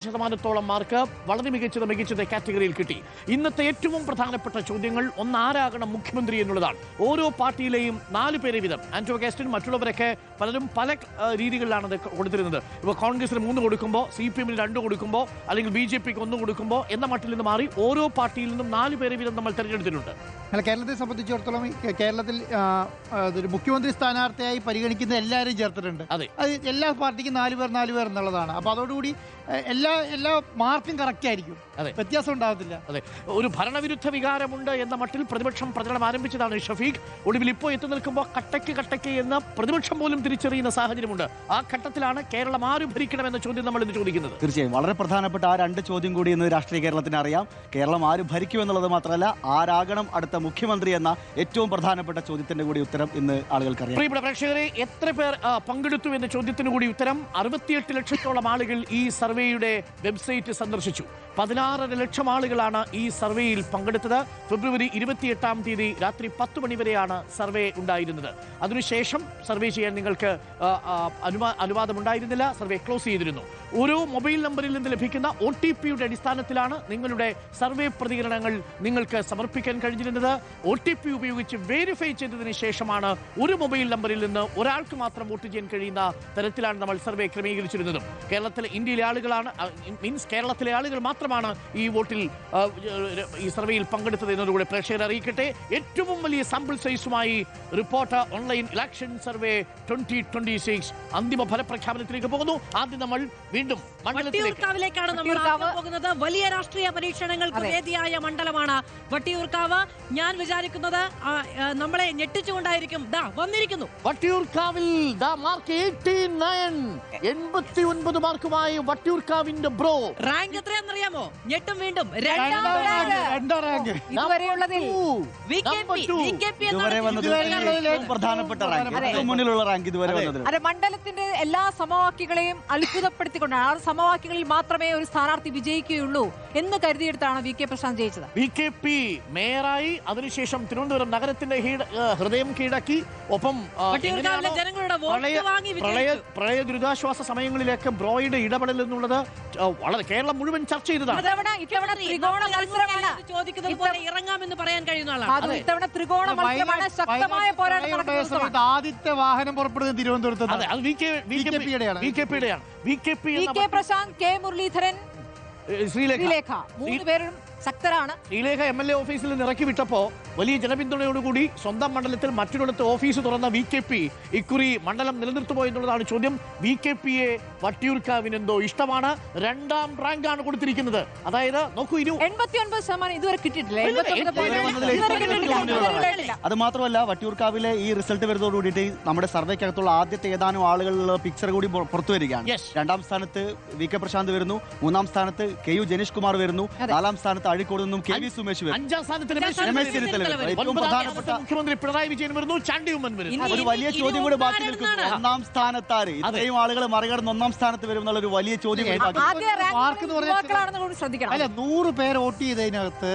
ശതമാനത്തോളം മാർക്ക് വളരെ മികച്ചത് കാറ്റഗറിയിൽ കിട്ടി. ഇന്നത്തെ ഏറ്റവും പ്രധാനപ്പെട്ട ചോദ്യങ്ങൾ ഒന്ന്, ആരാകണം മുഖ്യമന്ത്രി എന്നുള്ളതാണ്. ഓരോ പാർട്ടിയിലെയും 4 പേരെ വീതം, ആന്റോ ഗസ്റ്റിൻ മറ്റുള്ളവരൊക്കെ പലരും പല രീതികളിലാണ് അത് കൊടുത്തിരുന്നത്. ഇപ്പോൾ കോൺഗ്രസിന് 3 കൊടുക്കുമ്പോൾ, CPM 2 കൊടുക്കുമ്പോൾ, അല്ലെങ്കിൽ BJPക്ക് 1 കൊടുക്കുമ്പോൾ എന്ന മട്ടിൽ നിന്ന് മാറി ഓരോ പാർട്ടിയിൽ നിന്നും 4 പേരെ വീതം നമ്മൾ തെരഞ്ഞെടുത്തിട്ടുണ്ട്. കേരളത്തെ സംബന്ധിച്ചിടത്തോളം കേരളത്തിൽ മുഖ്യമന്ത്രി സ്ഥാനാർത്ഥിയായി പരിഗണിക്കുന്ന എല്ലാവരെയും ചേർത്തിട്ടുണ്ട്. അത് എല്ലാ പാർട്ടിക്കും 4 പേർ എന്നുള്ളതാണ്. അപ്പോൾ അതോടുകൂടി എല്ലാ മാർക്കും കറക്റ്റ് ആയിരിക്കും, വ്യത്യാസം ഉണ്ടാകത്തില്ല. അതെ, ഒരു ഭരണവിരുദ്ധ വികാരമുണ്ട് എന്ന മട്ടിൽ പ്രതിപക്ഷം പ്രചരണം ആരംഭിച്ചതാണ് ഷഫീഖ്. ഒടുവിൽ ഇപ്പോൾ എത്തി നിൽക്കുമ്പോൾ കട്ടയ്ക്ക് എന്ന് പ്രതിപക്ഷം പോലും തിരിച്ചറിയുന്ന സാഹചര്യമുണ്ട്. ആ ഘട്ടത്തിലാണ് കേരളം ആര് ഭരിക്കണമെന്ന ചോദ്യം നമ്മൾ ഇന്ന് ചോദിക്കുന്നത്. തീർച്ചയായും വളരെ പ്രധാനപ്പെട്ട ആ 2 ചോദ്യം കൂടി ഇന്ന് രാഷ്ട്രീയ കേരളത്തിന് അറിയാം. കേരളം ആര് ഭരിക്കുമെന്നുള്ളത് മാത്രമല്ല, ആരാകണം അടുത്ത മുഖ്യമന്ത്രി എന്ന ഏറ്റവും പ്രധാനപ്പെട്ട ചോദ്യത്തിന്റെ കൂടി ഉത്തരം ഇന്ന് ആളുകൾക്കറിയാം. പ്രിയപ്പെട്ട പ്രേക്ഷകരെ, എത്ര പേർ പങ്കെടുത്തു എന്ന ചോദ്യത്തിന് കൂടി ഉത്തരം. 68 ലക്ഷത്തോളം ആളുകൾ ഈ സർവേയുടെ വെബ്സൈറ്റ് സന്ദർശിച്ചു. 16.5 ലക്ഷം ആളുകളാണ് ഈ സർവേയിൽ പങ്കെടുത്തത്. ഫെബ്രുവരി 28-ാം തീയതി രാത്രി 10 മണി വരെയാണ് സർവേ ഉണ്ടായിരുന്നത്. അതിനുശേഷം സർവേ ചെയ്യാൻ നിങ്ങൾക്ക് അനുവാദമുണ്ടായിരുന്നില്ല. സർവേ ക്ലോസ് ചെയ്തിരുന്നു. ഓരോ മൊബൈൽ നമ്പറിൽ നിന്ന് ലഭിക്കുന്ന OTPയുടെ അടിസ്ഥാനത്തിലാണ് നിങ്ങളുടെ സർവേ പ്രതികരണങ്ങൾ നിങ്ങൾക്ക് സമർപ്പിക്കാൻ കഴിഞ്ഞിരുന്നത്. OTP ഉപയോഗിച്ച് വെരിഫൈ ചെയ്തതിന് ശേഷമാണ് ഒരു മൊബൈൽ നമ്പറിൽ നിന്ന് ഒരാൾക്ക് മാത്രം വോട്ട് ചെയ്യാൻ കഴിയുന്ന തരത്തിലാണ് നമ്മൾ സർവേ ക്രമീകരിച്ചിരുന്നതും. ഇന്ത്യയിലെ ആളുകളാണ്, കേരളത്തിലെ ആളുകൾ മാത്രമാണ് ഈ വോട്ടിൽ ഈ സർവേയിൽ പങ്കെടുത്തത് എന്നതുകൂടെ പ്രേക്ഷകരെ അറിയിക്കട്ടെ. ഏറ്റവും വലിയ സാമ്പിൾ സൈസുമായി റിപ്പോർട്ടർ ഓൺലൈൻ ഇലക്ഷൻ സർവേ 2026 അന്തിമ ഫലപ്രഖ്യാപനത്തിലേക്ക് പോകുന്നു. ആദ്യം നമ്മൾ വീണ്ടും വട്ടിയൂർക്കാവിലേക്കാണ് നമ്മൾ പോകുന്നത്. വലിയ രാഷ്ട്രീയ പരീക്ഷണങ്ങൾക്ക് വേദിയായ മണ്ഡലമാണ് വട്ടിയൂർക്കാവ്. ഞാൻ വിചാരിക്കുന്നത് നമ്മളെ ഞെട്ടിച്ചുകൊണ്ടായിരിക്കും വന്നിരിക്കുന്നു. വട്ടിയൂർക്കാവിൽ മാർക്ക് 89 മാർക്കുമായി വട്ടിയൂർക്കാവിന്റെ ബ്രോ. റാങ്ക് എത്രയാണെന്നറിയാമോ? ഞെട്ടും വീണ്ടും പ്രധാനപ്പെട്ട റാങ്ക്, മുന്നിലുള്ള റാങ്ക് ഇതുവരെ വന്നത്. അതെ, മണ്ഡലത്തിന്റെ എല്ലാ സമവാക്യങ്ങളെയും അത്ഭുതപ്പെടുത്തിക്കൊണ്ടാണ്. ആ സമവാക്യങ്ങളിൽ മാത്രമേ ഒരു സ്ഥാനാർത്ഥി വിജയിക്കുകയുള്ളൂ എന്ന് കരുതിയെടുത്താണ് VK പ്രശാന്ത് ജയിച്ചത്. VKP മേയറായി, അതിനുശേഷം തിരുവനന്തപുരം നഗരത്തിന്റെ ഹൃദയം കീഴടക്കി. ഒപ്പം പ്രളയ ദുരിതാശ്വാസ സമയങ്ങളിലേക്ക് ബ്രോയുടെ ഇടപെടൽ എന്നുള്ളത് വളരെ കേരളം മുഴുവൻ ചർച്ച ചെയ്തതാണ്. ഇറങ്ങാമെന്ന് പറയാൻ കഴിയുന്ന ആളാണ്. ആദ്യത്തെ വാഹനം പുറപ്പെടുന്നത് തിരുവനന്തപുരത്ത്. VK പ്രശാന്ത്, K മുരളീധരൻ, ശ്രീലേഖ 3 പേരും ശക്തരാണ്. ശ്രീലേഖ MLA ഓഫീസിൽ നിന്ന് ഇറക്കി വിട്ടപ്പോ വലിയ ജനപിന്തുണയോടുകൂടി സ്വന്തം മണ്ഡലത്തിൽ മറ്റൊരിടത്ത് ഓഫീസ് തുറന്ന VKP ഇക്കുറി മണ്ഡലം നിലനിർത്തുമോ എന്നുള്ളതാണ് ചോദ്യം. VKPയെ വട്ടിയൂർക്കാവിനെന്തോ ഇഷ്ടമാണ്. 2ാം റാങ്കാണ് കൊടുത്തിരിക്കുന്നത്. അതായത് നോക്കൂ, 89% ഇതുവരെ കിട്ടിയിട്ടില്ല. അത് മാത്രമല്ല, വട്ടിയൂർക്കാവിലെ ഈ റിസൾട്ട് വരുന്നതോടുകൂടിയിട്ട് നമ്മുടെ സർവേക്കകത്തുള്ള ആദ്യത്തെ ഏതാനും ആളുകളുടെ പിക്ചർ കൂടി പുറത്തു വരികയാണ്. 2ാം സ്ഥാനത്ത് VK പ്രശാന്ത് വരുന്നു, 3ാം സ്ഥാനത്ത് KU ജനീഷ് കുമാർ വരുന്നു, 4ാം സ്ഥാനത്ത് അഴീക്കോട് നിന്നും KV സുമേഷ് വരുന്നു, 5ാം സ്ഥാനത്ത് മുഖ്യമന്ത്രി പിണറായി വിജയൻ വരുന്നു, ചാണ്ടിയുമ്മൻ വരുന്നു. ഒരു വലിയ ചോദ്യം കൂടി ബാക്കി നിൽക്കുന്നു. 1ാം സ്ഥാനത്താര് ഇത്രയും ആളുകൾ മറികടന്ന് 1ാം സ്ഥാനത്ത് വരും എന്നുള്ള ഒരു വലിയ ചോദ്യം കൂടി ബാക്കി. അല്ല, 100 പേർ വോട്ട് ചെയ്തതിനകത്ത്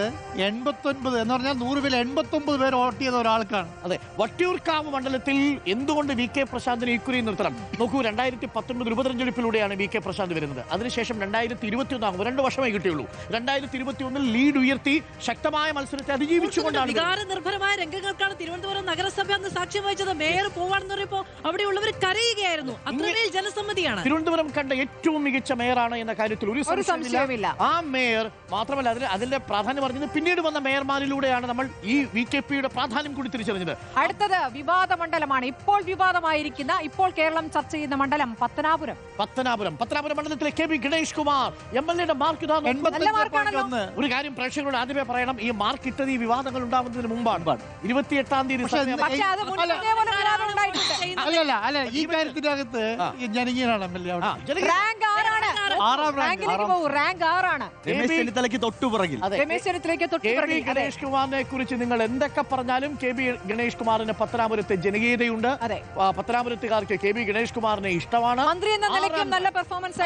89 എന്ന് പറഞ്ഞാൽ 100 പേര് 89 പേർ വോട്ട് ചെയ്ത ഒരാൾക്കാണ്. അതെ, വട്ടിയൂർക്കാവ് മണ്ഡലത്തിൽ എന്തുകൊണ്ട് VK പ്രശാന്തിനെ ഇക്കുറി നിർത്തണം? നോക്കൂ, 2019 ഉപതെരഞ്ഞെടുപ്പിലൂടെയാണ് VK പ്രശാന്ത് വരുന്നത്. അതിനുശേഷം 2021 2 വർഷമേ കിട്ടിയുള്ളൂ. 2021 ലീഡ് ഉയർത്തി ശക്തമായ മത്സരത്തെ അതിജീവിച്ചുകൊണ്ടാണ്. വികാരനിർഭരമായ രംഗങ്ങൾക്കാണ് തിരുവനന്തപുരം നഗരസഭ അന്ന് സാക്ഷ്യം വഹിച്ചത്. മേയർ പോവാണെന്ന് പറയുമ്പോൾ അവിടെയുള്ളവർ കരയുകയായിരുന്നു. അത്രമേൽ ജനസമ്മതിയാണ്. തിരുവനന്തപുരം കണ്ട ഏറ്റവും മികച്ച മേയറാണ് എന്ന കാര്യത്തിൽ ഒരു സംശയമില്ല. ആ മേയർ മാത്രമല്ല, അതിന്റെ പ്രാധാന്യം പറഞ്ഞത് പിന്നീട് വന്ന മേയർമാരിലൂടെയാണ് നമ്മൾ ഈ VKPയുടെ പ്രാധാന്യം കൂടി തിരിച്ചറിഞ്ഞത്. അടുത്തത് വിവാദ മണ്ഡലമാണ്. ഇപ്പോൾ വിവാദമായിരിക്കുന്ന, ഇപ്പോൾ കേരളം ചർച്ച ചെയ്യുന്ന മണ്ഡലം പത്തനാപുരം മണ്ഡലത്തിലെ KB ഗണേഷ് കുമാർ MLAയുടെ മാർക്ക് ഒരു കാര്യം പ്രേക്ഷകരോട് ആദ്യമേ പറയണം. ഈ മാർക്ക് ഇട്ടത് ഈ വിവാദങ്ങൾ ഉണ്ടാവുന്നതിന് മുമ്പാണ്. 28-ാം തീയതി അല്ല, ഈ കാര്യത്തിനകത്ത് ജനകീയനാണ് MLA. ഗണേഷ് കുമാറിനെ കുറിച്ച് നിങ്ങൾ എന്തൊക്കെ പറഞ്ഞാലും KB ഗണേഷ് കുമാറിന് പത്തനാപുരത്തെ ജനകീയതയുണ്ട്. പത്തനാപുരത്തുകാർക്ക് KB ഗണേഷ് കുമാറിനെ ഇഷ്ടമാണ്. നല്ല പെർഫോമൻസ്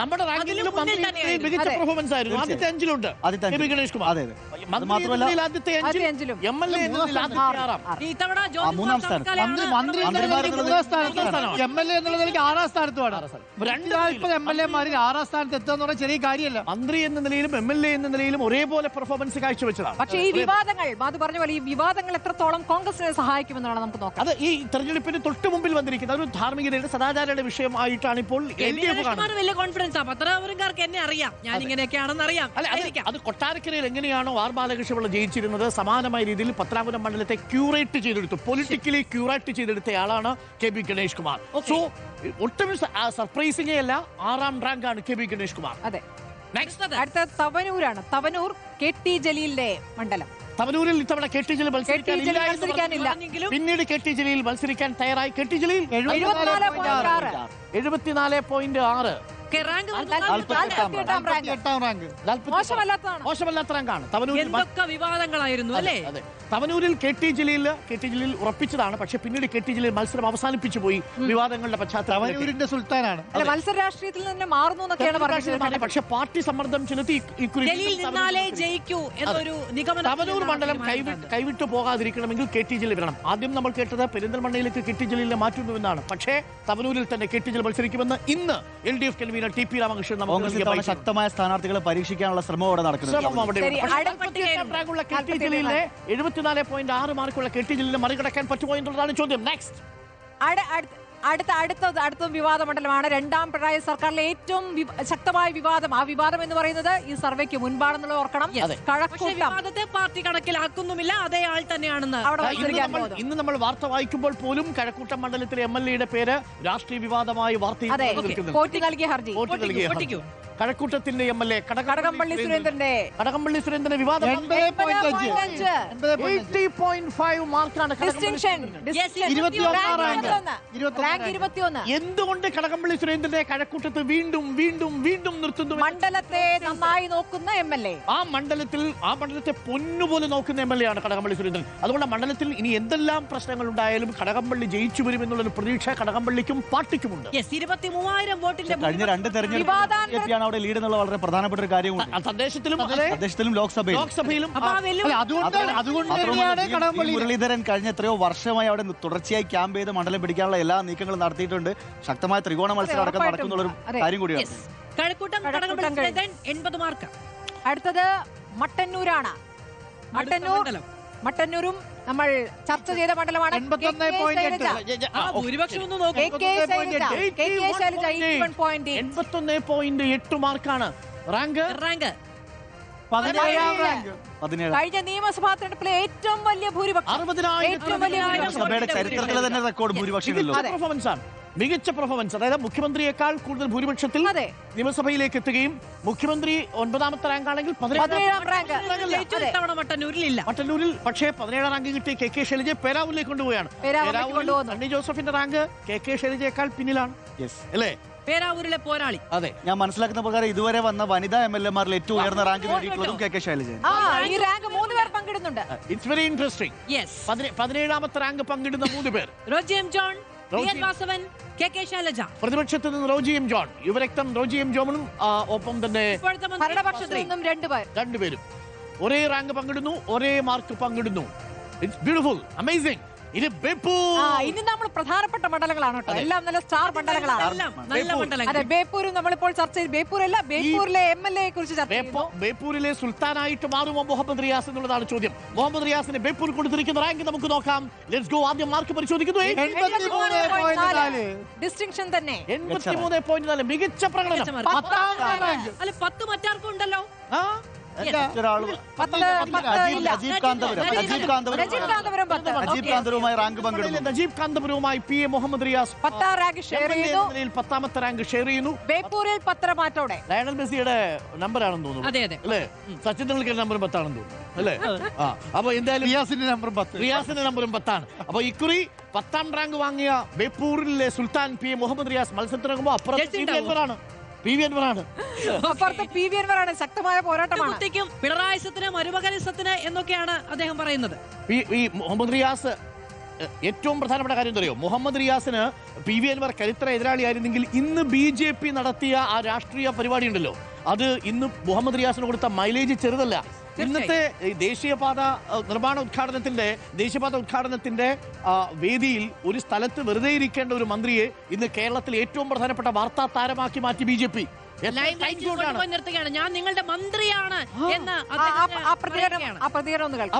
നമ്മുടെ റാങ്കിങ്ങിലും മികച്ച പെർഫോമൻസ് ആയിരുന്നു. ആദ്യത്തെ 5-ലുണ്ട് KB ഗണേഷ് കുമാർ. അത് മാത്രമല്ല ആദ്യത്തെ ആദ്യത്തെ അഞ്ചിലും. MLA എന്നതിൽ ആദ്യത്തെ ആറാം. ഇത്തവണ മൂന്നാം സ്ഥാനം. മന്ത്രി മൂന്നാം സ്ഥാനത്താണ്, MLA എന്നുള്ള നിലയ്ക്ക് 6ാം സ്ഥാനത്തുമാണ്. 240 MLA-മാരിൽ 6ാം സ്ഥാനത്ത് എത്തുക എന്ന് പറഞ്ഞാൽ ചെറിയ കാര്യമല്ല. മന്ത്രി എന്ന നിലയിലും MLA എന്ന നിലയിലും ഒരേപോലെ പെർഫോമൻസ് കാഴ്ചവെച്ചതാണ്. പക്ഷേ ഈ വിവാദങ്ങൾ മാധു പറഞ്ഞ പോലെ ഈ വിവാദങ്ങൾ എത്രത്തോളം കോൺഗ്രസിനെ സഹായിക്കുമെന്നാണ് നമുക്ക് നോക്കാം. അത് ഈ തെരഞ്ഞെടുപ്പിന് തൊട്ട് മുമ്പിൽ വന്നിരിക്കുന്ന ഒരു ധാർമ്മികതയുടെ സദാചാരയുടെ വിഷയമായിട്ടാണ് ഇപ്പോൾ LDF കാണുന്നത്. വലിയ കോൺഫിഡൻസ് ആ പത്രാവരംകാർക്ക് എന്നെ അറിയാം, ഞാൻ ഇങ്ങനെയൊക്കെയാണെന്ന് അറിയാം. അത് കൊട്ടാരക്കരയിൽ എങ്ങനെയാണോ ആർ ബാലകൃഷ്ണപിള്ള ജയിച്ചിരുന്നത് സമാനമായ രീതിയിൽ പത്രാപുരം മണ്ഡലത്തെ ക്യൂറേറ്റ് ചെയ്തെടുത്തു, പൊളിറ്റിക്കലി ക്യൂറേറ്റ് ചെയ്തെടുത്ത ആളാണ് KB ഗണേഷ് കുമാർ. സോ ഒട്ടും സർപ്രൈസിംഗേ അല്ല, 6ാം റാങ്കാണ് KB ഗണേഷ് കുമാർ. അതെ. അടുത്ത തവനൂരാണ്. തവനൂർ KT ജലീലിന്റെ മണ്ഡലം. തവനൂരിൽ ഇത്തവണ KT ജലീൽ മത്സരിക്കാനില്ല. പിന്നീട് KT ജലീൽ മത്സരിക്കാൻ തയ്യാറായി. KT ജലീൽ 74.6 മോശമല്ലാത്ത റാങ്കാണ്. എന്തൊക്കെ വിവാദങ്ങളായിരുന്നു അല്ലേ? തവനൂരിൽ KT ജലീൽ ഉറപ്പിച്ചതാണ്. പക്ഷെ പിന്നീട് KT ജലീൽ മത്സരം അവസാനിപ്പിച്ചു പോയി വിവാദങ്ങളുടെ പശ്ചാത്തലത്തിൽ. തവനൂരിന്റെ സുൽത്താനാണ്. മത്സര രാഷ്ട്രീയത്തിൽ നിന്ന് മാറുന്നു എന്നൊക്കെയാണ് പറഞ്ഞത്. പക്ഷെ പാർട്ടി സമ്മർദ്ദം ചെലുത്തി തവനൂർ മണ്ഡലം കൈവിട്ടു പോകാതിരിക്കണമെങ്കിൽ KT ജലീൽ വരണം. ആദ്യം നമ്മൾ കേട്ടത് പെരിന്തൽമണ്ണയിലേക്ക് KT ജലീലിനെ മാറ്റുന്നുവെന്നാണ്. പക്ഷേ തവനൂരിൽ തന്നെ KT ജലീൽ മത്സരിക്കുമെന്ന് ഇന്ന് LDF കൺവീനർ TP രാമകൃഷ്ണൻ ശക്തമായ സ്ഥാനാർത്ഥികളെ പരീക്ഷിക്കാനുള്ള ശ്രമം അവിടെ നടക്കുന്നത്. 74.6 മാർക്കുള്ള KT ജലീലിനെ മറികടക്കാൻ പറ്റുമോ എന്നുള്ളതാണ് ചോദ്യം. നെക്സ്റ്റ് അടുത്ത വിവാദ മണ്ഡലമാണ്. 2ാം പിണറായി സർക്കാരിലെ ഏറ്റവും ശക്തമായ വിവാദം. ആ വിവാദം എന്ന് പറയുന്നത് ഈ സർവേക്ക് മുൻപാണെന്നുള്ളത് ഓർക്കണം. വിവാദത്തെ പാർട്ടി കണക്കിലാക്കുന്നുമില്ല, അതേ ആൾ തന്നെയാണെന്ന് ഇന്ന് നമ്മൾ വാർത്ത വായിക്കുമ്പോൾ പോലും കഴക്കൂട്ടം മണ്ഡലത്തിലെ MLA-യുടെ പേര് രാഷ്ട്രീയ വിവാദമായി വാർത്തയിൽ നൽകിയ ഹർജി. കഴക്കൂട്ടത്തിന്റെ MLA കടകംപള്ളി സുരേന്ദ്രന്റെ വിവാദം 80.5 മാർക്കാണ്. എന്തുകൊണ്ട് കടകംപള്ളി സുരേന്ദ്രനെ കഴക്കൂട്ടത്ത് വീണ്ടും വീണ്ടും വീണ്ടും നിർത്തുന്നു? മണ്ഡലത്തെ നന്നായി നോക്കുന്ന MLA. ആ മണ്ഡലത്തെ പൊന്നുപോലെ നോക്കുന്ന MLA ആണ് കടകംപള്ളി സുരേന്ദ്രൻ. അതുകൊണ്ട് മണ്ഡലത്തിൽ ഇനി എന്തെല്ലാം പ്രശ്നങ്ങൾ ഉണ്ടായാലും കടകംപള്ളി ജയിച്ചു വരും എന്നുള്ളൊരു പ്രതീക്ഷ കടകംപള്ളിക്കും പാർട്ടിക്കുമുണ്ട്. 23,000 വോട്ടിന്റെ കഴിഞ്ഞ 2 തെരഞ്ഞെടുപ്പ് അവിടെ ലീഡ് എന്നുള്ള വളരെ പ്രധാനപ്പെട്ട ഒരു കാര്യമുണ്ട്. തദ്ദേശത്തിലും ലോക്സഭയിലും. മുരളീധരൻ കഴിഞ്ഞ എത്രയോ വർഷമായി അവിടെ തുടർച്ചയായി ക്യാമ്പ് ചെയ്ത് മണ്ഡലം പിടിക്കാനുള്ള എല്ലാ നീക്കങ്ങളും നടത്തിയിട്ടുണ്ട്. ശക്തമായ ത്രികോണ മത്സരം അടക്കം നടക്കുന്ന ഒരു കാര്യം കൂടിയാണ്. അടുത്തത് മട്ടന്നൂരാണ്. മട്ടന്നൂരും നമ്മൾ ചർച്ച ചെയ്ത മണ്ഡലമാണ്. 81.8 മാർക്കാണ് റാങ്ക്. കഴിഞ്ഞ നിയമസഭാ തെരഞ്ഞെടുപ്പിലെ ഏറ്റവും വലിയ ഭൂരിപക്ഷം, 60,000 ചരിത്രത്തിലെ തന്നെ റെക്കോർഡ് ഭൂരിപക്ഷം. മികച്ച പെർഫോമൻസ്. അതായത് മുഖ്യമന്ത്രിയേക്കാൾ കൂടുതൽ ഭൂരിപക്ഷത്തിൽ നിയമസഭയിലേക്ക് എത്തുകയും മുഖ്യമന്ത്രി 9ാമത്തെ റാങ്ക് ആണെങ്കിൽ 17ാം റാങ്ക് മട്ടന്നൂരിൽ. പക്ഷേ 17ാം റാങ്ക് കിട്ടിയ KK ശൈലജയെ പേരാവൂരിലേക്ക് കൊണ്ടുപോയാണ്. സണ്ണി ജോസഫിന്റെ റാങ്ക് KK ശൈലജയേക്കാൾ പിന്നിലാണ് അല്ലേ? പേരാവൂരിലെ പോരാളി. അതെ, ഞാൻ മനസ്സിലാക്കുന്ന പ്രകാരം ഇതുവരെ വന്ന വനിതാ MLA-മാരിൽ ഏറ്റവും ഉയർന്ന റാങ്ക് നേടിയിട്ടുള്ളതും KK ശൈലജയാണ്. ഈ റാങ്ക് 3 പേർ പങ്കിടുന്നുണ്ട്. It's very interesting. 17ാമത്തെ റാങ്ക് പങ്കിടുന്ന 3 പേർ. Roji M John, Vasavan, KK Shailaja. പ്രതിപക്ഷത്ത് നിന്ന് റോജി എം ജോൺ, യുവരക്തം റോജി എം ജോണും ഒപ്പം തന്നെ ഭരണപക്ഷത്തു നിന്നും 2 പേരും ഒരേ റാങ്ക് പങ്കിടുന്നു, ഒരേ മാർക്ക് പങ്കിടുന്നു. It's beautiful, amazing. ഇത് ഇനി നമ്മൾ പ്രധാനപ്പെട്ട മണ്ഡലങ്ങളാണ് കേട്ടോ. എല്ലാം നല്ല സ്റ്റാർ മണ്ഡലങ്ങളാണ്. അതെ, ബേപ്പൂരും നമ്മളിപ്പോൾ ചർച്ച ചെയ്ത് ബേപ്പൂരിലെ MLA കുറിച്ച് ചർച്ച ചെയ്തു. ബേപ്പൂരിലെ സുൽത്താനായിട്ട് മാറുമോ മുഹമ്മദ് റിയാസ് എന്നുള്ളതാണ് ചോദ്യം. മുഹമ്മദ് റിയാസിന് ബേപ്പൂർ കൊടുത്തിരിക്കുന്ന റാങ്ക് നമുക്ക് നോക്കാം. Let's go. ആദ്യം മാർക്ക് പരിശോധിക്കുന്നു. 83.4 ഡിസ്റ്റിങ്ഷൻ തന്നെ. 83.4 മികച്ച പ്രകടനം. 10 മറ്റാർക്കും ഉണ്ടല്ലോ. നജീബ് കാന്തപുരവുമായി PA മുഹമ്മദ് റിയാസ് 10ാമത്തെ റാങ്ക് ഷെയർ ചെയ്യുന്നു. ബേപ്പൂരിൽ 10 മാറ്റോടെ ലയണൽ മെസ്സിയുടെ നമ്പറാണെന്ന് തോന്നുന്നു അല്ലേ? സച്ചിൻ തെണ്ടുൽക്കറുടെ നമ്പർ 10 ആണെന്ന് തോന്നുന്നു അല്ലേ? അപ്പൊ എന്തായാലും റിയാസിന്റെ നമ്പറും 10 ആണ്. അപ്പൊ ഇക്കുറി 10ാം റാങ്ക് വാങ്ങിയ ബേപ്പൂരിലെ സുൽത്താൻ PA മുഹമ്മദ് റിയാസ് മത്സരത്തിനിറങ്ങുമ്പോൾ അപ്പുറത്ത് PV അൻവറാണ്. ശക്തമായ പോരാട്ടമാണ്. പിണറായിസത്തിന് മരുമകനിസത്തിന് എന്നൊക്കെയാണ് അദ്ദേഹം പറയുന്നത്. മുഹമ്മദ് റിയാസ് ഏറ്റവും പ്രധാനപ്പെട്ട കാര്യം എന്തറിയോ? മുഹമ്മദ് റിയാസിന് PV അൻവർ ചരിത്ര എതിരാളിയായിരുന്നെങ്കിൽ ഇന്ന് BJP നടത്തിയ ആ രാഷ്ട്രീയ പരിപാടി ഉണ്ടല്ലോ, അത് ഇന്ന് മുഹമ്മദ് റിയാസിന് കൊടുത്ത മൈലേജ് ചെറുതല്ല. ഇന്നത്തെ ഈ ദേശീയപാത ഉദ്ഘാടനത്തിന്റെ വേദിയിൽ ഒരു സ്ഥലത്ത് വെറുതെ ഇരിക്കേണ്ട ഒരു മന്ത്രിയെ ഇന്ന് കേരളത്തിൽ ഏറ്റവും പ്രധാനപ്പെട്ട വാർത്താ താരമാക്കി മാറ്റി BJP. ഞാൻ നിങ്ങളുടെ മന്ത്രിയാണ് എന്ന് ആ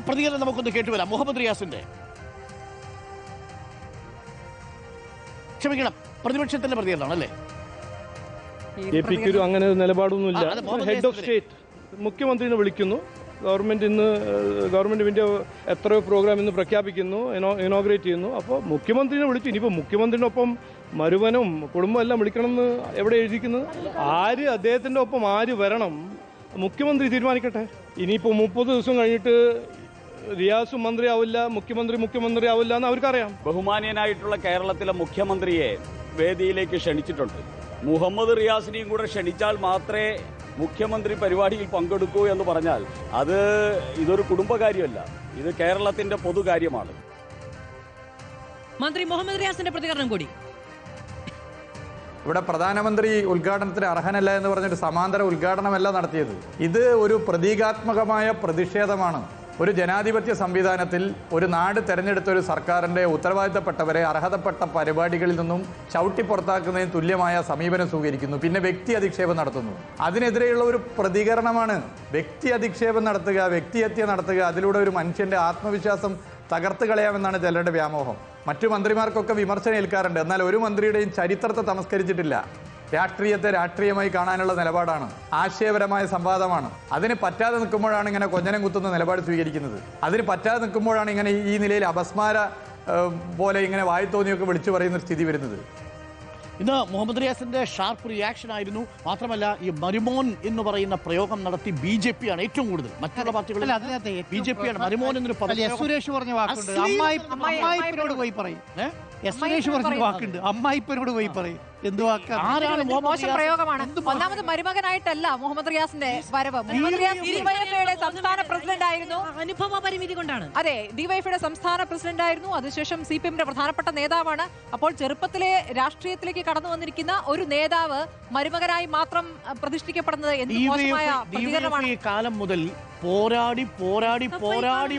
പ്രതികരണം നമുക്കൊന്ന് കേട്ടുവരാം. മുഹമ്മദ് റിയാസിന്റെ, ക്ഷമിക്കണം, പ്രതിപക്ഷത്തിന്റെ പ്രതികരണം അല്ലേ? അങ്ങനെ ഒരു നിലപാടൊന്നുമില്ല. ഹെഡ് ഓഫ് സ്റ്റേറ്റ് മുഖ്യമന്ത്രിനെ വിളിക്കുന്നു. ഗവൺമെന്റിന്റെ എത്രയോ പ്രോഗ്രാം ഇന്ന് പ്രഖ്യാപിക്കുന്നു, ഇനോഗ്രേറ്റ് ചെയ്യുന്നു. അപ്പോൾ മുഖ്യമന്ത്രിനെ വിളിച്ചു. ഇനിയിപ്പോൾ മുഖ്യമന്ത്രിനൊപ്പം മരുവനും കുടുംബം എല്ലാം വിളിക്കണമെന്ന് എവിടെ എഴുതിക്കുന്നത്? അദ്ദേഹത്തിന്റെ ഒപ്പം ആര് വരണം മുഖ്യമന്ത്രി തീരുമാനിക്കട്ടെ. ഇനിയിപ്പോൾ 30 ദിവസം കഴിഞ്ഞിട്ട് റിയാസും മന്ത്രിയാവില്ല, മുഖ്യമന്ത്രി ആവില്ല എന്ന് അവർക്കറിയാം. ബഹുമാന്യനായിട്ടുള്ള കേരളത്തിലെ മുഖ്യമന്ത്രിയെ വേദിയിലേക്ക് ക്ഷണിച്ചിട്ടുണ്ട്. മുഹമ്മദ് റിയാസിനെയും കൂടെ ക്ഷണിച്ചാൽ മാത്രമേ മുഖ്യമന്ത്രി പരിപാടിയിൽ പങ്കെടുക്കൂ എന്ന് പറഞ്ഞാൽ ഇതൊരു കുടുംബകാര്യമല്ല, ഇത് കേരളത്തിന്റെ പൊതുകാര്യമാണ്. മന്ത്രി മുഹമ്മദ് റിയാസിന്റെ പ്രതികരണം കൂടി. ഇവിടെ പ്രധാനമന്ത്രി ഉദ്ഘാടനത്തിന് അർഹനല്ല എന്ന് പറഞ്ഞിട്ട് സമാന്തര ഉദ്ഘാടനമല്ല നടത്തിയത്. ഇത് ഒരു പ്രതീകാത്മകമായ പ്രതിഷേധമാണ്. ഒരു ജനാധിപത്യ സംവിധാനത്തിൽ ഒരു നാട് തെരഞ്ഞെടുത്ത ഒരു സർക്കാരിൻ്റെ ഉത്തരവാദിത്തപ്പെട്ടവരെ അർഹതപ്പെട്ട പരിപാടികളിൽ നിന്നും ചവിട്ടി പുറത്താക്കുന്നതിന് തുല്യമായ സമീപനം സ്വീകരിക്കുന്നു. പിന്നെ വ്യക്തി അധിക്ഷേപം നടത്തുന്നു. അതിനെതിരെയുള്ള ഒരു പ്രതികരണമാണ്. വ്യക്തി അധിക്ഷേപം നടത്തുക, വ്യക്തിഹത്യ നടത്തുക, അതിലൂടെ ഒരു മനുഷ്യൻ്റെ ആത്മവിശ്വാസം തകർത്ത് കളയാമെന്നാണ് ചിലരുടെ വ്യാമോഹം. മറ്റു മന്ത്രിമാർക്കൊക്കെ വിമർശനം ഏൽക്കാറുണ്ട്. എന്നാൽ ഒരു മന്ത്രിയുടെയും ചരിത്രത്തെ തമസ്കരിച്ചിട്ടില്ല. രാഷ്ട്രീയത്തെ രാഷ്ട്രീയമായി കാണാനുള്ള നിലപാടാണ്, ആശയപരമായ സംവാദമാണ്. അതിന് പറ്റാതെ നിൽക്കുമ്പോഴാണ് ഇങ്ങനെ കൊഞ്ഞനം കുത്തുന്ന നിലപാട് സ്വീകരിക്കുന്നത്. അതിന് പറ്റാതെ നിൽക്കുമ്പോഴാണ് ഇങ്ങനെ ഈ നിലയിൽ അപസ്മാര പോലെ ഇങ്ങനെ വായ്ത്തോന്നിയൊക്കെ വിളിച്ചു പറയുന്ന സ്ഥിതി വരുന്നത്. ഇന്ന് മുഹമ്മദ് റിയാസിന്റെ ഷാർപ്പ് റിയാക്ഷൻ ആയിരുന്നു. മാത്രമല്ല ഈ മരുമോൻ എന്ന് പറയുന്ന പ്രയോഗം നടത്തി BJP ആണ് ഏറ്റവും കൂടുതൽ. മറ്റുള്ള പാർട്ടികളിൽ BJP ആണ് മരുമോൻ എന്നൊരു സുരേഷ് പറഞ്ഞ വാക്കുണ്ട്, അമ്മായിപ്പനോട് പോയി പറയും. സുരേഷ് പറഞ്ഞ വാക്കുണ്ട്, അമ്മായിപ്പനോട് പോയി പറയും. എന്ത് വാക്കാണ്? മോശം പ്രയോഗമാണ്. ഒന്നാമത് മരുമകനായിട്ടല്ല മുഹമ്മദ് റിയാസിന്റെ വരവ്. മുഹമ്മദ് റിയാസ് ഡിവൈഎഫ്ഐയുടെ സംസ്ഥാന പ്രസിഡന്റ് ആയിരുന്നു. അനുഭവ പരിമിതി കൊണ്ടാണ്. അതെ, ഡിവൈഎഫ്ഐയുടെ സംസ്ഥാന പ്രസിഡന്റ് ആയിരുന്നു. അതിനുശേഷം CPMന്റെ പ്രധാനപ്പെട്ട നേതാവാണ്. അപ്പോൾ ചെറുപ്പത്തിലെ രാഷ്ട്രീയത്തിലേക്ക് കടന്നു വന്നിരിക്കുന്ന ഒരു നേതാവ് മരുമകനായി മാത്രം പ്രതിഷ്ഠിക്കപ്പെടുന്നത് എന്ത് മോശമായ പ്രതികരണമാണ്. കാലം മുതൽ പോരാടി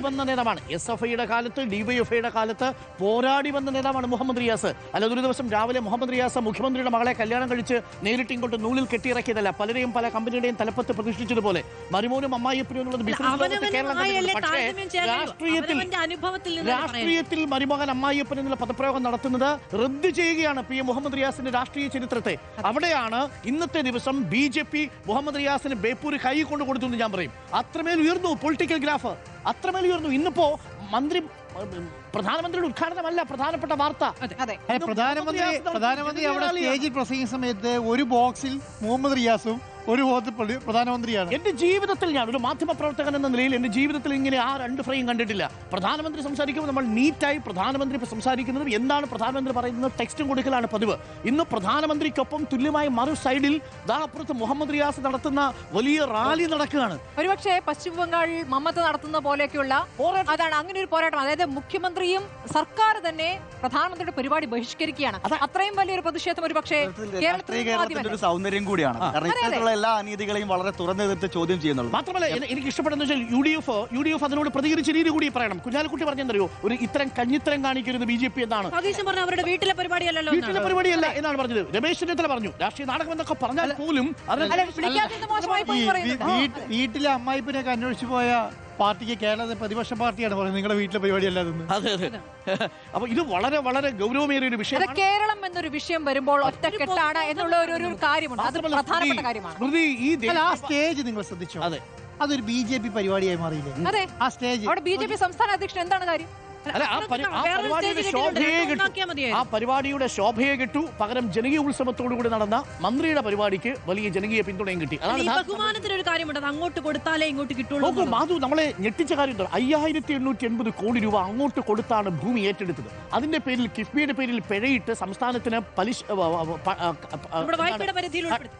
വന്ന നേതാവാണ്. SFIയുടെ കാലത്ത്, DYFIയുടെ കാലത്ത് പോരാടി വന്ന നേതാവാണ് മുഹമ്മദ് റിയാസ്. അല്ലാതെ ദിവസം രാവിലെ മുഹമ്മദ് റിയാസ് മുഖ്യമന്ത്രിയുടെ മകളെ കല്യാണം കഴിച്ച് നേരിട്ട് ഇങ്ങോട്ട് നൂലിൽ കെട്ടിയിറക്കിയതല്ല. പലരെയും പല കമ്പനിയുടെയും തലപ്പത്ത് പ്രതിഷ്ഠിച്ചതുപോലെ മരുമോനും അമ്മായിയപ്പനും എന്നുള്ളത് രാഷ്ട്രീയത്തിൽ മരുമകൻ അമ്മായിയപ്പൻ എന്നുള്ള പദപ്രയോഗം നടത്തുന്നത് റദ്ദ് ചെയ്യുകയാണ് മുഹമ്മദ് റിയാസിന്റെ രാഷ്ട്രീയ ചരിത്രത്തെ. അവിടെയാണ് ഇന്നത്തെ ദിവസം BJP മുഹമ്മദ് റിയാസിന് ബേപ്പൂർ കൈ കൊണ്ട് കൊടുത്തു എന്ന് ഞാൻ പറയും. അത്രമേൽ ഉയർന്നു പൊളിറ്റിക്കൽ ഗ്രാഫ്, അത്രമേൽ ഉയർന്നു. ഇന്നിപ്പോ പ്രധാനമന്ത്രിയുടെ ഉദ്ഘാടനമല്ല പ്രധാനപ്പെട്ട വാർത്ത. പ്രധാനമന്ത്രി അവിടെ സ്റ്റേജിൽ പ്രസംഗിക്കുന്ന സമയത്ത് ഒരു ബോക്സിൽ മുഹമ്മദ് റിയാസും ഒരു പ്രധാനമന്ത്രിയാണ്. എന്റെ ജീവിതത്തിൽ ഞാൻ ഒരു മാധ്യമ പ്രവർത്തകൻ എന്ന നിലയിൽ എന്റെ ജീവിതത്തിൽ ഇങ്ങനെ ആ 2 ഫ്രെയിം കണ്ടിട്ടില്ല. പ്രധാനമന്ത്രി സംസാരിക്കുമ്പോൾ നമ്മൾ നീറ്റായി പ്രധാനമന്ത്രി സംസാരിക്കുന്നതും എന്താണ് പ്രധാനമന്ത്രി പറയുന്നത് ടെക്സ്റ്റും കൊടുക്കലാണ് പതിവ്. ഇന്ന് പ്രധാനമന്ത്രിക്കൊപ്പം തുല്യമായി മറു സൈഡിൽ അപ്പുറത്ത് മുഹമ്മദ് റിയാസ് നടത്തുന്ന വലിയ റാലി നടക്കുകയാണ്. ഒരുപക്ഷെ പശ്ചിമ ബംഗാളിൽ മമത നടത്തുന്ന പോലെയൊക്കെയുള്ള അതാണ് അങ്ങനെ ഒരു പോരാട്ടം. അതായത് മുഖ്യമന്ത്രിയും സർക്കാർ തന്നെ പ്രധാനമന്ത്രിയുടെ പരിപാടി ബഹിഷ്കരിക്കുകയാണ്. അത്രയും വലിയൊരു പ്രതിഷേധം ഒരുപക്ഷെ കേരളത്തിന്റെ ഒരു സൗന്ദര്യം കൂടിയാണ്. എല്ലാ അനീതികളെയും വളരെ തുറന്നെതിർത്ത് ചോദ്യം ചെയ്യുന്നുള്ളൂ. മാത്രമല്ല എനിക്ക് ഇഷ്ടപ്പെടുന്ന വെച്ചാൽ UDF അതിനോട് പ്രതികരിച്ച രീതി കൂടി പറയണം. കുഞ്ഞാലിക്കുട്ടി പറഞ്ഞെന്നറിയോ, ഒരു ഇത്തരം കഞ്ഞിത്തരം കാണിക്കരുത് BJP എന്നാണ്. അവരുടെ വീട്ടിലെ പരിപാടിയല്ല എന്നാണ് പറഞ്ഞത്. രമേശ് ചെന്നിത്തല പറഞ്ഞു രാഷ്ട്രീയ നാടകം എന്നൊക്കെ പറഞ്ഞാൽ പോലും വീട്ടിലെ അമ്മായിപ്പിനെയൊക്കെ അന്വേഷിച്ചു പോയ പാർട്ടിക്ക് കേരളത്തിലെ പ്രതിപക്ഷ പാർട്ടിയാണ് പറയുന്നത് നിങ്ങളുടെ വീട്ടിലെ പരിപാടി അല്ലാതെന്ന്. അതെ. അപ്പൊ ഇത് വളരെ വളരെ ഗൗരവമേറിയ ഒരു വിഷയം. കേരളം എന്നൊരു വിഷയം വരുമ്പോൾ ഒറ്റക്കെട്ടാണ് എന്നുള്ള ഒരു കാര്യമുണ്ട്. അത് പ്രധാനപ്പെട്ട കാര്യമാണ്. ആ സ്റ്റേജ് നിങ്ങൾ ശ്രദ്ധിച്ചോ? അതെ, അതൊരു BJP പരിപാടിയായി മാറിയില്ലേ? അതെ, ആ സ്റ്റേജ് അവിടെ BJP സംസ്ഥാന അധ്യക്ഷൻ എന്താണ് കാര്യം? ആ പരിപാടിയുടെ ശോഭയെ കിട്ടു. പകരം ജനകീയ ഉത്സവത്തോടുകൂടി നടന്ന മന്ത്രിയുടെ പരിപാടിക്ക് വലിയ ജനകീയ പിന്തുണയും കിട്ടി. ബഹുമാനത്തിനൊരു കാര്യമുണ്ട്, അങ്ങോട്ട് കൊടുത്താലേ ഇങ്ങോട്ട് കിട്ടുള്ളൂ. മാധു, നമ്മളെ ഞെട്ടിച്ച കാര്യം 5880 കോടി രൂപ അങ്ങോട്ട് കൊടുത്താണ് ഭൂമി ഏറ്റെടുത്തത്. അതിന്റെ പേരിൽ കിഫ്ബിയുടെ പേരിൽ പിഴയിട്ട് സംസ്ഥാനത്തിന്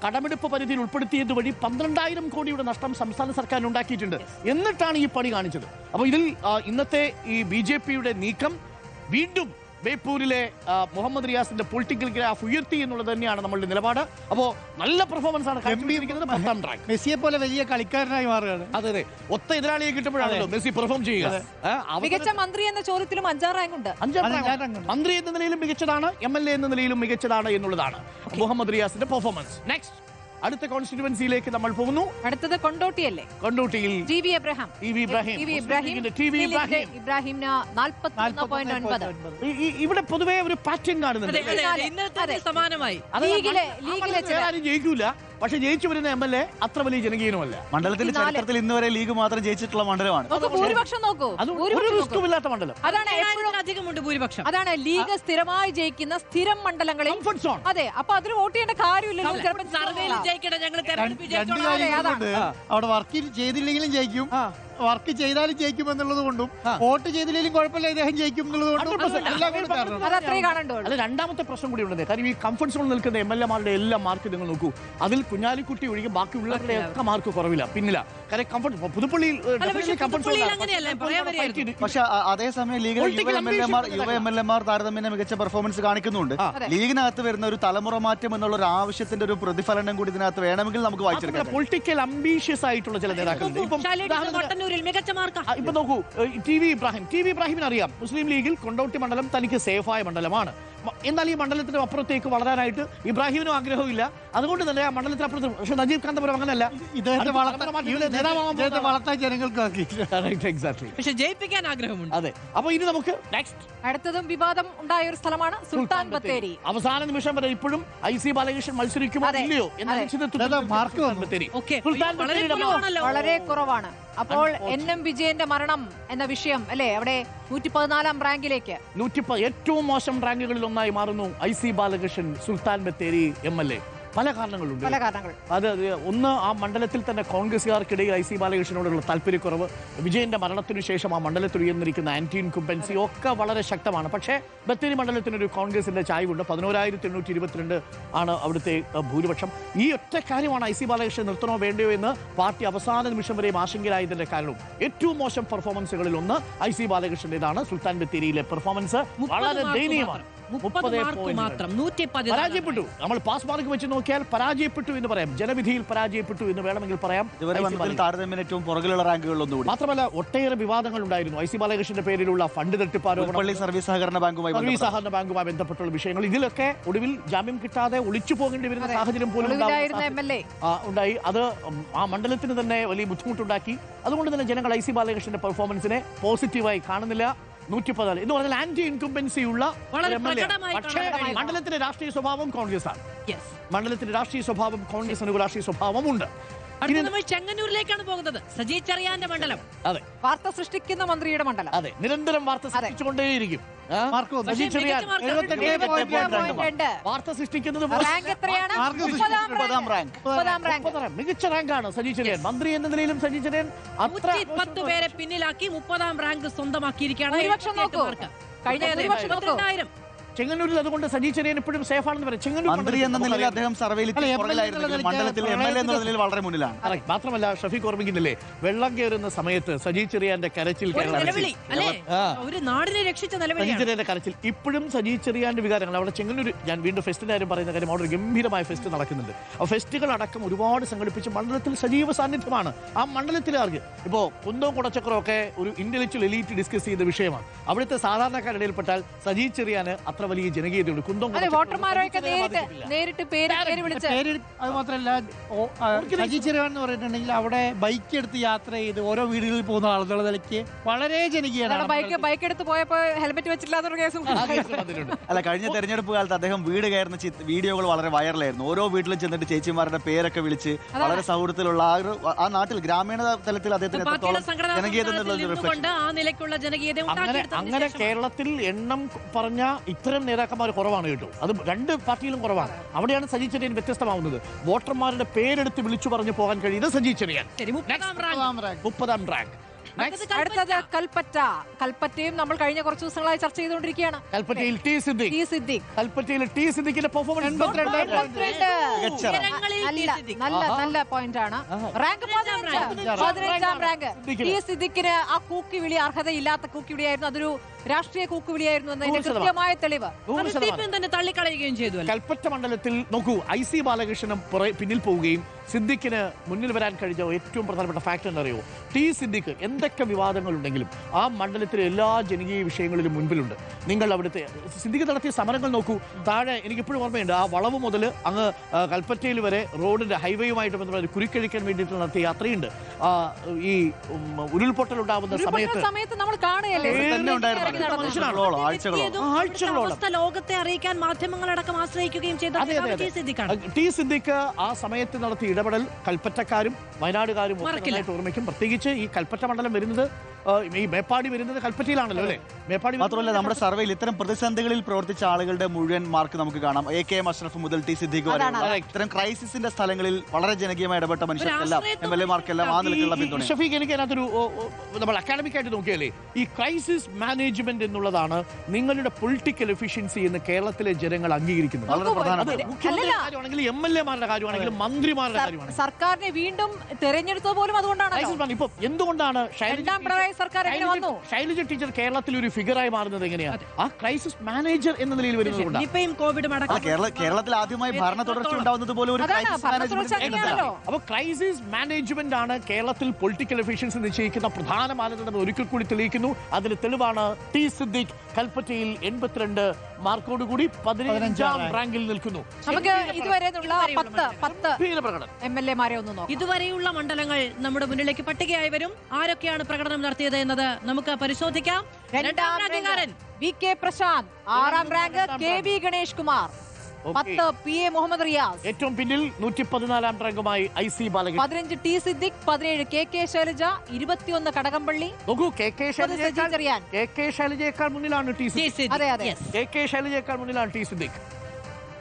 കടമെടുപ്പ് പരിധിയിൽ ഉൾപ്പെടുത്തിയത് വഴി 12,000 കോടിയുടെ നഷ്ടം സംസ്ഥാന സർക്കാരിന് ഉണ്ടാക്കിയിട്ടുണ്ട്. എന്നിട്ടാണ് ഈ പണി കാണിച്ചത്. അപ്പൊ ഇതിൽ ഇന്നത്തെ ഈ BJPയുടെ നീക്കം വീണ്ടും ബേപ്പൂരിലെ മുഹമ്മദ് റിയാസിന്റെ പൊളിറ്റിക്കൽ ഗ്രാഫ് ഉയർത്തി എന്നുള്ളത് തന്നെയാണ് നമ്മളുടെ നിലപാട്. അപ്പോൾ നല്ല പെർഫോമൻസ് ആണ് കാഴ്ചവെച്ചിരിക്കുന്നത്. 10ാം റാങ്ക്. മെസ്സിയെ പോലെ വലിയ കളിക്കാരനായി മാറുകയാണ്. അതെ, ഒത്ത എതിരാളിയെ കിട്ടുമ്പോഴാണല്ലോ മെസ്സി പെർഫോം ചെയ്യുക. മികച്ച മന്ത്രി എന്ന ചോദ്യത്തിലും 5ാം റാങ്ക് ഉണ്ട്. 5ാം റാങ്ക്. മന്ത്രി എന്ന നിലയിലും മികച്ചതാണ്, MLA എന്ന നിലയിലും മികച്ചതാണ് എന്നുള്ളതാണ് മുഹമ്മദ് റിയാസിന്റെ പെർഫോമൻസ്. നെക്സ്റ്റ്, അടുത്ത കോൺസ്റ്റിറ്റ്യുവൻസിയിലേക്ക് നമ്മൾ പോകുന്നു. അടുത്തത് കൊണ്ടോട്ടിയല്ലേ? കൊണ്ടോട്ടിയിൽ ടി.വി. ഇബ്രാഹിം. ഇബ്രാഹിമിന് 43.9. ഇവിടെ പൊതുവേ ഒരു പാറ്റേൺ കാണുന്നുണ്ട്. സമാനമായി ആരും ജയിക്കൂല, പക്ഷെ ജയിച്ചു വരുന്ന MLA അത്ര വലിയ ജനകീയനുമല്ല. മണ്ഡലത്തിന്റെ ചരിത്രത്തിൽ ഇന്ന് വരെ ലീഗ് മാത്രം ജയിച്ചിട്ടുള്ള മണ്ഡലമാണ്. ഭൂരിപക്ഷം നോക്കൂ, ഇല്ലാത്ത മണ്ഡലം. അധികമുണ്ട് ഭൂരിപക്ഷം. അതാണ് ലീഗ് സ്ഥിരമായി ജയിക്കുന്ന സ്ഥിരം മണ്ഡലങ്ങളിൽ. അതെ, അപ്പൊ അതിന് വോട്ട് ചെയ്യേണ്ട കാര്യമില്ലല്ലോ. അവിടെ വർക്ക് ചെയ്തില്ലെങ്കിലും ജയിക്കും, വർക്ക് ചെയ്താലും ജയിക്കും എന്നുള്ളത് കൊണ്ടും വോട്ട് ചെയ്തില്ലെങ്കിലും കുഴപ്പമില്ല ഇദ്ദേഹം ജയിക്കും എന്നുള്ളത് കൊണ്ടും അല്ല, രണ്ടാമത്തെ പ്രശ്നം കൂടി ഉണ്ട്. കാര്യം ഈ കംഫർട്ട് സോണിൽ നിൽക്കുന്ന MLA-മാരുടെ എല്ലാ മാർക്ക് നിങ്ങൾ നോക്കൂ. അതിൽ കുഞ്ഞാലിക്കുട്ടി ഒഴികെ ബാക്കിയുള്ളവരുടെ ഒക്കെ മാർക്ക് കുറവില്ല, പിന്നില്ല. കാര്യം കംഫർട്ട് പുതുപ്പള്ളിയിൽ പക്ഷെ അതേസമയം ലീഗിലെ യുവ MLA-മാർ താരതമ്യേന മികച്ച പെർഫോമൻസ് കാണിക്കുന്നുണ്ട്. ലീഗിനകത്ത് വരുന്ന ഒരു തലമുറ മാറ്റം എന്നുള്ള ഒരു ആവശ്യത്തിന്റെ ഒരു പ്രതിഫലനം കൂടി ഇതിനകത്ത് വേണമെങ്കിൽ നമുക്ക് വായിച്ചെടുക്കാം. പൊളിറ്റിക്കൽ അംബീഷ്യസ് ആയിട്ടുള്ള ചില നേതാക്കളുണ്ട്. മികച്ച മാർക്ക് ഇപ്പൊ നോക്കൂ, ടി.വി. ഇബ്രാഹിമിന് അറിയാം മുസ്ലിം ലീഗിൽ കൊണ്ടോട്ടി മണ്ഡലം തനിക്ക് സേഫായ മണ്ഡലമാണ്. എന്നാൽ ഈ മണ്ഡലത്തിന് അപ്പുറത്തേക്ക് വളരാനായിട്ട് ഇബ്രാഹിമിനും ആഗ്രഹമില്ല. അതുകൊണ്ട് തന്നെ ആ മണ്ഡലത്തിന് അപ്പുറത്ത്. പക്ഷെ നജീബ് കാന്തപുരം അങ്ങനല്ല. ഇദ്ദേഹത്തെ വളർത്താൻ ജനങ്ങൾക്ക് പക്ഷെ ജയിപ്പിക്കാൻ ആഗ്രഹമുണ്ട്. അതെ, അപ്പൊ ഇനി നമുക്ക് നെക്സ്റ്റ്. അടുത്തതും വിവാദം ഉണ്ടായ ഒരു സ്ഥലമാണ് സുൽത്താൻ ബത്തേരി. അവസാന നിമിഷം വരെ ഇപ്പോഴും IC ബാലകൃഷ്ണൻ മത്സരിക്കുമോ ഇല്ലയോ എന്ന വളരെ കുറവാണ്. അപ്പോൾ NM വിജയന്റെ മരണം എന്ന വിഷയം അല്ലെ അവിടെ 114ാം റാങ്കിലേക്ക് ഏറ്റവും മോശം റാങ്കുകളിൽ ഒന്നായി മാറുന്നു IC ബാലകൃഷ്ണൻ സുൽത്താൻ ബത്തേരി MLA. പല കാരണങ്ങളുണ്ട്. അത് ഒന്ന്, ആ മണ്ഡലത്തിൽ തന്നെ കോൺഗ്രസുകാർക്കിടയിൽ IC ബാലകൃഷ്ണനോടുള്ള താല്പര്യക്കുറവ്, വിജയന്റെ മരണത്തിനു ശേഷം ആ മണ്ഡലത്തിൽ ഉയർന്നിരിക്കുന്ന ആന്റി ഇൻകുംബൻസി ഒക്കെ വളരെ ശക്തമാണ്. പക്ഷേ ബത്തേരി മണ്ഡലത്തിനൊരു കോൺഗ്രസിന്റെ ചായ്വുണ്ട്. 11,822 ആണ് അവിടുത്തെ ഭൂരിപക്ഷം. ഈ ഒറ്റ കാര്യമാണ് IC ബാലകൃഷ്ണൻ നിർത്തണോ വേണ്ടയോ എന്ന് പാർട്ടി അവസാന നിമിഷം വരെയും ആശങ്കയിലായതിന്റെ കാരണവും. ഏറ്റവും മോശം പെർഫോമൻസുകളിൽ ഒന്ന് IC ബാലകൃഷ്ണന്റേതാണ്. സുൽത്താൻ ബത്തേരിയിലെ പെർഫോമൻസ് വളരെ ദയനീയമാണ്. പരാജയപ്പെട്ടു. നമ്മൾ പാസ് മാർക്ക് വെച്ച് നോക്കിയാൽ പരാജയപ്പെട്ടു എന്ന് പറയാം. ജനവിധിയിൽ പരാജയപ്പെട്ടു എന്ന് വേണമെങ്കിൽ പറയാം. ഏറ്റവും പുറകിലുള്ള റാങ്കുകളിലൊന്നും. മാത്രമല്ല ഒട്ടേറെ വിവാദങ്ങൾ ഉണ്ടായിരുന്നു. IC ബാലകൃഷ്ണന്റെ പേരിലുള്ള ഫണ്ട് തട്ടിപ്പാരോപണം, സർവീസ് സഹകരണ ബാങ്കുമായി ബന്ധപ്പെട്ടുള്ള വിഷയങ്ങൾ. ഇതിലൊക്കെ ഒടുവിൽ ജാമ്യം കിട്ടാതെ ഒളിച്ചു പോകേണ്ടി വരുന്ന സാഹചര്യം പോലും ഉണ്ടായി. അത് ആ മണ്ഡലത്തിന് തന്നെ വലിയ ബുദ്ധിമുട്ടുണ്ടാക്കി. അതുകൊണ്ട് തന്നെ ജനങ്ങൾ IC ബാലകൃഷ്ണന്റെ പെർഫോമൻസിനെ പോസിറ്റീവായി കാണുന്നില്ല. 114 എന്ന് പറഞ്ഞാൽ ആന്റി ഇൻകുംബൻസി ഉള്ള പക്ഷേ മണ്ഡലത്തിന്റെ രാഷ്ട്രീയ സ്വഭാവം കോൺഗ്രസ് ആണ്. മണ്ഡലത്തിന്റെ രാഷ്ട്രീയ സ്വഭാവം കോൺഗ്രസിന് രാഷ്ട്രീയ സ്വഭാവമുണ്ട്. നമ്മൾ ചെങ്ങന്നൂരിലേക്കാണ് പോകുന്നത്. സജി ചെറിയാന്റെ മണ്ഡലം. അതെ, വാർത്ത സൃഷ്ടിക്കുന്ന മന്ത്രിയുടെ മണ്ഡലം. അതെ, നിരന്തരം വാർത്ത സൃഷ്ടിച്ചുകൊണ്ടേയിരിക്കും. വാർത്ത സൃഷ്ടിക്കുന്നത് മികച്ച റാങ്കാണ് സജി ചെറിയാൻ. മന്ത്രി എന്ന നിലയിലും സജി ചെറിയാൻ 10 പേരെ പിന്നിലാക്കി 30ാം റാങ്ക് സ്വന്തമാക്കിയിരിക്കുകയാണ്. ചെങ്ങന്നൂരിൽ അതുകൊണ്ട് സജി ചെറിയാൻ ഇപ്പോഴും സേഫ് ആണെന്ന് പറയും. ചെങ്ങന്നൂർ മന്ത്രി എന്ന നിലയിൽ അദ്ദേഹം സർവേയിൽ മണ്ഡലത്തിൽ MLA എന്ന നിലയിൽ വളരെ മുന്നിലാണ്. മാത്രമല്ല ഷഫീഖ് ഓർമ്മിക്കുന്നില്ലേ, വെള്ളം കയറുന്ന സമയത്ത് സജി ചെറിയാന്റെ കരച്ചിൽ ചെറിയാന്റെ കരച്ചിൽ ഇപ്പോഴും സജി ചെറിയാന്റെ വികാരങ്ങൾ അവിടെ ചെങ്ങന്നൂർ. ഞാൻ വീണ്ടും ഫെസ്റ്റിന്റെ കാര്യം പറയുന്ന കാര്യം, അവിടെ ഒരു ഗംഭീരമായ ഫെസ്റ്റ് നടക്കുന്നുണ്ട്. ആ ഫെസ്റ്റുകൾ അടക്കം ഒരുപാട് സംഘടിപ്പിച്ച് മണ്ഡലത്തിൽ സജീവ സാന്നിധ്യമാണ്. ആ മണ്ഡലത്തിലാർക്ക് ഇപ്പോ കുന്തവും കുടച്ചക്രവും ഒക്കെ ഒരു ഇന്റലക്ച്വൽ എലീറ്റ് ഡിസ്കസ് ചെയ്ത വിഷയമാണ്. അവിടുത്തെ സാധാരണക്കാരിടയിൽപ്പെട്ടാൽ സജി ചെറിയാന് അത്ര വലിയ ജനകീയതയുണ്ട്. അത് മാത്രമല്ല സജി ചെറിയാൻ എന്ന് പറഞ്ഞിട്ടുണ്ടെങ്കിൽ അവിടെ ബൈക്ക് എടുത്ത് യാത്ര ചെയ്ത് ഓരോ വീടുകളിൽ പോകുന്ന ആളുകളുടെ നിലയ്ക്ക് വളരെ ജനകീയമാണ്. ബൈക്ക് എടുത്ത് പോയപ്പോ ഹെൽമെറ്റ് വെച്ചിട്ടില്ലാത്തൊരു കേസും. അല്ല, കഴിഞ്ഞ തെരഞ്ഞെടുപ്പ് കാലത്ത് അദ്ദേഹം വീട് കയറുന്ന വീഡിയോകൾ വളരെ വൈറലായിരുന്നു. ഓരോ വീട്ടിലും ചെന്നിട്ട് ചേച്ചിമാരുടെ പേരൊക്കെ വിളിച്ച് വളരെ സൗഹൃദത്തിലുള്ള ആ നാട്ടിൽ ഗ്രാമീണ തലത്തിൽ അദ്ദേഹത്തിന് അങ്ങനെ കേരളത്തിൽ എണ്ണം പറഞ്ഞ ഇത്തരം നേതാക്കന്മാർ കുറവാണ് കേട്ടോ. അത് രണ്ട് പാർട്ടിയിലും കുറവാണ്. അവിടെയാണ് സജി ചെറിയാൻ വ്യത്യസ്തമാവുന്നത്. വോട്ടർമാരുടെ പേരെടുത്ത് വിളിച്ചു പറഞ്ഞു പോകാൻ കഴിയുന്നത് സജി ചെറിയാൻ 30ാം റാങ്ക്. അടുത്തത് കൽപ്പറ്റയും നമ്മൾ കഴിഞ്ഞ കുറച്ച് ദിവസങ്ങളായി ചർച്ച ചെയ്തുകൊണ്ടിരിക്കുകയാണ്. കൽപ്പറ്റയിൽ ടി സിദ്ദിഖിന്റെ പെർഫോമൻസ് നല്ല പോയിന്റ് ആണ്. Rank 15ാം rank. ടി സിദ്ദിഖിന് ആ കൂക്കി വിളി അർഹതയില്ലാത്ത കൂക്കി വിളിയായിരുന്നു. അതൊരു രാഷ്ട്രീയ കൂക്കുവിളിയായിരുന്നു എന്നതിന്റെ 100%. കൃത്യമായ തെളിവ്. അത് CPM തന്നെ തള്ളിക്കളയുകയും ചെയ്തു. കൽപ്പറ്റ മണ്ഡലത്തിൽ നോക്കൂ, IC ബാലകൃഷ്ണനും പിന്നിൽ പോവുകയും സിദ്ദിഖിന് മുന്നിൽ വരാൻ കഴിഞ്ഞ ഏറ്റവും പ്രധാനപ്പെട്ട ഫാക്ടർ എന്നറിയോ? ടി സിദ്ദിഖ് എന്തൊക്കെ വിവാദങ്ങളുണ്ടെങ്കിലും ആ മണ്ഡലത്തിലെ എല്ലാ ജനകീയ വിഷയങ്ങളിലും മുൻപിലുണ്ട്. നിങ്ങൾ അവിടുത്തെ സിദ്ദിഖ് നടത്തിയ സമരങ്ങൾ നോക്കൂ. താഴെ എനിക്കിപ്പോഴും ഓർമ്മയുണ്ട്, ആ വളവ് മുതൽ അങ്ങ് കൽപ്പറ്റയിൽ വരെ റോഡിന്റെ ഹൈവേയുമായിട്ട് ബന്ധപ്പെട്ട് കുരുക്കഴിക്കാൻ വേണ്ടിയിട്ട് നടത്തിയ യാത്രയുണ്ട്. ഈ ഉരുൾപൊട്ടൽ ഉണ്ടാവുന്ന സമയത്ത് നമ്മൾ കാണുകയല്ലേ അവസ്ഥ ലോകത്തെ അറിയിക്കാൻ മാധ്യമങ്ങളടക്കം ആശ്രയിക്കുകയും ചെയ്ത ടി സിദ്ദിഖ് ആ സമയത്ത് നടത്തിയ ഇടപെടൽ കൽപ്പറ്റക്കാരും വയനാടുകാരും ഓർമ്മിക്കും. പ്രത്യേകിച്ച് ഈ കൽപ്പറ്റ മണ്ഡലം വരുന്നത്, ഈ മേപ്പാടി വരുന്നത് കൽപ്പറ്റയിലാണല്ലോ അല്ലേ? മേപ്പാടി മാത്രമല്ല നമ്മുടെ സർവേയിൽ ഇത്തരം പ്രതിസന്ധികളിൽ പ്രവർത്തിച്ച ആളുകളുടെ മുഴുവൻ മാർക്ക് നമുക്ക് കാണാം. AKM അഷ്റഫ് മുതൽ ടി സിദ്ദീഖ് വരെ ഇത്തരം ക്രൈസിസിന്റെ സ്ഥലങ്ങളിൽ വളരെ ജനകീയമായി ഇടപെട്ട മനുഷ്യർക്കെല്ലാം MLA മാർക്കെല്ലാം ആ നിലയ്ക്കുള്ള പിന്തുണ. ഷഫീഖ്, എനിക്ക് അതിനകത്തൊരു നമ്മൾ അക്കാഡമിക് ആയിട്ട് നോക്കിയാലേ ഈ ക്രൈസിസ് മാനേജ്മെന്റ് എന്നുള്ളതാണ് നിങ്ങളുടെ പൊളിറ്റിക്കൽ എഫിഷ്യൻസി എന്ന് കേരളത്തിലെ ജനങ്ങൾ അംഗീകരിക്കുന്നത്. വളരെ പ്രധാനപ്പെട്ട മുഖ്യമന്ത്രിയുടെ കാര്യമാണെങ്കിലും MLA-മാരുടെ കാര്യമാണെങ്കിലും മന്ത്രിമാരുടെ കാര്യമാണെങ്കിലും സർക്കാരിനെ വീണ്ടും തെരഞ്ഞെടുത്തത് പോലും അതുകൊണ്ടാണ്. ഇപ്പൊ എന്തുകൊണ്ടാണ് ശൈലജ ടീച്ചർ കേരളത്തിൽ ഒരു ഫിഗറായി മാറുന്നത്? എങ്ങനെയാണ് ആ ക്രൈസിസ് മാനേജർ എന്ന നിലയിൽ വരുന്നത്? കേരളത്തിൽ ആദ്യമായി ഭരണ തുടർച്ച ഉണ്ടാവുന്നത് പോലെ ഒരു അപ്പൊ ക്രൈസിസ് മാനേജ്മെന്റ് ആണ് കേരളത്തിൽ പൊളിറ്റിക്കൽ എഫിഷ്യൻസി നിശ്ചയിക്കുന്ന പ്രധാന മാനദണ്ഡം ഒരിക്കൽ കൂടി തെളിയിക്കുന്നു. അതിന് തെളിവാണ് ടി സിദ്ദിഖ് കൽപ്പറ്റയിൽ 82 മാർക്കോടുകൂടി 15ാം റാങ്കിൽ നിൽക്കുന്നു. നമുക്ക് ഇതുവരെയുള്ള 10 MLA-മാരെ ഒന്ന് നോക്കാം. ഇതുവരെയുള്ള മണ്ഡലങ്ങൾ നമ്മുടെ മുന്നിലേക്ക് പട്ടികയായി വരും. ആരൊക്കെയാണ് പ്രകടനം നടത്തിയത് എന്നത് നമുക്ക് പരിശോധിക്കാം. രണ്ടാം റാങ്കുകാരൻ VK പ്രശാന്ത്, 6ാം rank KV Ganesh Kumar, 10 PA Muhammad Riyas, ഏറ്റവും പിന്നിൽ 114ാം റാങ്കുമായി IC Balakrishnan, 15 T Siddique, 17 KK Shailaja, 21 Kadakampally. നോക്കൂ, KK ശൈലജയേക്കാൾ മുന്നിലാണ് ടി സിദ്ദിഖ്. KK ശൈലജയേക്കാൾ മുന്നിലാണ് ടി സിദ്ദിഖ്.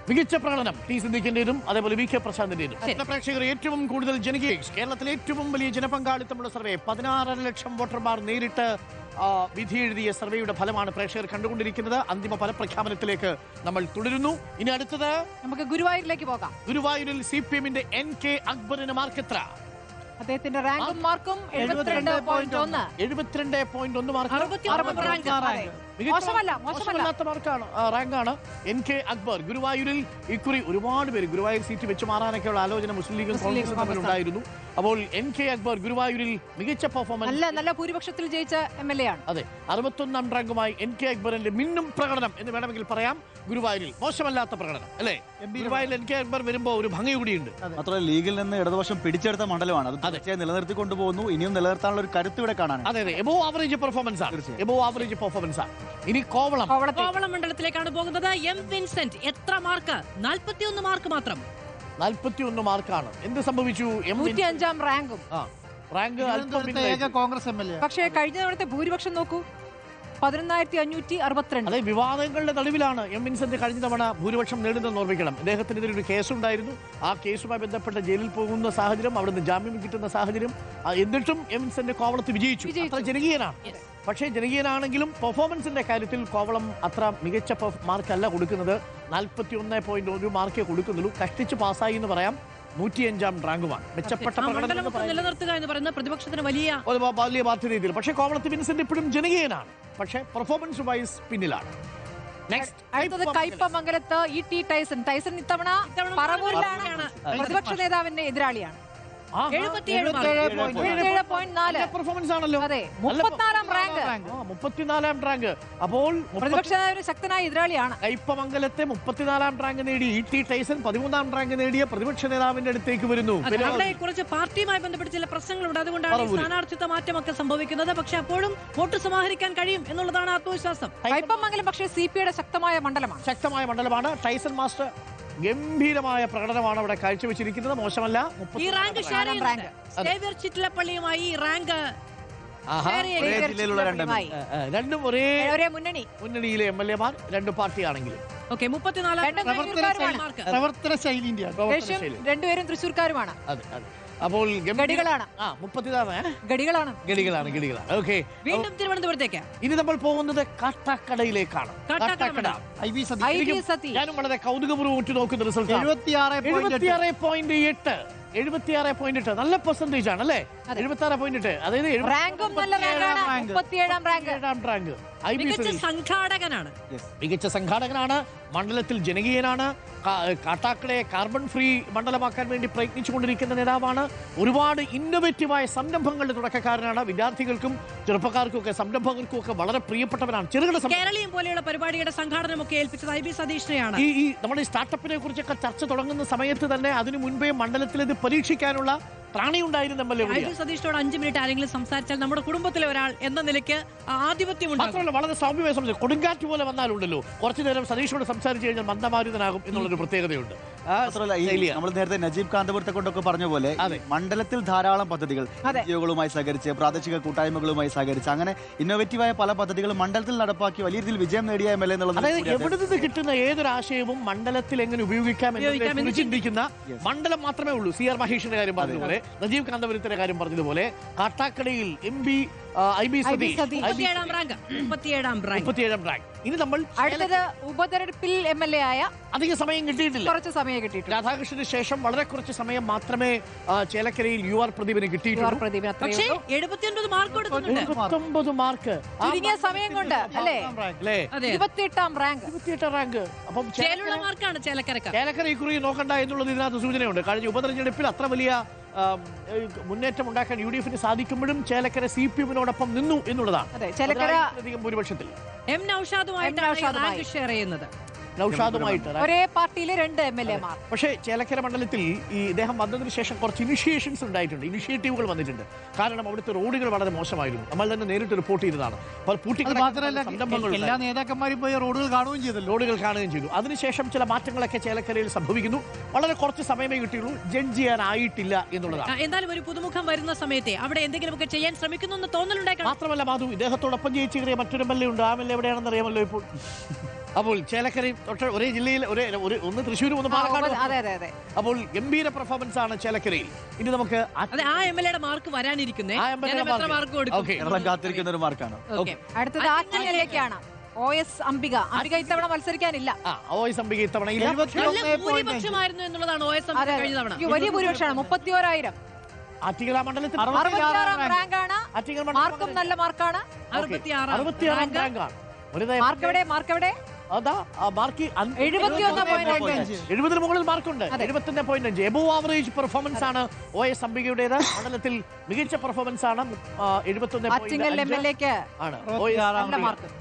മികച്ച പ്രകടനം ടി സിദ്ദിഖിന്റേതും അതേപോലെ VK പ്രശാന്തിന്റേതും. പ്രേക്ഷകർ ഏറ്റവും കൂടുതൽ ജനകീയ കേരളത്തിലെ ഏറ്റവും വലിയ ജനപങ്കാളിത്തമുള്ള സർവേ 16 ലക്ഷം വോട്ടർമാർ നേരിട്ട് വിധി എഴുതിയ സർവേയുടെ ഫലമാണ് പ്രേക്ഷകർ കണ്ടുകൊണ്ടിരിക്കുന്നത്. അന്തിമ ഫലപ്രഖ്യാപനത്തിലേക്ക് നമ്മൾ തുടരുന്നു. ഇനി അടുത്തത് നമുക്ക് ഗുരുവായൂരിലേക്ക് പോകാം. ഗുരുവായൂരിൽ CPM-ന്റെ NK അക്ബറിന് മാർക്ക് എത്ര? അദ്ദേഹത്തിന്റെ റാങ്കും മാർക്കും 72.1 മാർക്ക്. മോശമല്ലാത്ത മാർക്കാണ്, റാങ്കാണ്. NK അക്ബർ ഗുരുവായൂരിൽ ഇക്കുറി ഒരുപാട് പേര് ഗുരുവായൂർ സീറ്റ് വെച്ച് മാറാനൊക്കെയുള്ള ആലോചന മുസ്ലിം ലീഗും കോൺഗ്രസും തമ്മിലുണ്ടായിരുന്നു. അപ്പോൾ NK അക്ബർ ഗുരുവായൂരിൽ മികച്ച പെർഫോമൻസ്, നല്ല ഭൂരിപക്ഷത്തിൽ ജയിച്ച MLA ആണ്. അതെ, 61ാം റാങ്കുമായി NK അക്ബറിന്റെ മിന്നും പ്രകടനം എന്ന് വേണമെങ്കിൽ പറയാം. ഗുരുവായൂരിൽ മോശമല്ലാത്ത പ്രകടനം അല്ലേ? ഗുരുവായൂരിൽ NK അക്ബർ വരുമ്പോൾ ഒരു ഭംഗി കൂടിയുണ്ട്. മാത്രമല്ല ലീഗിൽ നിന്ന് ഇടതുപക്ഷം പിടിച്ചെടുത്ത മണ്ഡലമാണ്, അത് തീർച്ചയായും നിലനിർത്തി കൊണ്ടുപോകുന്നു. ഇനിയും നിലനിർത്താനുള്ള ഒരു കരുത്ത് ഇവിടെ കാണാൻ. അതെ, എബോവ് ആവറേജ് പെർഫോമൻസ് ആണ്. ഇനി കോവളം മണ്ഡലത്തിലേക്കാണ് പോകുന്നത്. M വിൻസെന്റ് എത്ര മാർക്ക്? 41 മാർക്ക് മാത്രം. 41 മാർക്കാണ്. എന്ത് സംഭവിച്ചു? 105ാം റാങ്കും. Rank Congress MLA. പക്ഷേ കഴിഞ്ഞ തവണത്തെ ഭൂരിപക്ഷം നോക്കൂ, 11,562. അതെ, വിവാദങ്ങളുടെ നടുവിലാണ് M വിൻസെന്റ് കഴിഞ്ഞ തവണ ഭൂരിപക്ഷം നേടുന്നതെന്ന് ഓർമ്മിക്കണം. അദ്ദേഹത്തിനെതിരെ ഒരു കേസുണ്ടായിരുന്നു. ആ കേസുമായി ബന്ധപ്പെട്ട ജയിലിൽ പോകുന്ന സാഹചര്യം, അവിടുന്ന് ജാമ്യം കിട്ടുന്ന സാഹചര്യം. എന്നിട്ടും M വിൻസെന്റ് കോവളത്ത് വിജയിച്ചു. അത്ര ജനകീയനാണ്. പക്ഷേ ജനകീയനാണെങ്കിലും പെർഫോമൻസിന്റെ കാര്യത്തിൽ കോവളം അത്ര മികച്ച മാർക്കല്ല കൊടുക്കുന്നത്. 41.1 മാർക്കേ കൊടുക്കുന്നുള്ളൂ. കഷ്ടിച്ച് പാസ്സായി എന്ന് പറയാം. 105ാം റാങ്കുമാണ്. മെച്ചപ്പെട്ട നിലനിർത്തുക എന്ന് പറയുന്നത് പ്രതിപക്ഷത്തിന് വലിയ ബാധ്യതയിൽ. പക്ഷേ കോവളത്ത് വിൻസെന്റ് ഇപ്പോഴും ജനകീയനാണ്, പക്ഷേ പെർഫോമൻസ് വൈസ് പിന്നിലാണ്. കയ്പമംഗലത്ത് ET ടൈസൺ ഇത്തവണ പറവൂരിലാണ് പ്രതിപക്ഷ നേതാവിന്റെ എതിരാളിയാണ്. 77.4 പെർഫോമൻസ് ആണല്ലോ. അതെ, 34ാം റാങ്ക്. അപ്പോൾ പ്രതിപക്ഷ നേതാവിന് ശക്തനായ എതിരാളിയാണ്. കയ്പമംഗലത്തെ 34ാം റാങ്ക് നേടി ET ടൈസൺ 13ാം റാങ്ക് നേടിയ പ്രതിപക്ഷ നേതാവിന്റെ അടുത്തേക്ക് വരുന്നു. അവിടെ കുറച്ച് പാർട്ടിയുമായി ബന്ധപ്പെട്ട് ചില പ്രശ്നങ്ങളുണ്ട്, അതുകൊണ്ടാണ് സ്ഥാനാർത്ഥിത്വ മാറ്റമൊക്കെ സംഭവിക്കുന്നത്. പക്ഷെ അപ്പോഴും വോട്ട് സമാഹരിക്കാൻ കഴിയും എന്നുള്ളതാണ് ആത്മവിശ്വാസം. കയ്പമംഗലം പക്ഷേ CPയുടെ ശക്തമായ മണ്ഡലമാണ്. ടൈസൺ മാസ്റ്റർ ഗംഭീരമായ പ്രകടനമാണ് അവിടെ കാഴ്ചവെച്ചിരിക്കുന്നത്. മോശമല്ല. ഈ റാങ്ക് സേവ്യർ ചിറ്റിലപ്പള്ളിയുമായി ഈ റാങ്ക് രണ്ടും ഒരേ മുന്നണിയിലെ MLA-മാർ, രണ്ട് പാർട്ടിയാണെങ്കിലും. പ്രവർത്തന ശൈലി രണ്ടുപേരും തൃശ്ശൂർക്കാരുമാണ്. അപ്പോൾ ഗഡികളാണ്. ഓക്കെ, വീണ്ടും തിരുവനന്തപുരത്തേക്ക്. ഇനി നമ്മൾ പോകുന്നത് കാട്ടാക്കടയിലേക്കാണ്. ഞാനും വളരെ കൗതുകപൂർവ്വം ഉറ്റുനോക്കുന്ന റിസൾട്ട് 76.8. നല്ല പെർസെന്റേജ് ആണ് അല്ലേ? 76.8. അതായത് 37ാം റാങ്ക്. IB സതീഷ് സംഘാടകനാണ്. മികച്ച സംഘാടകനാണ്, മണ്ഡലത്തിൽ ജനകീയനാണ്, കാട്ടാക്കടയെ കാർബൺ ഫ്രീ മണ്ഡലമാക്കാൻ വേണ്ടി പ്രയത്നിച്ചുകൊണ്ടിരിക്കുന്ന നേതാവാണ്. ഒരുപാട് ഇന്നോവേറ്റീവായ സംരംഭങ്ങളുടെ തുടക്കക്കാരനാണ്. വിദ്യാർത്ഥികൾക്കും ചെറുപ്പക്കാർക്കും ഒക്കെ സംരംഭകർക്കും ഒക്കെ വളരെ പ്രിയപ്പെട്ടവനാണ്. ചെറുകിട കേരളീയം പോലെയുള്ള പരിപാടിയുടെ സംഘാടനമൊക്കെ ഏൽപ്പിച്ചത് IB സതീഷിനെയാണ്. ഈ നമ്മുടെ സ്റ്റാർട്ടപ്പിനെ കുറിച്ചൊക്കെ ചർച്ച തുടങ്ങുന്ന സമയത്ത് തന്നെ അതിനു മുൻപേ മണ്ഡലത്തിൽ ഇത് പരീക്ഷിക്കാനുള്ള ത്രാണിയുണ്ടായിരുന്ന IB സതീഷിനോട് 5 മിനിറ്റ് ആരെങ്കിലും സംസാരിച്ചാൽ നമ്മുടെ കുടുംബത്തിലെ ഒരാൾ എന്ന നിലയ്ക്ക് ആധിപത്യം മാത്രമല്ല വളരെ സൗമ്യമായ സംസാരം. കൊടുങ്കാറ്റ് പോലെ വന്നാലുണ്ടല്ലോ കുറച്ചു നേരം സതീഷോട് സംസാരിച്ചു കഴിഞ്ഞാൽ മന്ദമാരുതനാകും എന്നുള്ളൊരു പ്രത്യേകതയുണ്ട്. മാത്രമല്ല നമ്മൾ നേരത്തെ നജീബ് കാന്തപുരത്തെ കൊണ്ടൊക്കെ പറഞ്ഞ പോലെ മണ്ഡലത്തിൽ ധാരാളം പദ്ധതികൾ ജിയോകളുമായി സഹകരിച്ച് പ്രാദേശിക കൂട്ടായ്മകളുമായി സഹകരിച്ച് അങ്ങനെ ഇന്നോവേറ്റീവായ പല പദ്ധതികളും മണ്ഡലത്തിൽ നടപ്പാക്കി വലിയ രീതിയിൽ വിജയം നേടിയ MLA എന്നുള്ളത്. അതായത് എവിടെ നിന്ന് കിട്ടുന്ന ഏതൊരു ആശയവും മണ്ഡലത്തിൽ എങ്ങനെ ഉപയോഗിക്കാം എന്ന് ചിന്തിക്കുന്ന മണ്ഡലം മാത്രമേ ഉള്ളൂ. CR മഹേഷിന്റെ കാര്യം പറഞ്ഞതുപോലെ, നജീബ് കാന്തപുരത്തിന്റെ കാര്യം പറഞ്ഞതുപോലെ, കാട്ടാക്കടയിൽ MB IB സതീഷ് 37ാം റാങ്ക്. ഇനി നമ്മൾ അടുത്തത് ഉപതെരഞ്ഞെടുപ്പിൽ MLA ആയ അധിക സമയം കിട്ടിയിട്ടില്ല, കുറച്ച് സമയം കിട്ടിയിട്ടുണ്ട്. രാധാകൃഷ്ണന് ശേഷം വളരെ കുറച്ച് സമയം മാത്രമേ ചേലക്കരയിൽ UR പ്രദീപിന് കിട്ടിയിട്ടുള്ളൂ. പക്ഷേ 79 മാർക്ക് കൊടുക്കുന്നുണ്ട്. 79 മാർക്ക് ചുരുങ്ങിയ സമയം കൊണ്ട് അല്ലേ? 28ാം റാങ്ക്. അപ്പം മാർക്കാണ് ചേലക്കര ഇക്കുറി നോക്കണ്ട എന്നുള്ളത് ഇതിനകത്ത് സൂചനയുണ്ട്. കഴിഞ്ഞ ഉപതെരഞ്ഞെടുപ്പിൽ അത്ര വലിയ മുന്നേറ്റം ഉണ്ടാക്കാൻ UDF സാധിക്കുമ്പോഴും ചേലക്കര CPM-നോടൊപ്പം നിന്നു എന്നുള്ളതാണ്. ചേലക്കര ഭൂരിപക്ഷത്തിൽ M നൗഷാദുമായിട്ട് ഷെയർ ചെയ്യുന്നത്. ഒരേ പാർട്ടിയിലെ 2 MLA-മാർ. പക്ഷേ ചേലക്കര മണ്ഡലത്തിൽ ഈ ഇദ്ദേഹം വന്നതിന് ശേഷം കുറച്ച് ഇനിഷ്യേഷൻസ് ഉണ്ടായിട്ടുണ്ട്, ഇനിഷ്യേറ്റീവുകൾ വന്നിട്ടുണ്ട്. കാരണം അവിടുത്തെ റോഡുകൾ വളരെ മോശമായിരുന്നു. നമ്മൾ തന്നെ നേരിട്ട് റിപ്പോർട്ട് ചെയ്തതാണ്. എല്ലാ നേതാക്കന്മാരും പോയി റോഡുകൾ കാണുകയും ചെയ്തു. അതിനുശേഷം ചില മാറ്റങ്ങളൊക്കെ ചേലക്കരയിൽ സംഭവിക്കുന്നു. വളരെ കുറച്ച് സമയമേ കിട്ടിയുള്ളൂ, ജഡ്ജ് ചെയ്യാനായിട്ടില്ല എന്നുള്ളതാണ്. എന്തായാലും ഒരു പുതുമുഖം വരുന്ന സമയത്തെ അവിടെ എന്തെങ്കിലുമൊക്കെ ചെയ്യാൻ ശ്രമിക്കുന്നു എന്ന് തോന്നലുണ്ടായി. മാത്രമല്ല മാധു, ഇദ്ദേഹത്തോടൊപ്പം ജയിച്ചു കയറിയ മറ്റൊരു MLA ഉണ്ട്. ആ MLA എവിടെയാണെന്ന് അറിയാമല്ലോ ഇപ്പോൾ. അപ്പോൾ ചേലക്കരയും ഒരേ ജില്ലയിൽ ഒന്ന് തൃശ്ശൂരും ഒന്ന് പാലക്കാട്. അപ്പോൾ ഗംഭീര പെർഫോമൻസ് ആണ് ചേലക്കരയിൽ. ഇനി നമുക്ക് ആ MLA-യുടെ മാർക്ക് വരാനിരിക്കുന്നേ. കാത്തിരിക്കുന്ന ഒരു മാർക്കാണ്. അടുത്തത് ആറ്റിങ്ങലിലേക്കാണ്. OS അംബിക ഇത്തവണ മത്സരിക്കാനില്ല. OS അംബിക ഇത്തവണ ഭൂരിപക്ഷമായിരുന്നു എന്നുള്ളതാണ്. OS അംബിക കഴിഞ്ഞ തവണ വലിയ ഭൂരിപക്ഷമാണ്, 31,000. ആറ്റിങ്ങൽ മണ്ഡലത്തിൽ 66ാം റാങ്കാണ്. മാർക്കും നല്ല മാർക്കാണ്, 66ാം റാങ്കാണ്. മാർക്ക് എവിടെ? അതാ മാർക്ക് 70 മുകളിൽ മാർക്കുണ്ട്. 71.5 എബോവ് ആവറേജ് പെർഫോമൻസ് ആണ് OS അംബികയുടേത്. മണ്ഡലത്തിൽ മികച്ച പെർഫോമൻസ് ആണ്. 71.5 ആണ്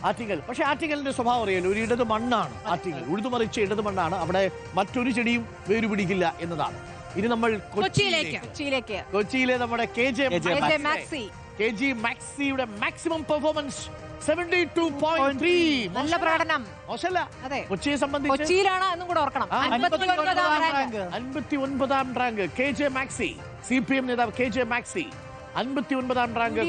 ആറ്റിങ്ങൽ. പക്ഷെ ആറ്റിങ്ങലിന്റെ സ്വഭാവം അറിയാലോ, ഒരു ഇടത് മണ്ണാണ് ആറ്റിങ്ങൽ, ഉഴുതുമറിച്ച ഇടത് മണ്ണാണ്. അവിടെ മറ്റൊരു ചെടിയും വേരുപിടിക്കില്ല എന്നതാണ്. ഇനി നമ്മൾ കൊച്ചിയിലെ നമ്മുടെ KJ മാക്സിയുടെ മാക്സിമം പെർഫോമൻസ് 72.3. നല്ല പ്രകടനം. കൊച്ചിയെ സംബന്ധിച്ച് കൊച്ചിയിലാണ് എന്നും കൂടെ ഓർക്കണം. 59ാം റാങ്ക് KJ മാക്സി. CPM നേതാവ് KJ മാക്സി 59ാം റാങ്ക്.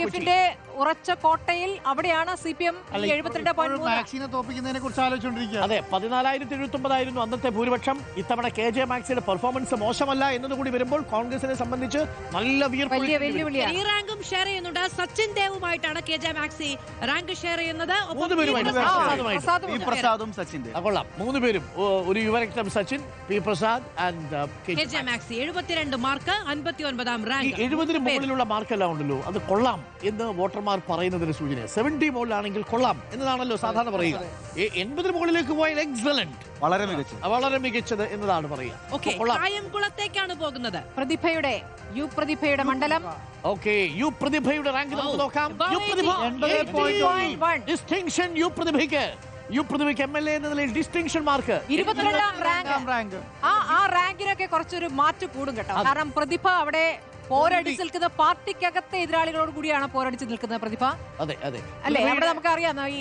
ഉറച്ച കോട്ടയിൽ അവിടെയാണ് CPM 72.3 തോപ്പിക്കുന്നതിനെ കുറിച്ച് ആലോചിച്ചുകൊണ്ടിരിക്കുക. അതെ, 14,079 ആയിരുന്നു അന്നത്തെ ഭൂരിപക്ഷം. ഇത്തവണ KJ മാക്സിയുടെ പെർഫോമൻസ് മോശമല്ല എന്നതുകൂടി വരുമ്പോൾ കോൺഗ്രസിനെ സംബന്ധിച്ച് നല്ല ഈ റാങ്കും ഷെയർ ചെയ്യുന്നുണ്ട്. സച്ചിൻ ദേവുമായിട്ടാണ് KJ മാക്സി റാങ്ക് ഷെയർ ചെയ്യുന്നത്. 3 പേരുമായിട്ട് പ്രസാദും സച്ചിൻ കൊള്ളാം. 3 പേരും ഒരു യുവരക്തം Sachin, P Prasad and KJ Maxi. 72 mark, 59ാം റാങ്ക്. 70 മുകളിലുള്ള മാർക്കെല്ലാം ഉണ്ടല്ലോ, അത് കൊള്ളാം എന്ന് വോട്ടർമാർ പറയുന്നതിന് സൂചന. 70 മുകളിലാണെങ്കിൽ കൊള്ളാം എന്നതാണല്ലോ സാധാരണ പറയുക. 80 മുകളിലേക്ക് പോയാൽ എക്സലന്റ്, വളരെ മികച്ചത് എന്നതാണ് പറയുക. കായംകുളത്തേക്കാണ് പോകുന്നത്. പ്രതിഭയുടെ മണ്ഡലം. യു പ്രതിഭയുടെ റാങ്ക് നമുക്ക് നോക്കാം. ഡിസ്റ്റിങ്ഷൻ യു പ്രതിഭയ്ക്ക് MLA എന്ന നിലയിൽ ഡിസ്റ്റിങ്ഷൻ മാർക്ക് 22ാം റാങ്ക്. ആ റാങ്കിനൊക്കെ കുറച്ചൊരു മാറ്റം കൂടും കേട്ടോ. കാരണം പ്രതിഭ അവിടെ പോരടിച്ച് നിൽക്കുന്ന പാർട്ടിക്കകത്തെ എതിരാളികളോട് കൂടിയാണ് പോരടിച്ച് നിൽക്കുന്നത് പ്രതിഭ. അതെ അല്ലേ? അവിടെ നമുക്ക് അറിയാം ഈ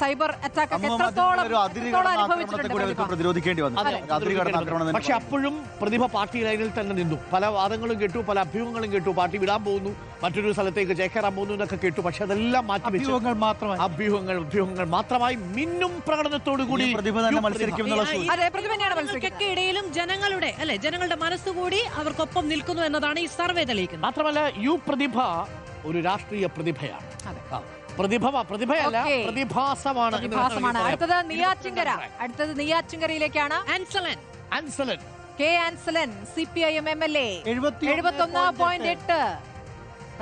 സൈബർ അറ്റാക്ക് ഒക്കെ എത്രത്തോളം പ്രതിരോധിക്കേണ്ടി വന്നു. പക്ഷെ അപ്പോഴും പ്രതിഭ പാർട്ടി ലൈനിൽ തന്നെ നിന്നു. പല വാദങ്ങളും കേട്ടു, പല അഭ്യൂഹങ്ങളും കേട്ടു. പാർട്ടി വിടാൻ പോകുന്നു, മറ്റൊരു സ്ഥലത്തേക്ക് ചേക്കേറാൻ പോകുന്നു എന്നൊക്കെ കേട്ടു. പക്ഷെ അതെല്ലാം മാറ്റി അഭ്യൂഹങ്ങൾ മാത്രമായി മിന്നും പ്രകടനത്തോടു കൂടി ഇടയിലും ജനങ്ങളുടെ മനസ്സുകൂടി അവർക്കൊപ്പം നിൽക്കുന്നു എന്നതാണ് ഈ സർവേ തെളിയിക്കുന്നത്. മാത്രമല്ല യു പ്രതിഭ ഒരു രാഷ്ട്രീയ പ്രതിഭയാണ്. പ്രതിഭയല്ല, പ്രതിഭാസമാണ്. അടുത്തത് നെയ്യാറ്റിൻകരയിലേക്കാണ്. Ansalan CPIM MLA 71.8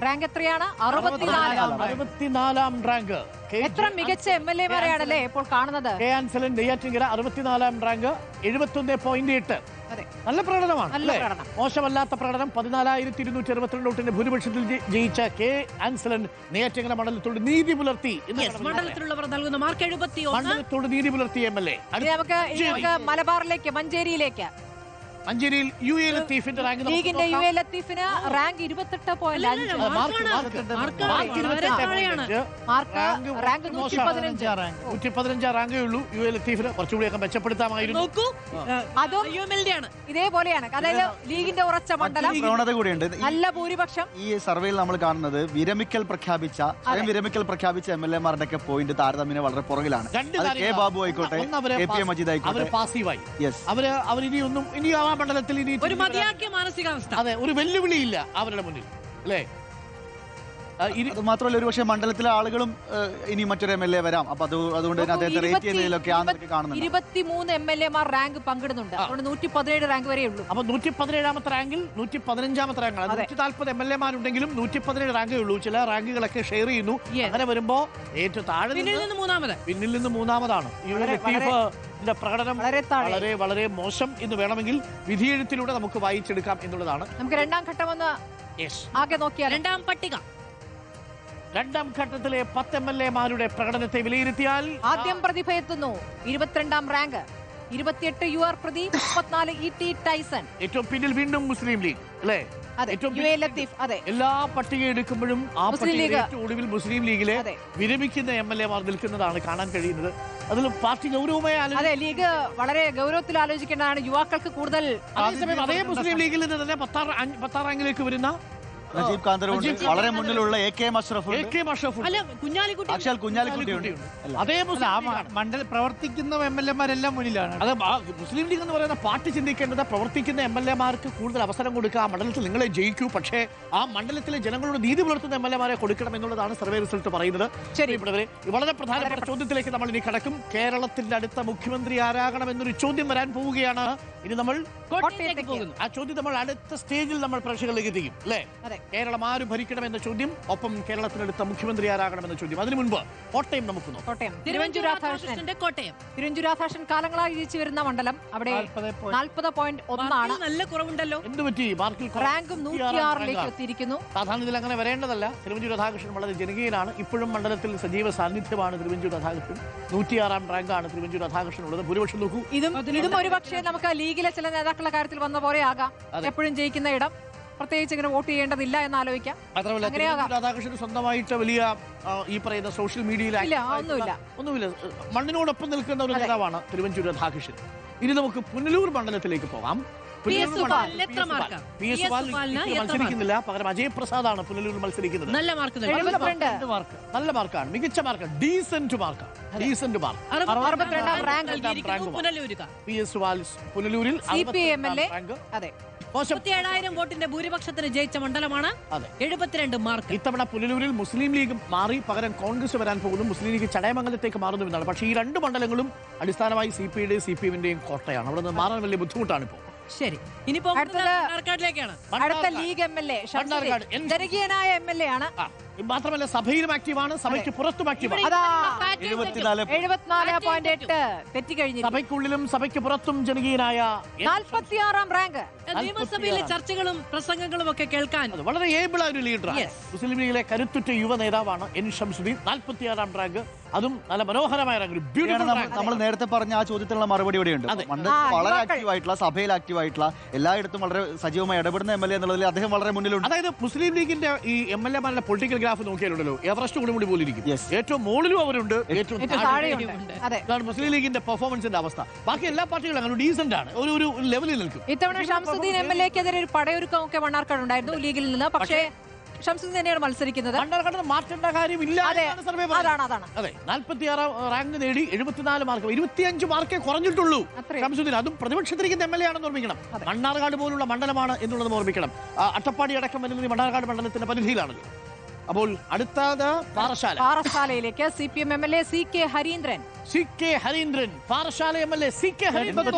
rank. എത്രയാണ്? 64ാം റാങ്ക്. എത്ര മികച്ച MLA മാരെയാണല്ലേ ഇപ്പോൾ കാണുന്നത്. കെ ആൻസലൻ നെയ്യാറ്റിൻകര 64ാം റാങ്ക് 71.8. നല്ല പ്രകടനമാണ് അല്ലേ? മോശമല്ലാത്ത പ്രകടനം. 14,262 വോട്ടിന്റെ ഭൂരിപക്ഷത്തിൽ ജയിച്ച കെ ആൻസലൻ നെയ്യാറ്റിൻകര മണ്ഡലത്തോട് നീതി പുലർത്തി. മണ്ഡലത്തിലുള്ളവർ നൽകുന്ന മാർക്ക് 71. മണ്ഡലത്തോട് നീതി പുലർത്തി MLA. നമുക്ക് മലബാറിലേക്ക്, മഞ്ചേരിയിലേക്ക്. മഞ്ചേരിയിൽ UA ലത്തീഫിന്റെ റാങ്ക് ലീഗിന്റെ UA ലത്തീഫിന് റാങ്ക് 28.5. റാങ്ക് 115 റാങ്കേ ഉള്ളൂ. UA ലത്തീഫിന് കുറച്ചുകൂടിയൊക്കെ മെച്ചപ്പെടുത്താമായിരുന്നു. അതും ഇതേപോലെയാണ്. അതായത് ലീഗിന്റെ ഉറച്ച മണ്ഡലം, പ്രവണത കൂടിയുണ്ട്. നല്ല ഭൂരിപക്ഷം. ഈ സർവേയിൽ നമ്മൾ കാണുന്നത് സ്വയം വിരമിക്കൽ പ്രഖ്യാപിച്ച MLA മാരുടെ ഒക്കെ പോയിന്റ് താരതമ്യേന വളരെ പുറകിലാണ്. കെ ബാബു ആയിക്കോട്ടെ, KP മജീദ് ആയിക്കോട്ടെ, പാസീവായി. അവരിനിയൊന്നും ഇനി ആ മണ്ഡലത്തിൽ ഇനി ഒരു മതിയാക്കിയ മാനസികാവസ്ഥ. അതെ, ഒരു വെല്ലുവിളിയില്ല അവരുടെ മുന്നിൽ അല്ലേ? അത് മാത്രമല്ല, ഒരുപക്ഷെ മണ്ഡലത്തിലെ ആളുകളും ഇനി മറ്റൊരു MLA വരാം. അപ്പൊ അതുകൊണ്ട് തന്നെ അദ്ദേഹത്തെ റേറ്റ് ചെയ്യുന്നതിലൊക്കെ കാണുന്നുണ്ട്. 23 MLA മാർ റാങ്ക് പങ്കിടുന്നുണ്ട്. അതുകൊണ്ട് 117 റാങ്ക് വരെ ഉള്ളൂ. അപ്പൊ 117ാമത്തെ റാങ്കിൽ 115ാമത്തെ റാങ്കാണ്. 140 MLA മാരുണ്ടെങ്കിലും 117 റാങ്കേ ഉള്ളൂ. ചില റാങ്കുകളൊക്കെ ഷെയർ ചെയ്യുന്നു. അങ്ങനെ വരുമ്പോ ഏറ്റവും താഴെ പിന്നിൽ നിന്ന് മൂന്നാമതാണ്. ലത്തീഫിന്റെ പ്രകടനം വളരെ വളരെ മോശം എന്ന് വേണമെങ്കിൽ വിധിയെഴുത്തിലൂടെ നമുക്ക് വായിച്ചെടുക്കാം എന്നുള്ളതാണ്. നമുക്ക് രണ്ടാം ഘട്ടം ഒന്ന് ആകെ നോക്കിയാൽ രണ്ടാം ഘട്ടത്തിലെ 10 MLA മാരുടെ പ്രകടനത്തെ വിലയിരുത്തിയാൽ ആദ്യം പ്രതിഭ എത്തുന്നു. 22ാം rank 28 UR Pradeep, 34 ET Tyson. ഏറ്റവും പിന്നിൽ വീണ്ടും മുസ്ലിം ലീഗ് അല്ലേ? എല്ലാ പട്ടിക എടുക്കുമ്പോഴും ആ പട്ടികയുടെ ഒടുവിൽ മുസ്ലിം ലീഗിലെ വിരമിക്കുന്ന MLA മാർ നിൽക്കുന്നതാണ് കാണാൻ കഴിയുന്നത്. അതിൽ പാർട്ടി ഗൗരവമായി ലീഗ് വളരെ ഗൗരവത്തിൽ ആലോചിക്കേണ്ടതാണ്. യുവാക്കൾക്ക് കൂടുതൽ. അതേ മുസ്ലിം ലീഗിൽ നിന്ന് തന്നെ 10ാം റാങ്കിലേക്ക് വരുന്ന നജീബ് കാന്തറുണ്ട്, വളരെ മുന്നിലുള്ള AK അഷ്റഫ്, അതേ മണ്ഡലം പ്രവർത്തിക്കുന്ന MLA മാരെല്ലാം മുന്നിലാണ്. അത് മുസ്ലിം ലീഗ് എന്ന് പറയുന്ന പാർട്ടി ചിന്തിക്കേണ്ടത് പ്രവർത്തിക്കുന്ന MLA മാർക്ക് കൂടുതൽ അവസരം കൊടുക്കുക. ആ മണ്ഡലത്തിൽ നിങ്ങളെ ജയിക്കൂ, പക്ഷേ ആ മണ്ഡലത്തിലെ ജനങ്ങളോട് നീതി പുലർത്തുന്ന MLA മാരെ കൊടുക്കണം എന്നുള്ളതാണ് സർവേ റിസൾട്ട് പറയുന്നത്. ശരി, ഇവിടെ വളരെ പ്രധാനപ്പെട്ട ചോദ്യത്തിലേക്ക് നമ്മൾ ഇനി കടക്കും. കേരളത്തിന്റെ അടുത്ത മുഖ്യമന്ത്രി ആരാകണം എന്നൊരു ചോദ്യം വരാൻ പോവുകയാണ്. ഇനി നമ്മൾ ആ ചോദ്യം നമ്മൾ അടുത്ത സ്റ്റേജിൽ നമ്മൾ പ്രേക്ഷകരിലേക്ക് എത്തിക്കും അല്ലേ? കേരളം ആര് ഭരിക്കണം എന്ന ചോദ്യം, ഒപ്പം കേരളത്തിനടുത്ത മുഖ്യമന്ത്രി ആരാകണം എന്ന ചോദ്യം. അതിനു മുൻപ് കോട്ടയം നമുക്ക് നോക്കാം. തിരുവഞ്ചൂർ രാധാകൃഷ്ണൻ കാലങ്ങളായി ജയിച്ചു വരുന്ന മണ്ഡലം. അവിടെ 40.1 നല്ല കുറവുണ്ടല്ലോ. എന്തുപറ്റി? മാർക്കിൽ റാങ്കും 106ലേക്ക് എത്തിയിരിക്കുന്നു. സാധാരണത്തിൽ അങ്ങനെ വരേണ്ടതല്ല. തിരുവഞ്ചൂർ രാധാകൃഷ്ണൻ വളരെ ജനകീയനാണ്. ഇപ്പോഴും മണ്ഡലത്തിൽ സജീവ സാന്നിധ്യമാണ് തിരുവഞ്ചൂർ രാധാകൃഷ്ണൻ. 106ാം റാങ്കാണ് തിരുവഞ്ചൂർ രാധാകൃഷ്ണൻ ഉള്ളത്. ഭൂരിപക്ഷം നോക്കൂ. ഇതും ഒരു പക്ഷേ നമുക്ക് ലീഗിലെ ചില നേതാക്കളുടെ കാര്യത്തിൽ വന്ന പോലെ ആകാം. എപ്പോഴും ജയിക്കുന്ന ഇടം, പ്രത്യേകിച്ച് ഇങ്ങനെ വോട്ട് ചെയ്യേണ്ടതില്ല എന്ന് ആലോചിക്കാം. മാത്രമല്ല രാധാകൃഷ്ണൻ സ്വന്തമായിട്ട് വലിയ ഈ പറയുന്ന സോഷ്യൽ മീഡിയയിൽ ഒന്നുമില്ല. മണ്ണിനോടൊപ്പം നിൽക്കുന്ന ഒരു നേതാവാണ് തിരുവഞ്ചൂർ രാധാകൃഷ്ണൻ. ഇനി നമുക്ക് പുനലൂർ മണ്ഡലത്തിലേക്ക് പോകാം. മത്സരിക്കുന്നില്ല, പകരം അജയ് പ്രസാദാണ് പുനലൂരിൽ മത്സരിക്കുന്നത്. നല്ല മാർക്കാണ്, മികച്ച മാർക്കാണ്, ഡീസന്റ് മാർക്കാണ്. പുനലൂരിൽ 37,000 വോട്ടിന്റെ ഭൂരിപക്ഷത്തിന് ജയിച്ച മണ്ഡലമാണ്. 72 മാർക്ക്. ഇത്തവണ പുനലൂരിൽ മുസ്ലിം ലീഗ് മാറി പകരം കോൺഗ്രസ് വരാൻ പോകുന്നു. മുസ്ലിം ലീഗ് ചടയമംഗലത്തേക്ക് മാറുന്നു എന്നാണ്. പക്ഷേ ഈ രണ്ട് മണ്ഡലങ്ങളും അടിസ്ഥാനമായി CPIയുടെയും CPM-ന്റെയും കോട്ടയാണ്. അവിടെ നിന്ന് മാറാൻ വലിയ ബുദ്ധിമുട്ടാണ് ഇപ്പോൾ. ശരി, ഇനിയിപ്പോ അടുത്ത ലീഗ് MLA ജനകീയനായ MLA ആണ്. മാത്രമല്ല സഭയിലും ആക്റ്റീവാണ്, സഭയ്ക്ക് പുറത്തും ആക്റ്റീവാണ്. 74.8 തെറ്റിക്കഴിഞ്ഞു. സഭയ്ക്കുള്ളിലും സഭയ്ക്ക് പുറത്തും ജനകീയനായ 46ാം റാങ്ക്. നിയമസഭയിലെ ചർച്ചകളും പ്രസംഗങ്ങളും ഒക്കെ കേൾക്കാൻ വളരെ ഏബിൾ ആയ ഒരു ലീഡറാണ്. മുസ്ലിം ലീഗിലെ കരുത്തുറ്റ യുവ നേതാവാണ് N ഷംസുദ്ദീൻ. 46ാം റാങ്ക്, അതും നല്ല മനോഹരമായ റാങ്ക്. നമ്മൾ നേരത്തെ പറഞ്ഞ ആ ചോദ്യത്തിനുള്ള മറുപടി ഇവിടെയുണ്ട്. വളരെ ആക്റ്റീവായിട്ടുള്ള, സഭയിൽ ആക്റ്റീവായിട്ടുള്ള, എല്ലായിടത്തും വളരെ സജീവമായി ഇടപെടുന്ന MLA എന്നുള്ളതിൽ അദ്ദേഹം വളരെ മുന്നിലുണ്ട്. അതായത് മുസ്ലിം ലീഗിന്റെ ഈ MLA മാരുടെ പൊളിറ്റിക്കൽ ഗ്രാഫ് നോക്കിയാലുണ്ടല്ലോ, എവറസ്റ്റ് കൊടുമുടി പോലെ ഇരിക്കും. ഏറ്റവും മുകളിലും അവരുണ്ട്, ഏറ്റവും താഴെയുണ്ട്. മുസ്ലിം ലീഗിന്റെ പെർഫോമൻസിന്റെ അവസ്ഥ. ബാക്കി എല്ലാ പാർട്ടികളും അങ്ങനെ ഡീസന്റ് ആണ്, ഒരു ലെവലിൽ നിൽക്കും. ഇത്തവണ ഷംസുദ്ദീൻ MLA-ക്കെതിരെ ഒരു പടയൊരുക്കമൊക്കെ മണ്ണാർക്കാട് ഉണ്ടായിരുന്നു ലീഗിൽ നിന്ന്. പക്ഷേ ഷംസുദ്ദീൻ തന്നെയാണ് മത്സരിക്കുന്നത്. മണ്ണാർക്കാട് മാറ്റേണ്ട കാര്യമില്ല. അതെ, 46 റാങ്ക് നേടി 74 മാർക്ക്, 25 മാർക്കേ കുറഞ്ഞിട്ടുള്ളൂ ഷംസുദ്ദീൻ. അതും പ്രതിപക്ഷത്തിരിക്കുന്ന MLA ആണെന്ന് ഓർമ്മിക്കണം. മണ്ണാർക്കാട് പോലുള്ള മണ്ഡലമാണ് എന്നുള്ളത് ഓർമ്മിക്കണം. അട്ടപ്പാടി അടക്കം വരുന്നത് മണ്ണാർക്കാട് മണ്ഡലത്തിന്റെ പരിധിയിലാണല്ലോ. അപ്പോൾ അടുത്തത് പാറശാലയിലേക്ക് CPM MLA CK Harindran. Parassala MLA CK Harindran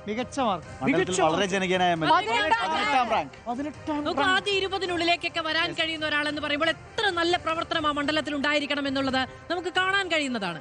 മികച്ച മാർക്ക്. മണ്ഡലത്തിൽ വളരെ ജനകീയനായ MLA. 18ാം റാങ്ക്. നമുക്ക് ആദ്യ 20-നുള്ളിലേക്കൊക്കെ വരാൻ കഴിയുന്ന ഒരാളെന്ന് പറയുമ്പോൾ എത്ര നല്ല പ്രവർത്തനം ആ മണ്ഡലത്തിൽ ഉണ്ടായിരിക്കണം എന്നുള്ളത് നമുക്ക് കാണാൻ കഴിയുന്നതാണ്.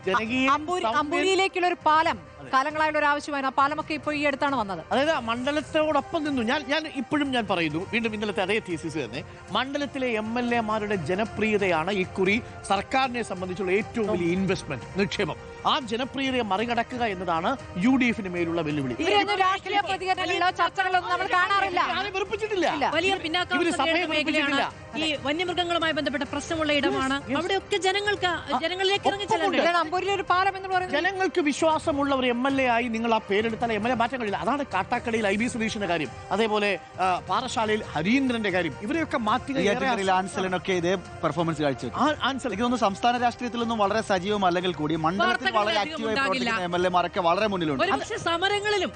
അമ്പൂരിയിലേക്കുള്ള ഒരു പാലം കാലങ്ങളായുള്ള ഒരു ആവശ്യമായിരുന്നു. ആ പാലമൊക്കെ ഇപ്പോൾ ഈ അടുത്താണ് വന്നത്. അതായത് മണ്ഡലത്തോടൊപ്പം നിന്നു. ഞാൻ ഇപ്പോഴും ഞാൻ പറയുന്നു, വീണ്ടും ഇന്നലത്തെ അതേ തീസിസ് തന്നെ, മണ്ഡലത്തിലെ MLA-മാരുടെ ജനപ്രിയതയാണ് ഇക്കുറി സർക്കാരിനെ സംബന്ധിച്ചുള്ള ഏറ്റവും വലിയ ഇൻവെസ്റ്റ്മെന്റ്, നിക്ഷേപം. ആ ജനപ്രിയതയെ മറികടക്കുക എന്നതാണ് UDF-ന് മേലുള്ള വെല്ലുവിളി. ഇവരൊന്നും രാഷ്ട്രീയ പ്രതികരണങ്ങളിലോ ചർച്ചകളൊന്നും നമ്മൾ കാണാറില്ല. വെറുപ്പിച്ചിട്ടില്ല. വലിയ പിന്നാക്കാവസ്ഥ മേഖലയാണ്. ഈ വന്യമൃഗങ്ങളുമായി ബന്ധപ്പെട്ട പ്രശ്നമുള്ള ഇടമാണ്. അവിടെയൊക്കെ ജനങ്ങളിലേക്ക് ഇറങ്ങി ചെല്ലുന്നത്. അമ്പൂരിലെ ഒരു പാലം എന്ന് പറയുന്നത് ജനങ്ങൾക്ക് വിശ്വാസമുള്ള ഒരു MLA ആയി നിങ്ങൾ ആ പേരെടുത്താൽ MLA മാറ്റം കഴിയില്ല. അതാണ് കാട്ടാക്കടയിൽ IB സുധീഷിന്റെ കാര്യം, അതേപോലെ പാറശാലയിൽ ഹരീന്ദ്രന്റെ കാര്യം. ഇവരെയൊക്കെ ആൻസലിനൊക്കെ ഇതേ പെർഫോമൻസ് കാഴ്ചവെക്കും. എനിക്ക് തോന്നുന്നു സംസ്ഥാന രാഷ്ട്രീയത്തിലൊന്നും വളരെ സജീവം അല്ലെങ്കിൽ കൂടി മണ്ഡലത്തിൽ വളരെ ആക്റ്റീവായി പ്രവർത്തിക്കുന്ന MLA-മാരൊക്കെ വളരെ മുന്നിലുണ്ട്. ഒരുപക്ഷെ സമരങ്ങളിലും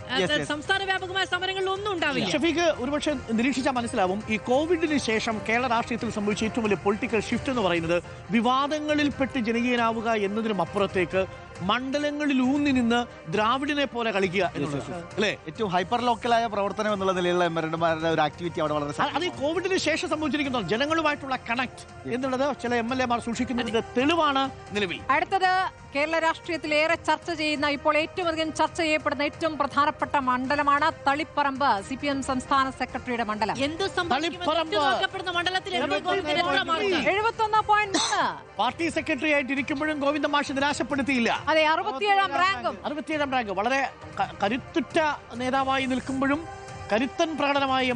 സംസ്ഥാന വ്യാപകമായ സമരങ്ങളിലും ഒന്നും ഉണ്ടാവില്ല. ഷഫീഖ് ഒരുപക്ഷെ നിരീക്ഷിച്ചാൽ മനസ്സിലാവും, ഈ കോവിഡിന് ശേഷം കേരള രാഷ്ട്രീയത്തിൽ സംഭവിച്ച ഏറ്റവും വലിയ പൊളിറ്റിക്കൽ ഷിഫ്റ്റ് എന്ന് പറയുന്നത് വിവാദങ്ങളിൽപ്പെട്ട് ജനകീയനാവുക എന്നതിനും അപ്പുറത്തേക്ക് മണ്ഡലങ്ങളിൽ ഊന്നി നിന്ന് ദ്രാവിഡിനെ പോലെ കളിക്കുക എന്നുള്ളത് അല്ലേ? ഏറ്റവും ഹൈപ്പർ ലോക്കലായ പ്രവർത്തനം എന്നുള്ള നിലയിലുള്ള MLA-മാരുടെ ഒരു ആക്ടിവിറ്റി അവിടെ വളരെ അത് ഈ കോവിഡിന് ശേഷം സംഭവിച്ചിരിക്കുന്നു. ജനങ്ങളുമായിട്ടുള്ള കണക്ട് എന്നുള്ളത് ചില MLA-മാർ സൂക്ഷിക്കുന്നതിന്റെ തെളിവാണ് നിലവിൽ. അടുത്തത് കേരള രാഷ്ട്രീയത്തിൽ ഏറെ ചർച്ച ചെയ്യുന്ന, ഇപ്പോൾ ഏറ്റവും അധികം ചർച്ച ചെയ്യപ്പെടുന്ന ഏറ്റവും പ്രധാനപ്പെട്ട മണ്ഡലമാണ് തളിപ്പറമ്പ്. CPM സംസ്ഥാന സെക്രട്ടറിയുടെ മണ്ഡലം. എന്ത് സംഭവിക്കപ്പെടുന്ന മണ്ഡലത്തിൽ 71.3. പാർട്ടി സെക്രട്ടറി ആയിട്ട് ഇരിക്കുമ്പോഴും ഗോവിന്ദ മാഷ് നിരാശപ്പെടുത്തിയില്ല. അതെ, 67ാം റാങ്കും. 67ാം റാങ്ക്. വളരെ കരുത്തുറ്റ നേതാവായി നിൽക്കുമ്പോഴും കരുത്തൻ പ്രകടനമായി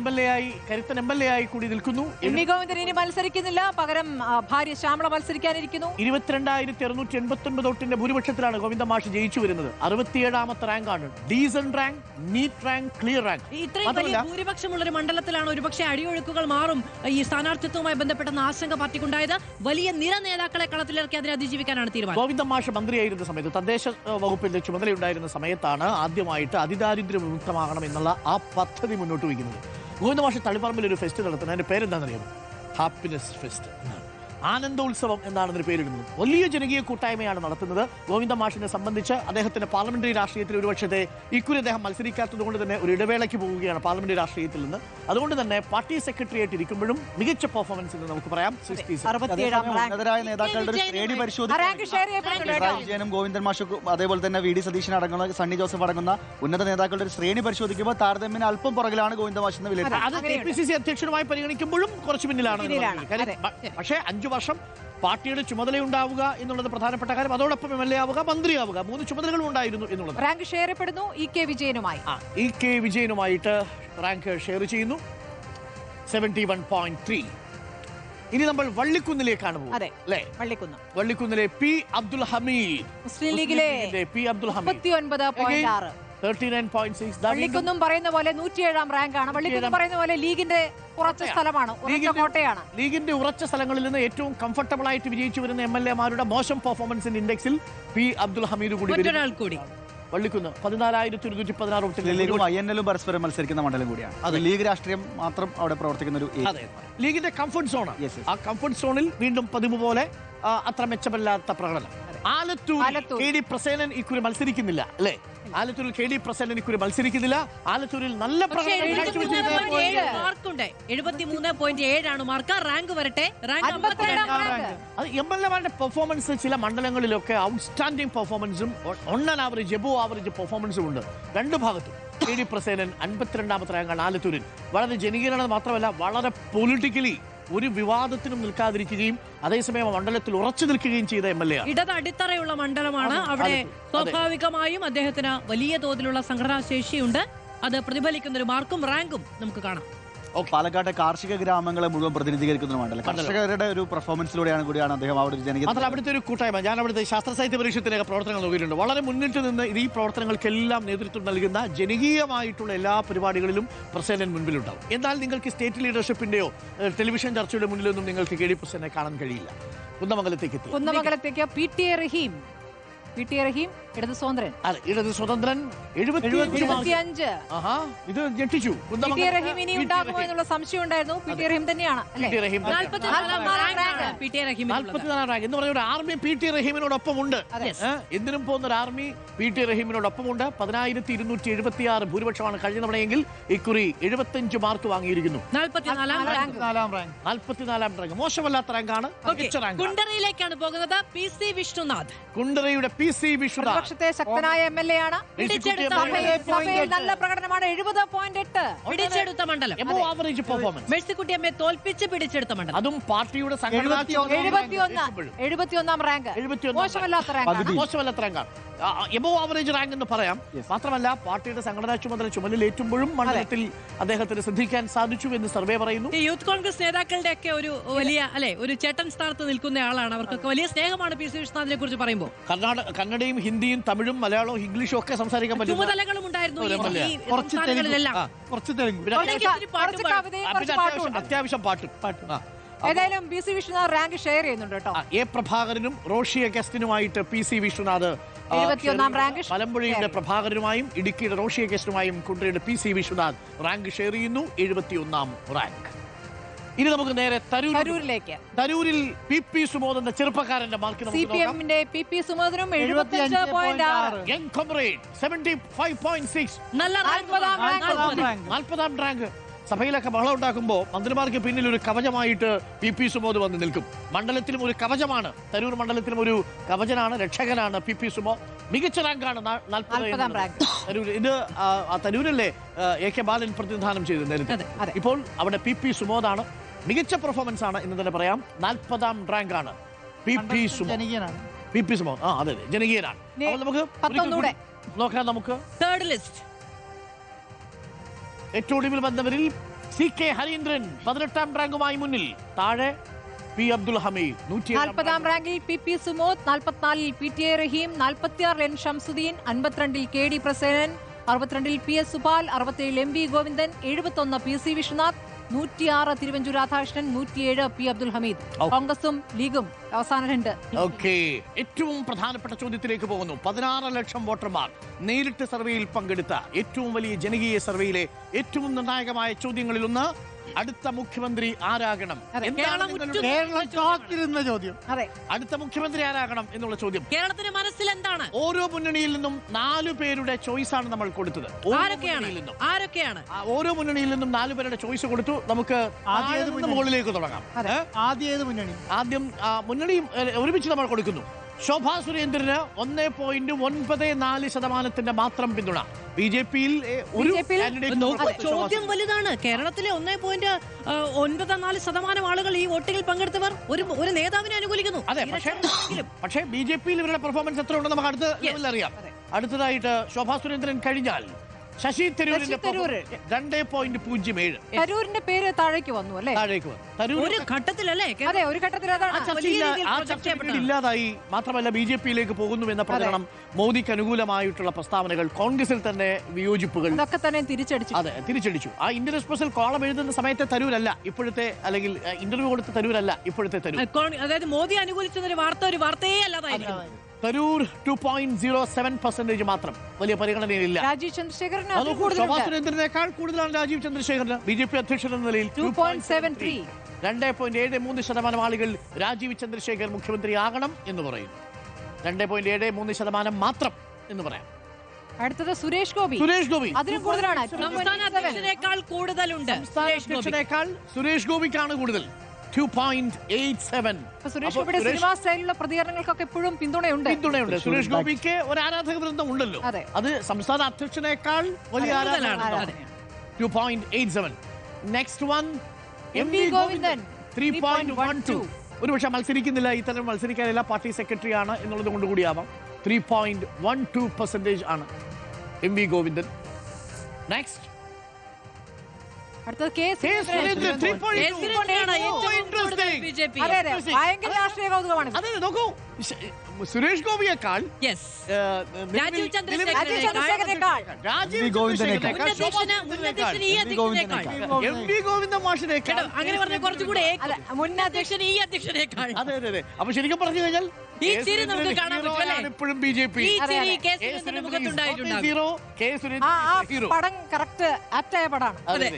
കരുത്തൻ MLA ആയി കൂടി നിൽക്കുന്നു. എം വി ഗോവിന്ദൻ ഇനി മത്സരിക്കുന്നില്ല, പകരം ഭാര്യ ശ്യാമള മത്സരിക്കാനിരിക്കുന്നു. 22,689 വോട്ടിന്റെ ഭൂരിപക്ഷത്തിലാണ് ഗോവിന്ദ മാഷ് ജയിച്ചു വരുന്നത്. 67ാമത്തെ റാങ്കാണ്. Decent rank, neat rank, clear rank. ഇത്രയും വലിയ ഭൂരിപക്ഷമുള്ള ഒരു മണ്ഡലത്തിലാണ് ഒരുപക്ഷെ അടിയൊഴുക്കുകൾ മാറും ഈ സ്ഥാനാർത്ഥിത്വവുമായി ബന്ധപ്പെട്ട ആശങ്ക പാർട്ടിക്കുണ്ടായത്. വലിയ നിര നേതാക്കളെ കളത്തിലിറക്കി അതിനെ അതിജീവിക്കാനാണ് തീരുമാനം. ഗോവിന്ദ മാഷ് മന്ത്രിയായിരുന്ന സമയത്ത്, തദ്ദേശ വകുപ്പിന്റെ ചുമതലയുണ്ടായിരുന്ന സമയത്താണ് ആദ്യമായിട്ട് അതിദാരിദ്ര്യ വിമുക്തമാകണം എന്നുള്ള ആ പദ്ധതി മുന്നോട്ട് വയ്ക്കുന്നത്. ഗോവിന്ദ മാഷ് തളിപ്പറമ്പിൽ ഒരു ഫെസ്റ്റ് നടത്തുന്നത്. അതിന്റെ പേരെന്താണെന്നറിയാമോ? Happiness fest. ആനന്ദോത്സവം എന്നാണ് ഇതിന് പേരിടുന്നത്. വലിയ ജനകീയ കൂട്ടായ്മയാണ് നടത്തുന്നത്. ഗോവിന്ദ മാഷിനെ സംബന്ധിച്ച് അദ്ദേഹത്തിന്റെ പാർലമെന്ററി രാഷ്ട്രീയത്തിൽ ഒരു പക്ഷേ ഇക്കുറി അദ്ദേഹം മത്സരിക്കാത്തത് കൊണ്ട് തന്നെ ഒരു ഇടവേളയ്ക്ക് പോവുകയാണ് പാർലമെന്ററി രാഷ്ട്രീയത്തിൽ നിന്ന്. അതുകൊണ്ട് തന്നെ പാർട്ടി സെക്രട്ടറി ആയിട്ട് ഇരിക്കുമ്പോഴും മികച്ച പെർഫോമൻസ് എന്ന് നമുക്ക് പറയാം. ഉന്നതരായ നേതാക്കളുടെ ഒരു ശ്രേണി പരിശോധിക്കും. ഗോവിന്ദൻ മാഷ്, അതേപോലെ തന്നെ VD സതീശൻ അടങ്ങുന്ന, സണ്ണി ജോസഫ് അടങ്ങുന്ന ഉന്നത നേതാക്കളുടെ ഒരു ശ്രേണി പരിശോധിക്കുമ്പോൾ താരതമ്യേന അല്പം പുറകിലാണ് ഗോവിന്ദ മാഷ് എന്ന് വിലയിരുത്തുന്നത്. അത് KPCC അധ്യക്ഷനുമായി പരിഗണിക്കുമ്പോഴും കുറച്ച് പിന്നിലാണ്. പക്ഷേ 5 വർഷം പാർട്ടിയുടെ ചുമതലയുണ്ടാവുക എന്നുള്ളത് പ്രധാനപ്പെട്ട കാര്യം. അതോടൊപ്പം MLA ആവുക, മന്ത്രിയാവുക, 3 ചുമതലകളും ഉണ്ടായിരുന്നു എന്നുള്ളത്. റാങ്ക് ഷെയർ ചെയ്യപ്പെടുന്നു EK വിജയനുമായി. EK വിജയനുമായിട്ട് റാങ്ക് ഷെയർ ചെയ്യുന്നു 71.3. ഇനി നമ്മൾ വള്ളിക്കുന്നിലേക്കാണ് പോകുന്നത്. വള്ളിക്കുന്നിലെ P. അബ്ദുൽ ഹമീദ്, മുസ്ലിം ലീഗിലെ P. അബ്ദുൽ ഹമീദ് 39.6. 39.6. വള്ളിക്കുന്നും പറയുന്ന പോലെ 107ാം റാങ്കാണ്. വള്ളിക്കുന്നും പറയുന്ന പോലെ ലീഗിന്റെ ഉറച്ച സ്ഥലമാണ്, കോട്ടയാണ്. ലീഗിന്റെ ഉറച്ച സ്ഥലങ്ങളിൽ നിന്ന് ഏറ്റവും കംഫർട്ടബിൾ ആയിട്ട് വിജയിച്ചു വരുന്ന MLA-മാരുടെ മോശം പെർഫോമൻസിന്റെ ഇൻഡെക്സിൽ P. അബ്ദുൽ ഹമീദ് കൂടി. വള്ളിക്കുന്ന് 14,116 വോട്ടിൽ. ലീഗും INL-ഉം പരസ്പരം മത്സരിക്കുന്ന മണ്ഡലം കൂടിയാണ്. അത് ലീഗ് രാഷ്ട്രീയം മാത്രം അവിടെ പ്രവർത്തിക്കുന്ന ഒരു ലീഗിന്റെ കംഫർട്ട് സോൺ. ആ കംഫർട്ട് സോണിൽ വീണ്ടും പതിവ് പോലെ അത്ര മെച്ചമല്ലാത്ത പ്രകടനം. ആലത്തൂർ KD പ്രസേനൻ ഇക്കുറി മത്സരിക്കുന്നില്ല അല്ലേ? ആലത്തൂരിൽ KD പ്രസേനൻ ഇക്കുറി മത്സരിക്കുന്നില്ല. ആലത്തൂരിൽ നല്ല പ്രകടനം. 73.7 മാർക്ക്. റാങ്ക് വരട്ടെ. അത് MLA-മാരുടെ പെർഫോമൻസ് ചില മണ്ഡലങ്ങളിലൊക്കെ ഔട്ട്സ്റ്റാൻഡിംഗ് പെർഫോമൻസും ഓൺ ആവറേജ് എബോ ആവറേജ് പെർഫോമൻസും ഉണ്ട് രണ്ടു ഭാഗത്തും. KD പ്രസേനൻ 52ാമത്തെ റാങ്കാണ് ആലത്തൂരിൽ. വളരെ ജനകീയനാണെന്ന് മാത്രമല്ല, വളരെ പൊളിറ്റിക്കലി ഒരു വിവാദത്തിനും നിൽക്കാതിരിക്കുകയും അതേസമയം മണ്ഡലത്തിൽ ഉറച്ചു നിൽക്കുകയും ചെയ്ത MLA. ഇടത് അടിത്തറയുള്ള മണ്ഡലമാണ്. അവിടെ സ്വാഭാവികമായും അദ്ദേഹത്തിന് വലിയ തോതിലുള്ള സംഘടനാ ശേഷിയുണ്ട്. അത് പ്രതിഫലിക്കുന്ന ഒരു മാർക്കും റാങ്കും നമുക്ക് കാണാം. പാലക്കാട്ടെ കാർഷിക ഗ്രാമങ്ങളെ മുഴുവൻ പ്രതിനിധീകരിക്കുന്ന മണ്ഡലം. കർഷകരുടെ ഒരു പെർഫോമൻസിലൂടെയാണ് കൂടിയാണ് അദ്ദേഹം അവിടെ ഒരു ജനകീയ. അവിടുത്തെ ഒരു കൂട്ടായ്മ. ഞാൻ അവിടുത്തെ ശാസ്ത്ര സാഹിത്യ പരിഷത്തിലേക്ക് പ്രവർത്തനങ്ങൾ നോക്കിയിട്ടുണ്ട്. വളരെ മുന്നിട്ട് നിന്ന് ഈ പ്രവർത്തനങ്ങൾക്കെല്ലാം നേതൃത്വം നൽകുന്ന ജനകീയമായിട്ടുള്ള എല്ലാ പരിപാടികളിലും പ്രസേനൻ മുൻപിലുണ്ടാവും. എന്നാൽ നിങ്ങൾക്ക് സ്റ്റേറ്റ് ലീഡർഷിപ്പിന്റെയോ ടെലിവിഷൻ ചർച്ചയുടെ മുന്നിലൊന്നും നിങ്ങൾക്ക് KD പ്രസേനെ കാണാൻ കഴിയില്ല. കുന്നമംഗലത്തേക്ക് PTA റഹീം പി.ടി. റഹീം, ഇടത് സ്വതന്ത്രൻ. അതെ, ഇടത് സ്വതന്ത്രൻ 75. ആഹാ, ഇത് ഞെട്ടിച്ചു. പി.ടി. റഹീം ഇനി ഉണ്ടാകുമോ എന്നുള്ള സംശയം ഉണ്ടായിരുന്നു. പി.ടി. റഹീം തന്നെയാണ് അല്ലേ? 44 റാങ്ക് പി.ടി. റഹീമിനുള്ളത്. 44 റാങ്ക് എന്ന് പറഞ്ഞ ഒരു ആർമി പി.ടി. റഹീമിനോടൊപ്പം ഉണ്ട്. എന്തിനും പോകുന്ന ഒരു ആർമി പി.ടി. റഹീമിനോടൊപ്പമുണ്ട്. 10,276 ഭൂരിപക്ഷമാണ് കഴിഞ്ഞ തവണയെങ്കിൽ ഇക്കുറി 75 മാർക്ക് വാങ്ങിയിരിക്കുന്നു. 44 റാങ്ക് മോശമല്ലാത്ത റാങ്കാണ്. കുണ്ടറയിലേക്കാണ് പോകുന്നത്. പി.സി. വിഷ്ണുനാഥ്, കുണ്ടറയുടെ പി.സി. വിഷ്ണുനാഥ് പ്രതിപക്ഷത്തെ ശക്തനായ MLA ആണ്. സഭയിൽ നല്ല പ്രകടനമാണ്. 70.8 പിടിച്ചെടുത്ത മണ്ഡലം. Average performance. മേഴ്സിക്കുട്ടിയമ്മയെ തോൽപ്പിച്ച് പിടിച്ചെടുത്ത മണ്ഡലം. അതും പാർട്ടിയുടെ 71 റാങ്ക്. മോശമല്ലാത്ത റാങ്കാണ്. എബോ ആവറേജ് റാങ്ക് എന്ന് പറയാം. മാത്രമല്ല പാർട്ടിയുടെ സംഘടനാ ചുമതല ചുമലിലേറ്റുമ്പോഴും മണ്ഡലത്തിൽ അദ്ദേഹത്തിന് ശ്രദ്ധിക്കാൻ സാധിച്ചു എന്ന് സർവേ പറയുന്നു. ഈ യൂത്ത് കോൺഗ്രസ് നേതാക്കളുടെ ഒക്കെ ഒരു വലിയ ഒരു ചേട്ടൻ സ്ഥാനത്ത് നിൽക്കുന്ന ആളാണ്. അവർക്കൊക്കെ വലിയ സ്നേഹമാണ് പി.സി. വിശ്വനാഥിനെ കുറിച്ച് പറയുമ്പോൾ. കന്നഡയും ഹിന്ദിയും തമിഴും മലയാളവും ഇംഗ്ലീഷും ഒക്കെ സംസാരിക്കാൻ പറ്റും. ചുമതലകളും ഉണ്ടായിരുന്നു. അത്യാവശ്യം പാട്ടും. ഏതായാലും പി.സി. വിശ്വനാഥ് റാങ്ക് ഷെയർ ചെയ്യുന്നുണ്ട് കേട്ടോ. എ പ്രഭാകരനും റോഷി അഗസ്റ്റിനുമായിട്ട് പി.സി. വിശ്വനാഥ് 71 റാങ്ക്. മലമ്പുഴയുടെ പ്രഭാകരനുമായും ഇടുക്കിയുടെ റോഷി അഗസ്റ്റിനുമായും കുണ്ടറയുടെ പി.സി. വിശ്വനാഥ് റാങ്ക് ഷെയർ ചെയ്യുന്നു. 71 റാങ്ക്. ഇനി നമുക്ക് നേരെ തരൂരിലേക്ക്. തരൂരിൽ പി.പി. സുമോദ് എന്ന ചെറുപ്പക്കാരന്റെ മാർക്ക് CPM-ന്റെ പി.പി. സുമോദിനും 75.6. Young comrade 75.6. നല്ല 40 റാങ്ക്. സഭയിലൊക്കെ ബഹളം ഉണ്ടാക്കുമ്പോൾ മന്ത്രിമാർക്ക് പിന്നിൽ ഒരു കവചമായിട്ട് പി.പി. സുമോദ് വന്ന് നിൽക്കും. മണ്ഡലത്തിലും ഒരു കവചമാണ്. തരൂർ മണ്ഡലത്തിലും ഒരു കവചനാണ്, രക്ഷകനാണ് പി.പി. സുമോദ്. മികച്ച റാങ്കാണ് 40 റാങ്ക്. തരൂർ ഇത് തരൂരല്ലേ A.K. ബാലൻ പ്രതിനിധാനം ചെയ്ത് നേരത്തെ. ഇപ്പോൾ അവിടെ പി.പി. സുമോദാണ്. മികച്ച പെർഫോമൻസ് ആണ് എന്ന് തന്നെ പറയാം. 40 റാങ്കാണ് പി.പി. സുമോദ്. പി.പി. സുമോദ് അതെ ജനകീയനാണ്. നമുക്ക് നോക്കാം. നമുക്ക് തേർഡ് ലിസ്റ്റ്. ഏറ്റവും ഒടുവിൽ വന്നവരിൽ CK ഹരീന്ദ്രൻ 18 റാങ്കുമായി മുന്നിൽ. താഴെ പി. അബ്ദുൽ ഹമീദ് 40 റാങ്കിൽ P P. Sumod, 44 P T. Raheem, 46 N Shamsuddin, 52 K D. Prasenan, 62 P S. Supal, 67 M V. Govindan, 71 P C. Viswanath, 106 Thiruvanchoor Radhakrishnan, 107 P. Abdul Hameed. കോൺഗ്രസും ലീഗും അവസാന 2. ഏറ്റവും പ്രധാനപ്പെട്ട ചോദ്യത്തിലേക്ക് പോകുന്നു. 16 ലക്ഷം വോട്ടർമാർ നേരിട്ട് സർവേയിൽ പങ്കെടുത്ത ഏറ്റവും വലിയ ജനകീയ സർവേയിലെ ഏറ്റവും നിർണായകമായ ചോദ്യങ്ങളിൽ ഒന്ന്, അടുത്ത മുഖ്യമന്ത്രി ആരാകണം? അടുത്ത മുഖ്യമന്ത്രി ആരാകണം എന്നുള്ള ചോദ്യം. കേരളത്തിന്റെ മനസ്സിൽ എന്താണ്? ഓരോ മുന്നണിയിൽ നിന്നും 4 പേരുടെ ചോയ്സാണ് നമ്മൾ കൊടുത്തത്. ആരൊക്കെയാണ്? ഓരോ മുന്നണിയിൽ നിന്നും 4 പേരുടെ ചോയ്സ് കൊടുത്തു. നമുക്ക് മുകളിലേക്ക് തുടങ്ങാം. ആദ്യം മുന്നണിയും ഒരുമിച്ച് നമ്മൾ കൊടുക്കുന്നു. ശോഭാ സുരേന്ദ്രന് 1.94% മാത്രം പിന്തുണ. BJP-യിൽ ഒരു ചോദ്യം വലുതാണ്. കേരളത്തിലെ 1.94% ആളുകൾ ഈ വോട്ടിങ്ങിൽ പങ്കെടുത്തവർ ഒരു നേതാവിനെ അനുകൂലിക്കുന്നു. അതെ, പക്ഷേ BJP-യിൽ ഇവരുടെ പെർഫോമൻസ് എത്ര ഉണ്ടെന്ന് നമുക്ക് അടുത്ത ലെവലിൽ അറിയാം. അടുത്തതായിട്ട് ശോഭാ സുരേന്ദ്രൻ കഴിഞ്ഞാൽ ശശി തരൂരിന്റെ 2.07. തരൂരിന്റെ പേര് താഴേക്ക് വന്നു അല്ലേ? താഴേക്ക് വന്നു. ഒരു ഘട്ടത്തിലല്ലേ? അതെ, ഒരു ഘട്ടത്തിൽ ഇല്ലാതായി. മാത്രമല്ല BJP-യിലേക്ക് പോകുന്നു എന്ന പ്രചരണം, മോദിക്ക് അനുകൂലമായിട്ടുള്ള പ്രസ്താവനകൾ, കോൺഗ്രസിൽ തന്നെ വിയോജിപ്പുകൾ, അതൊക്കെ തന്നെ തിരിച്ചടിച്ചു. ആ ഇന്ത്യൻ എക്സ്പ്രസിൽ കോളം എഴുതുന്ന സമയത്തെ തരൂരല്ല ഇപ്പോഴത്തെ, അല്ലെങ്കിൽ ഇന്റർവ്യൂ കൊടുത്ത തരൂരല്ല ഇപ്പോഴത്തെ തരൂർ. അതായത് മോദി അനുകൂലിച്ചൊരു ഒരു വാർത്തയെ അല്ലാതായിരിക്കും. തരൂർ 2.07% മാത്രം. വലിയ പരിഗണനയില്ല. രാജീവ് ചന്ദ്രശേഖരൻ ശോഭാ സുരേന്ദ്രനേക്കാൾ കൂടുതലാണ് രാജീവ് ചന്ദ്രശേഖരന്. BJP അധ്യക്ഷൻ എന്ന നിലയിൽ 2.73. 2.73% ആളുകൾ രാജീവ് ചന്ദ്രശേഖർ മുഖ്യമന്ത്രിയാകണം എന്ന് പറയുന്നു. 2.73% മാത്രം എന്ന് പറയാം. അടുത്തത് സുരേഷ് ഗോപി. അതിലും കൂടുതലാണ്. സംസ്ഥാന അധ്യക്ഷനേക്കാൾ കൂടുതലുണ്ട്. സുരേഷ് ഗോപിക്കാണ് കൂടുതൽ. 2.87. സുരേഷ് ഗോപിയുടെ സിനിമാ സ്റ്റൈലിലുള്ള പ്രതികരണങ്ങൾക്കൊക്കെ എപ്പോഴും പിന്തുണയുണ്ട്. സുരേഷ് ഗോപിക്ക് ഒരു ആരാധക വൃന്ദം ഉണ്ടല്ലോ. അത് സംസ്ഥാന അധ്യക്ഷനേക്കാൾ വലിയ ആരാധകരാണ്. 2.87. Next one M V. ഗോവിന്ദൻ 3.12. ഒരുപക്ഷെ മത്സരിക്കുന്നില്ല, ഇത്തരം മത്സരിക്കാനില്ല, പാർട്ടി സെക്രട്ടറി ആണ് എന്നുള്ളത് കൊണ്ട് കൂടിയാവാം. 3.12% ആണ് എം.വി. ഗോവിന്ദൻ. നെക്സ്റ്റ് അടുത്തത് കെ സുരേന്ദ്രൻ 3.2. BJP. അതെ അതെ, ഭയങ്കര രാഷ്ട്രീയ കൗതുകമാണ്. അതെ നോക്കൂ, സുരേഷ് ഗോപിയേക്കാൾ രാജീവ് ചന്ദ്രശേഖരനേക്കാൾ രാജീവ് ഗോവിന്ദനേക്കാൾ എം വി ഗോവിന്ദൻ മാഷിനേക്കാൾ അങ്ങനെ പറഞ്ഞ കുറച്ചുകൂടെ മുൻ അധ്യക്ഷൻ ഈ അധ്യക്ഷനേക്കാൾ. അതെ അതെ അതെ. അപ്പൊ ശരിക്കും പറഞ്ഞു കഴിഞ്ഞാൽ ഈ ചിരി നമുക്ക് കാണാൻ പറ്റുമല്ലേ? ഇപ്പോഴും BJP ഈ ചിരി കെ സുരേന്ദ്രന്റെ മുഖത്തുണ്ടായിട്ടുണ്ടാകും. കെ ആ സുരേന്ദ്രൻ പടം കറക്റ്റ് ആപ്റ്റായ പടമാണ്. അതെ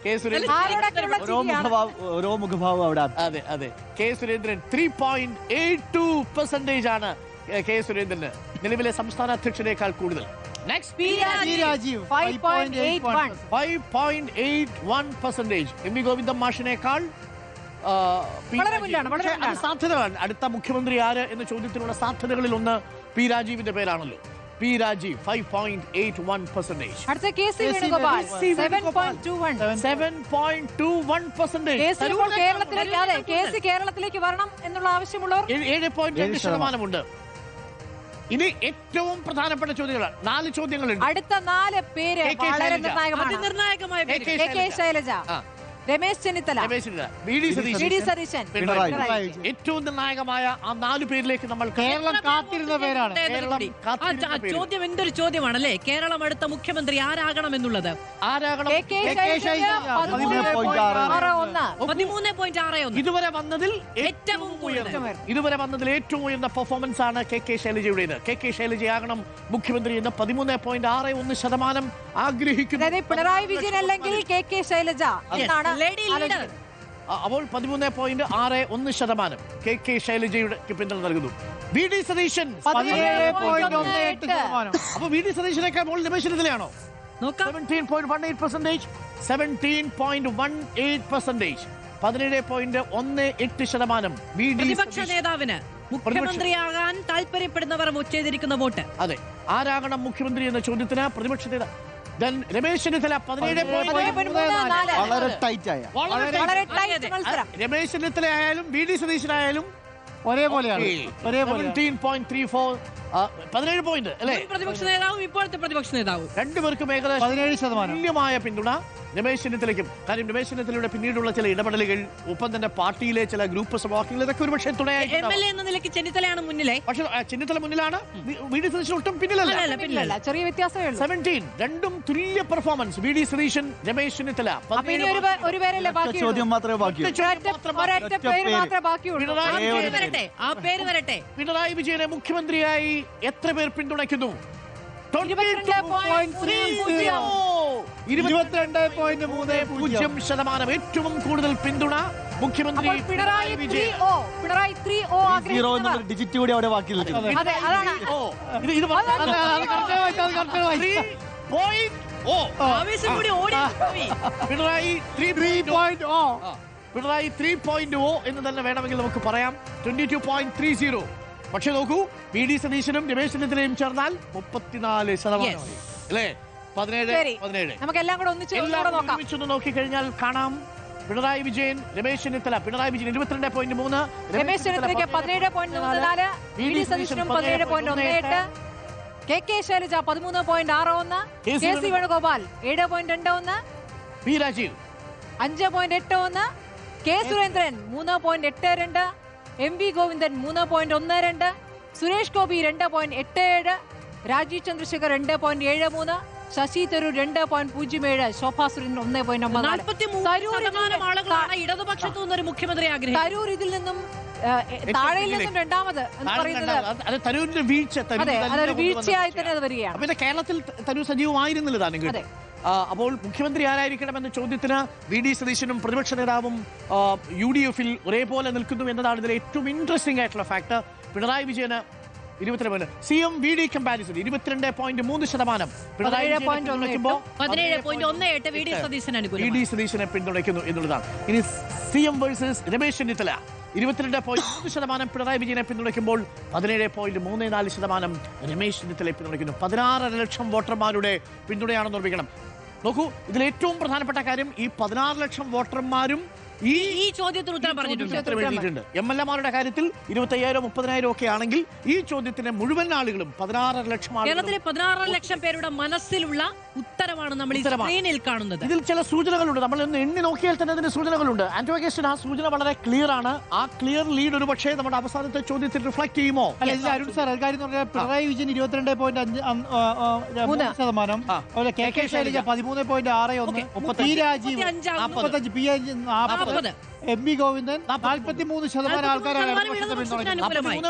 കെ സുരേന്ദ്രൻ ആരോടൊക്കെയുള്ള ചിരിയാണ്. ഓരോ മുഖഭാവം അവിടെ അതെ അതെ കെ സുരേന്ദ്രൻ 3.82% ആണ് കെ സുരേന്ദ്രന് നിലവിലെ സംസ്ഥാന അധ്യക്ഷനേക്കാൾ കൂടുതൽ. Next P Rajeev 5.81. 5.81%. M V Govindan മാഷിനേക്കാൾ വളരെ മുന്നിലാണ്, വളരെ പക്ഷേ അത് മുന്നിലാണ്. സാധ്യതകളാണ്. അടുത്ത മുഖ്യമന്ത്രി ആര് എന്ന ചോദ്യത്തിലുള്ള സാധ്യതകളിൽ ഒന്ന് പി രാജീവിന്റെ പേരാണല്ലോ. പി രാജീവ് 5.81%. അടുത്ത K C Venugopal 7.21. 7.21%. K C ഇപ്പോൾ കേരളത്തിലേക്ക്, അതെ കെ സി കേരളത്തിലേക്ക് വരണം എന്നുള്ള ആവശ്യമുള്ളവർ 7.2% ഇനി ഏറ്റവും പ്രധാനപ്പെട്ട ചോദ്യങ്ങളാണ്. 4 ചോദ്യങ്ങളുണ്ട്. അടുത്ത 4 പേര് കെ. വളരെ ശൈലജ. നിർണായകമാണ്. അതിനിർണായകമായ പേര്. K. K Shailaja, Ramesh Chennithala, V D Satheesan, Pinarayi. ഏറ്റവും നിർണായകമായ ആ 4 പേരിലേക്ക് നമ്മൾ കേരളം കാത്തിരുന്ന പേരാണ്. കേരളം കാത്തിരുന്ന പേര്. ചോദ്യം എന്തൊരു ചോദ്യമാണല്ലേ? കേരളം അടുത്ത മുഖ്യമന്ത്രി ആരാകണം എന്നുള്ളത്. ആരാകണം? കെ ശൈലജ 13.61. 13.61. ഇതുവരെ വന്നതിൽ ഏറ്റവും ഏറ്റവും ഉയർന്ന പെർഫോമൻസ് ആണ് കെ ശൈലജയുടേത്. കെ ശൈലജയാകണം മുഖ്യമന്ത്രി എന്ന് 13.61% ആഗ്രഹിക്കുന്നു. അതായത് പിണറായി വിജയൻ അല്ലെങ്കിൽ കെ ശൈലജ എന്നാണ് ലേഡി ലീഡർ. അപ്പോൾ 13.61% കെ ശൈലജയുടെ പിന്തുണ നൽകുന്നു. V D Satheesan 17.18%. അപ്പൊ വി ഡി സതീശനേക്കാൾ മുകളിൽ രമേശ് ചെന്നിത്തലയാണോ? നോക്കാം. 17.18%. 17.18%. 17.18% വി ഡി പ്രതിപക്ഷ നേതാവിന് മുഖ്യമന്ത്രിയാകാൻ താല്പര്യപ്പെടുന്നവർ ചെയ്തിരിക്കുന്ന വോട്ട്. അതെ, ആരാകണം മുഖ്യമന്ത്രി എന്ന ചോദ്യത്തിന് പ്രതിപക്ഷ നേതാവ് രമേശ് ചെന്നിത്തല 17.34. വളരെ ടൈറ്റ് ആയ വളരെ ടൈറ്റ് മത്സരം. രമേശ് ചെന്നിത്തല ആയാലും വി ഡി സതീശനായാലും ഒരേപോലെയാണ്. 17.34. 17 പോയിന്റ് അല്ലേ? പ്രതിപക്ഷ നേതാവും ഇപ്പോഴത്തെ പ്രതിപക്ഷ നേതാവും രണ്ടുപേർക്കും ഏകദേശം 17%. തുല്യമായ പിന്തുണ രമേശ് ചെന്നിത്തലയ്ക്കും. കാര്യം രമേശ് ചെന്നിത്തലയുടെ പിന്നീടുള്ള ചില ഇടപെടലുകൾ, ഒപ്പം തന്നെ പാർട്ടിയിലെ ചില ഗ്രൂപ്പ് സമവാക്യങ്ങൾ, ഇതൊക്കെ ഒരു പക്ഷേ തുണയായി. MLA എന്ന നിലയ്ക്ക് ചെന്നിത്തലയാണ് മുന്നിലെ. പക്ഷേ ചെന്നിത്തല മുന്നിലാണ്, വി ഡി സതീശൻ ഒട്ടും പിന്നിലല്ല. പിന്നിലല്ല, ചെറിയ വ്യത്യാസമേ ഉള്ളൂ. 17 രണ്ടും തുല്യ performance. V D Satheesan, Ramesh Chennithala. അപ്പൊ ഇനി ഒരു പേരല്ലേ ബാക്കി? ചോദ്യം മാത്രമേ ബാക്കിയുള്ളൂ. ഒരൊറ്റ പേര് മാത്രമേ ബാക്കിയുള്ളൂ. ആ പേര് വരട്ടെ. പിണറായി വിജയനെ മുഖ്യമന്ത്രിയായി എത്ര പേർ പിന്തുണയ്ക്കുന്നു? 22.30%. ഏറ്റവും കൂടുതൽ പിന്തുണ മുഖ്യമന്ത്രി പിണറായി 3O ആഗ്രഹിക്കുന്നവർ. ഡിജിറ്റ് കൂടി അവിടെ ബാക്കി നിൽക്കുന്നു. അതെ, അതാണ്. ആവേശം കൂടി ഓടി പോയി. പിണറായി 3.0. പിണറായി 3.0 എന്ന് തന്നെ വേണമെങ്കിൽ നമുക്ക് പറയാം. 22.30. പക്ഷെ നോക്കൂ, വി ഡി സതീശനും രമേശ് ചെന്നിത്തലയും ചേർന്നാൽ 34% അല്ലേ? 17. നമുക്കെല്ലാം കൂടെ ഒന്നിച്ച് നോക്കാം. ഒരുമിച്ചൊന്ന് നോക്കിക്കഴിഞ്ഞാൽ കാണാം. പിണറായി വിജയൻ, രമേശ് ചെന്നിത്തല. പിണറായി വിജയൻ 22.3, രമേശ് ചെന്നിത്തലയ്ക്ക് 17.34, വി ഡി സതീശനും 17.18, K Shailaja 13.61, K C Venugopal 7.21, P Rajeev 5.81, K Surendran 3.82, M V Govindan 3.12, Suresh Gopi 2.87, Rajeev Chandrasekhar 2.73, Shashi Tharoor 2.07, Shobha Surendran 1.94. 43% ആളുകളാണ് ഇടതുപക്ഷത്തു നിന്നൊരു മുഖ്യമന്ത്രി ആഗ്രഹിക്കുന്നത്. തരൂർ ഇതിൽ നിന്നും താഴെയിൽ നിന്നും രണ്ടാമത് എന്ന് പറയുന്നത് തരൂരിന്റെ വീഴ്ച. അതെ, അതൊരു വീഴ്ചയായി തന്നെ അത് വരികയാണ്. പിന്നെ കേരളത്തിൽ തരൂർ സജീവമായിരുന്നില്ല താനും കേട്ടോ. അപ്പോൾ മുഖ്യമന്ത്രി ആരായിരിക്കണം എന്ന ചോദ്യത്തിന് വി ഡി സതീശനും പ്രതിപക്ഷ നേതാവും UDF ഒരേപോലെ നിൽക്കുന്നു എന്നതാണ് ഇതിലെ ഏറ്റവും ഇൻട്രസ്റ്റിംഗ് ആയിട്ടുള്ള ഫാക്ട്. പിണറായി വിജയന് 22. CM VD comparison 22.3%. Pinarayi 17.18 V D സതീശനെ പിന്തുണയ്ക്കുന്നു എന്നുള്ളതാണ്. ഇനി CM വേഴ്സസ് രമേശ് ചെന്നിത്തല 22.3% പിണറായി വിജയനെ പിന്തുണയ്ക്കുമ്പോൾ 17.34% രമേശ് ചെന്നിത്തലയെ പിന്തുണയ്ക്കുന്നു. 16 ലക്ഷം വോട്ടർമാരുടെ പിന്തുണയാണെന്ന് ഓർമ്മിക്കണം. നോക്കൂ, ഇതിൽ ഏറ്റവും പ്രധാനപ്പെട്ട കാര്യം ഈ 16 ലക്ഷം വോട്ടർമാരും ഈ ചോദ്യത്തിന് ഉത്തരം പറഞ്ഞിട്ടുണ്ട്. MLA-മാരുടെ കാര്യത്തിൽ 25,000 30,000 ഒക്കെ ആണെങ്കിൽ ഈ ചോദ്യത്തിന് മുഴുവൻ ആളുകളും 16 ലക്ഷം കേരളത്തിലെ 16 ലക്ഷം പേരുടെ മനസ്സിലുള്ള ഉത്തരമാണ് നമ്മൾ ഈ സ്ക്രീനിൽ കാണുന്നത്. ഇതിൽ ചില സൂചനകളുണ്ട്. നമ്മൾ ഒന്ന് എണ്ണി നോക്കിയാൽ തന്നെ അതിന് സൂചനകളുണ്ട്. ആന്റോ അഗസ്റ്റിൻ, ആ സൂചന വളരെ ക്ലിയർ ആണ്. ആ ക്ലിയർ ലീഡ് ഒരു പക്ഷേ നമ്മുടെ അവസാനത്തെ ചോദ്യത്തിൽ റിഫ്ലക്ട് ചെയ്യുമോ? അരുൺ സാർ, ഒരു കാര്യം എന്ന് പറഞ്ഞാൽ പിണറായി വിജയൻ 22.5%, അതുപോലെ K K Shailaja 13.61, P Rajeev 45, P 40, M V Govindan 43% ആൾക്കാരാണ്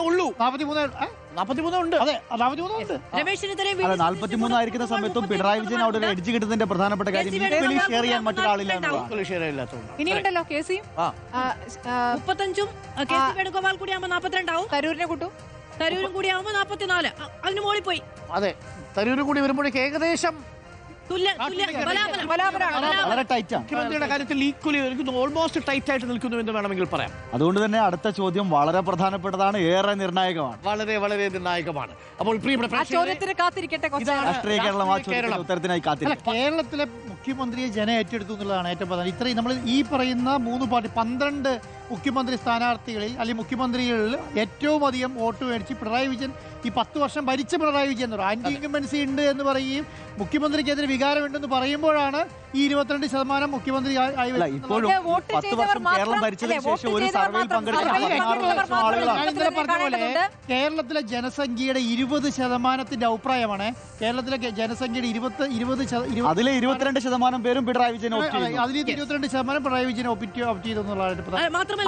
ഉള്ളൂ. 43 ഉണ്ട്. അതെ, 43 ഉണ്ട്. രമേശ് ചെന്നിത്തലയും 43 ആയിരിക്കുന്ന സമയത്തും പിണറായി വിജയൻ അവിടെ ഒരു എഡ്ജ് കിട്ടുന്നതിന്റെ പ്രധാനപ്പെട്ട കാര്യം ഈക്വലി ഷെയർ ചെയ്യാൻ മറ്റൊരാളില്ല. ഇനിയുണ്ടല്ലോ കേസിയും 35-ഉം കെ സി വേണുഗോപാൽ കൂടി ആവുമ്പോൾ 42 ആവും. തരൂരിനെ കൂട്ടും, തരൂരും കൂടി ആവുമ്പോൾ 44. അതിന് മോളിൽ പോയി. അതെ, തരൂരും കൂടി വരുമ്പോഴേക്ക് ഏകദേശം വളരെ ടൈറ്റ് ആണ്. മുഖ്യമന്ത്രിയുടെ കാര്യത്തിൽ ഈക്വലി ഓൾമോസ്റ്റ് ടൈറ്റ് ആയിട്ട് നിൽക്കുന്നു എന്ന് വേണമെങ്കിൽ പറയാം. അതുകൊണ്ട് തന്നെ അടുത്ത ചോദ്യം വളരെ പ്രധാനപ്പെട്ടതാണ്, ഏറെ നിർണായകമാണ്. വളരെ വളരെ നിർണായകമാണ്. അപ്പോൾ പ്രിയപ്പെട്ട ചോദ്യത്തിന് കാത്തിരിക്കട്ടെ. രാഷ്ട്രീയ കേരളം ആ ചോദ്യത്തിന്റെ ഉത്തരത്തിനായി കാത്തിരിക്കും. കേരളത്തിലെ മുഖ്യമന്ത്രിയെ ജനം ഏറ്റെടുത്തു എന്നുള്ളതാണ് ഏറ്റവും പ്രധാനം. ഇത്രയും നമ്മൾ ഈ പറയുന്ന 3 പാർട്ടി 12 മുഖ്യമന്ത്രി സ്ഥാനാർത്ഥികളിൽ അല്ലെങ്കിൽ മുഖ്യമന്ത്രികളിൽ ഏറ്റവും അധികം വോട്ട് മേടിച്ച് പിണറായി വിജയൻ ഈ 10 വർഷം ഭരിച്ച പിണറായി വിജയൻ എന്ന് പറയും. ആന്റി ഇൻകംബൻസി ഉണ്ട് എന്ന് പറയുകയും മുഖ്യമന്ത്രിക്കെതിരെ വികാരമുണ്ടെന്ന് പറയുമ്പോഴാണ് ഈ 22% മുഖ്യമന്ത്രി ആയി വരുന്നത്. ഇപ്പോഴും 10 വർഷം കേരളം ഭരിച്ചതിന് ശേഷം ഒരു സർവേയിൽ പങ്കെടുക്കുന്ന 16 ലക്ഷം ആളുകളാണ്. ഇന്നലെ പറഞ്ഞ പോലെ കേരളത്തിലെ ജനസംഖ്യയുടെ 20% അഭിപ്രായമാണ്. കേരളത്തിലെ ജനസംഖ്യയുടെ 20 അതിലെ 22% പേരും പിണറായി വിജയൻ അതിൽ 22% പിണറായി വിജയൻ ഒപ്പിറ്റ് ചെയ്തു എന്നുള്ളതാണ്. മാത്രമല്ല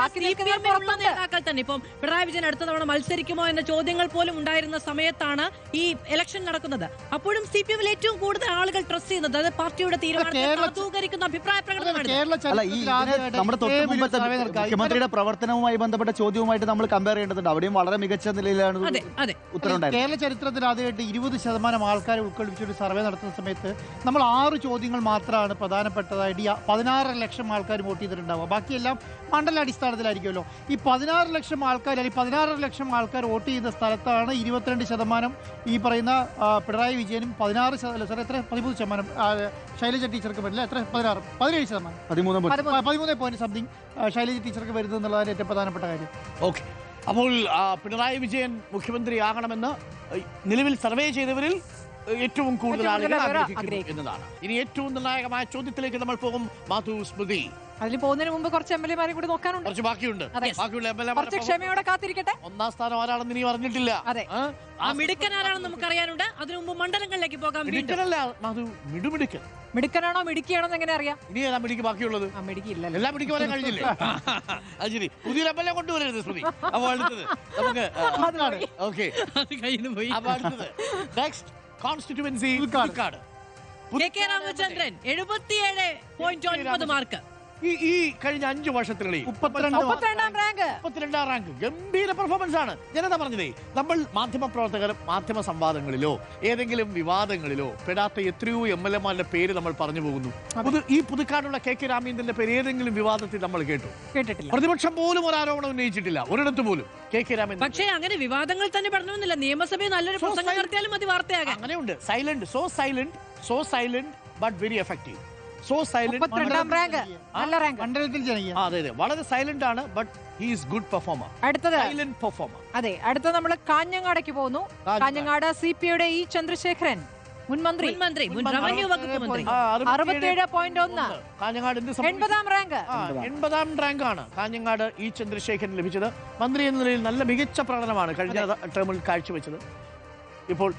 നേതാക്കൾ തന്നെ ഇപ്പം പിണറായി വിജയൻ അടുത്ത തവണ മത്സരിക്കുമോ എന്ന ചോദ്യങ്ങൾ പോലും ഉണ്ടായിരുന്ന സമയത്താണ് ഈ ഇലക്ഷൻ നടക്കുന്നത്. അപ്പോഴും CPM-ൽ ഏറ്റവും കൂടുതൽ ആളുകൾ ട്രസ്റ്റ് ചെയ്യുന്നത് അത് പാർട്ടിയുടെ തീരുമാനത്തെ സാധൂകരിക്കുന്ന അഭിപ്രായ പ്രകടനമാണ്. നമ്മുടെ തൊട്ടുമുമ്പത്തെ മുഖ്യമന്ത്രിയുടെ പ്രവർത്തനവുമായി ബന്ധപ്പെട്ട ചോദ്യവുമായിട്ട് നമ്മൾ കമ്പയർ ചെയ്യേണ്ടതുണ്ട്. അവിടെയും വളരെ മികച്ച നിലയിലാണ് ഉത്തരവുണ്ടായത്. കേരള ചരിത്രത്തിൽ ആദ്യമായിട്ട് 20% ആൾക്കാരെ ഉൾക്കൊള്ളിച്ചൊരു സർവേ നടത്തുന്ന സമയത്ത് നമ്മൾ 6 ചോദ്യങ്ങൾ മാത്രമാണ് പ്രധാനപ്പെട്ടതായിട്ട് 16 ലക്ഷം ആൾക്കാർ വോട്ട് ചെയ്തിട്ടുണ്ടാവുക. ബാക്കിയെല്ലാം മണ്ഡലാടിസ്ഥാനത്തിലായിരിക്കുമല്ലോ. ഈ 16 ലക്ഷം ആൾക്കാർ അല്ലെങ്കിൽ 16 ലക്ഷം ആൾക്കാർ വോട്ട് ചെയ്ത സ്ഥലത്താണ് 22% ഈ പറയുന്ന പിണറായി വിജയനും 13% ശൈലജ ടീച്ചർക്ക് വരില്ല. എത്ര 17% പോയിന്റ് സംതിങ് ശൈലജ ടീച്ചർക്ക് വരുന്നത് എന്നുള്ളതാണ് ഏറ്റവും പ്രധാനപ്പെട്ട കാര്യം. ഓക്കെ, അപ്പോൾ പിണറായി വിജയൻ മുഖ്യമന്ത്രിയാകണമെന്ന് നിലവിൽ സർവേ ചെയ്തവരിൽ ഏറ്റവും കൂടുതൽ ആളുകൾ ആഗ്രഹിക്കുന്നു എന്നതാണ്. ഇനി ഏറ്റവും നിർണായകമായ ചോദ്യത്തിലേക്ക് നമ്മൾ പോകും. മാധു, സ്മൃതി, അതിൽ പോകുന്നതിന് മുമ്പ് കുറച്ച് MLA-മാരെ കൂടി നോക്കാനുണ്ട്. കുറച്ച് ബാക്കിയുണ്ട്. കുറച്ച് ക്ഷമയോടെ കാത്തിരിക്കട്ടെ. 1ാം സ്ഥാനം ആരാണെന്ന് ഇനി പറഞ്ഞിട്ടില്ല. ആ മിടുക്കൻ ആരാണെന്ന് നമുക്കറിയാനുണ്ട്. അതിനു മുമ്പ് മണ്ഡലങ്ങളിലേക്ക് പോകാം. മാധു, മിടുമിടുക്കൻ മിടുക്കനാണോ മിടുക്കിയാണോ എന്ന് എങ്ങനെ അറിയാം? ഇനി ഏതാ മിടുക്കി ബാക്കിയുള്ളത്? മിടുക്കിയില്ലല്ലോ, എല്ലാം മിടുക്കി വരാൻ കഴിഞ്ഞില്ലേ? അത് ശരി, പുതിയൊരു MLA കൊണ്ടുവരരുത് സ്മൃതി. അപ്പോൾ അടുത്തത് നമുക്ക് ഓക്കെ, അപ്പൊ അടുത്തത് next constituency Puthukkad. KK Ramachandran 77.9 mark. ഈ കഴിഞ്ഞ 5 വർഷത്തിനുള്ളിൽ 32ാം റാങ്ക്. ഗംഭീര പെർഫോമൻസ് ആണ്. ജനത പറഞ്ഞതേ, നമ്മൾ മാധ്യമ പ്രവർത്തകർ മാധ്യമ സംവാദങ്ങളിലോ ഏതെങ്കിലും വിവാദങ്ങളിലോ പെടാത്ത എത്രയോ MLA-മാരുടെ പേര് നമ്മൾ പറഞ്ഞു പോകുന്നു. ഈ പുതുക്കാടുള്ള KK രാമചന്ദ്രന്റെ പേര് ഏതെങ്കിലും വിവാദത്തിൽ നമ്മൾ കേട്ടിട്ടില്ല. പ്രതിപക്ഷം പോലും ഒരു ആരോപണം ഉന്നയിച്ചിട്ടില്ല ഒരിടത്ത് പോലും KK രാമചന്ദ്രൻ. പക്ഷേ അങ്ങനെ വിവാദങ്ങൾ തന്നെ പഠനമൊന്നുമില്ല. നിയമസഭയിൽ നല്ലൊരു പ്രസംഗം നടത്തിയാലും മതി വാർത്തയാകാൻ. അങ്ങനെയുണ്ട്. So silent but very effective. So silent. 32ാം rank, നല്ല റാങ്ക്. മണ്ഡലത്തിൽ ജനകീയ. അതെ, വളരെ സൈലന്റ് ആണ്. But he is good performer. അടുത്തത് സൈലന്റ് പെർഫോമർ. അതെ, അടുത്ത നമ്മൾ കാഞ്ഞങ്ങാടേക്ക് പോകുന്നു. കാഞ്ഞങ്ങാട് CPI-യുടെ E ചന്ദ്രശേഖരൻ, മുൻ മന്ത്രി, റവന്യൂ വകുപ്പ് മന്ത്രി, 67.1. കാഞ്ഞങ്ങാട് 80ാം റാങ്ക്. 80ാം റാങ്കാണ് കാഞ്ഞങ്ങാട് E ചന്ദ്രശേഖരൻ ലഭിച്ചത്. മന്ത്രി എന്ന നിലയിൽ നല്ല മികച്ച പ്രകടനമാണ് കഴിഞ്ഞ ടേമിൽ കാഴ്ചവെച്ചത്. ഇപ്പോൾ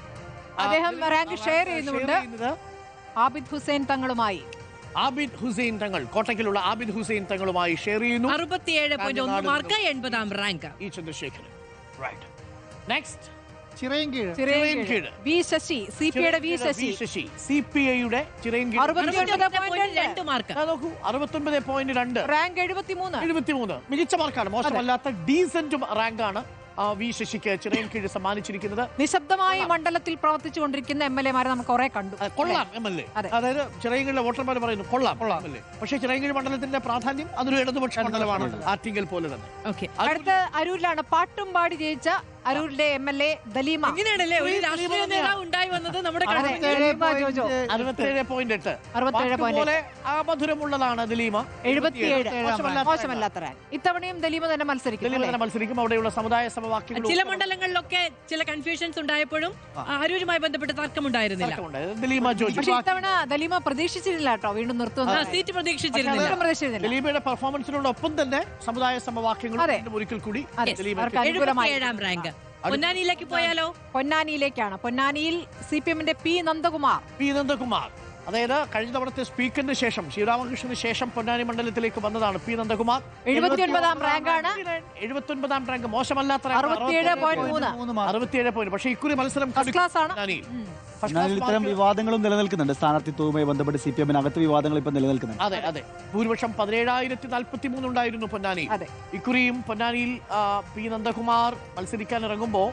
അദ്ദേഹം റാങ്ക് ഷെയർ ചെയ്യുന്നുണ്ട് ആബിദ് ഹുസൈൻ തങ്ങളുമായി. ആബിദ് ഹുസൈൻ തങ്ങൾ, കോട്ടയ്ക്കലുള്ള ആബിദ് ഹുസൈൻ തങ്ങളുമായി ഷെയർ ചെയ്യുന്നു. 67.1 മാർക്ക്, 80ാം rank. E Chandrasekharan. Right. Next Chirayinkeezhu. V Sasi, CPI-യുടെ വി ശശി, CPI-യുടെ ചിറയൻകീഴ്. 69.2 മാർക്ക്. നോക്കൂ, 69.2 റാങ്ക്. 73 മികച്ച മാർക്കാണ്. മോശമല്ലാത്ത ഡീസന്റ് റാങ്കാണ് വി ശശിക്ക് ചിറയൻകീഴ് സമ്മാനിച്ചിരിക്കുന്നത്. നിശബ്ദമായി മണ്ഡലത്തിൽ പ്രവർത്തിച്ചുകൊണ്ടിരിക്കുന്ന MLA-മാരെ നമുക്ക് കുറെ കണ്ടു. കൊള്ളാം MLA. അതായത് ചിറയൻകീഴിലെ വോട്ടർമാർ പറയുന്നു കൊള്ളാം MLA. പക്ഷേ ചിറയൻകീഴ് മണ്ഡലത്തിന്റെ പ്രാധാന്യം അതൊരു ഇടതുപക്ഷ മണ്ഡലമാണ്, ആറ്റിങ്ങൽ പോലെ തന്നെ. അടുത്ത അരൂരിലാണ് പാട്ടും പാടി ജയിച്ച അരൂരിലെ MLA ദലീമ. എങ്ങനെയാണല്ലേ ഒരു രാഷ്ട്രീയ നേതാവ് ഉണ്ടായി വന്നത് നമ്മുടെ 67.8 പോലെ മധുരമുള്ളതാണ് ദലീമ. 77 മോശമല്ലാത്ത റാങ്ക്. ഇത്തവണയും ദലീമ തന്നെ മത്സരിക്കും. അവിടെയുള്ള സമുദായ സമവാക്യങ്ങൾ ചില മണ്ഡലങ്ങളിലൊക്കെ ചില കൺഫ്യൂഷൻസ് ഉണ്ടായപ്പോഴും അരൂരുമായി ബന്ധപ്പെട്ട് തർക്കമുണ്ടായിരുന്നില്ല. പക്ഷേ ഇത്തവണ ദലീമ പ്രതീക്ഷിച്ചിട്ടില്ല കേട്ടോ, വീണ്ടും നിർത്തുന്ന സീറ്റ് പ്രതീക്ഷിച്ചിരുന്നില്ല. ദലീമയുടെ പെർഫോമൻസിനോടൊപ്പം തന്നെ സമുദായ സമവാക്യങ്ങൾ ഒരിക്കൽ കൂടി 77ാം റാങ്ക്. പൊന്നാനിയിലേക്ക് പോയാലോ? പൊന്നാനിയിലേക്കാണ്. പൊന്നാനിയിൽ CPM-ന്റെ പി നന്ദകുമാർ. അതായത് കഴിഞ്ഞ തവണത്തെ സ്പീക്കറിന് ശേഷം ശ്രീരാമകൃഷ്ണന് ശേഷം പൊന്നാനി മണ്ഡലത്തിലേക്ക് വന്നതാണ് പി നന്ദകുമാർ. 79ാം റാങ്കാണ്. 79ാം റാങ്ക് മോശമല്ലാത്ത 67.3. പക്ഷേ ഇക്കുറി മത്സരം ഇത്തരം വിവാദങ്ങളും നിലനിൽക്കുന്നുണ്ട്. സ്ഥാനാർത്ഥിത്വവുമായി ബന്ധപ്പെട്ട് CPM-നകത്ത് വിവാദങ്ങൾ ഇപ്പൊ നിലനിൽക്കുന്നുണ്ട്. അതെ ഭൂരിപക്ഷം 17,043 ഉണ്ടായിരുന്നു പൊന്നാനി. ഇക്കുറിയും പൊന്നാനിയിൽ പി നന്ദകുമാർ മത്സരിക്കാൻ ഇറങ്ങുമ്പോ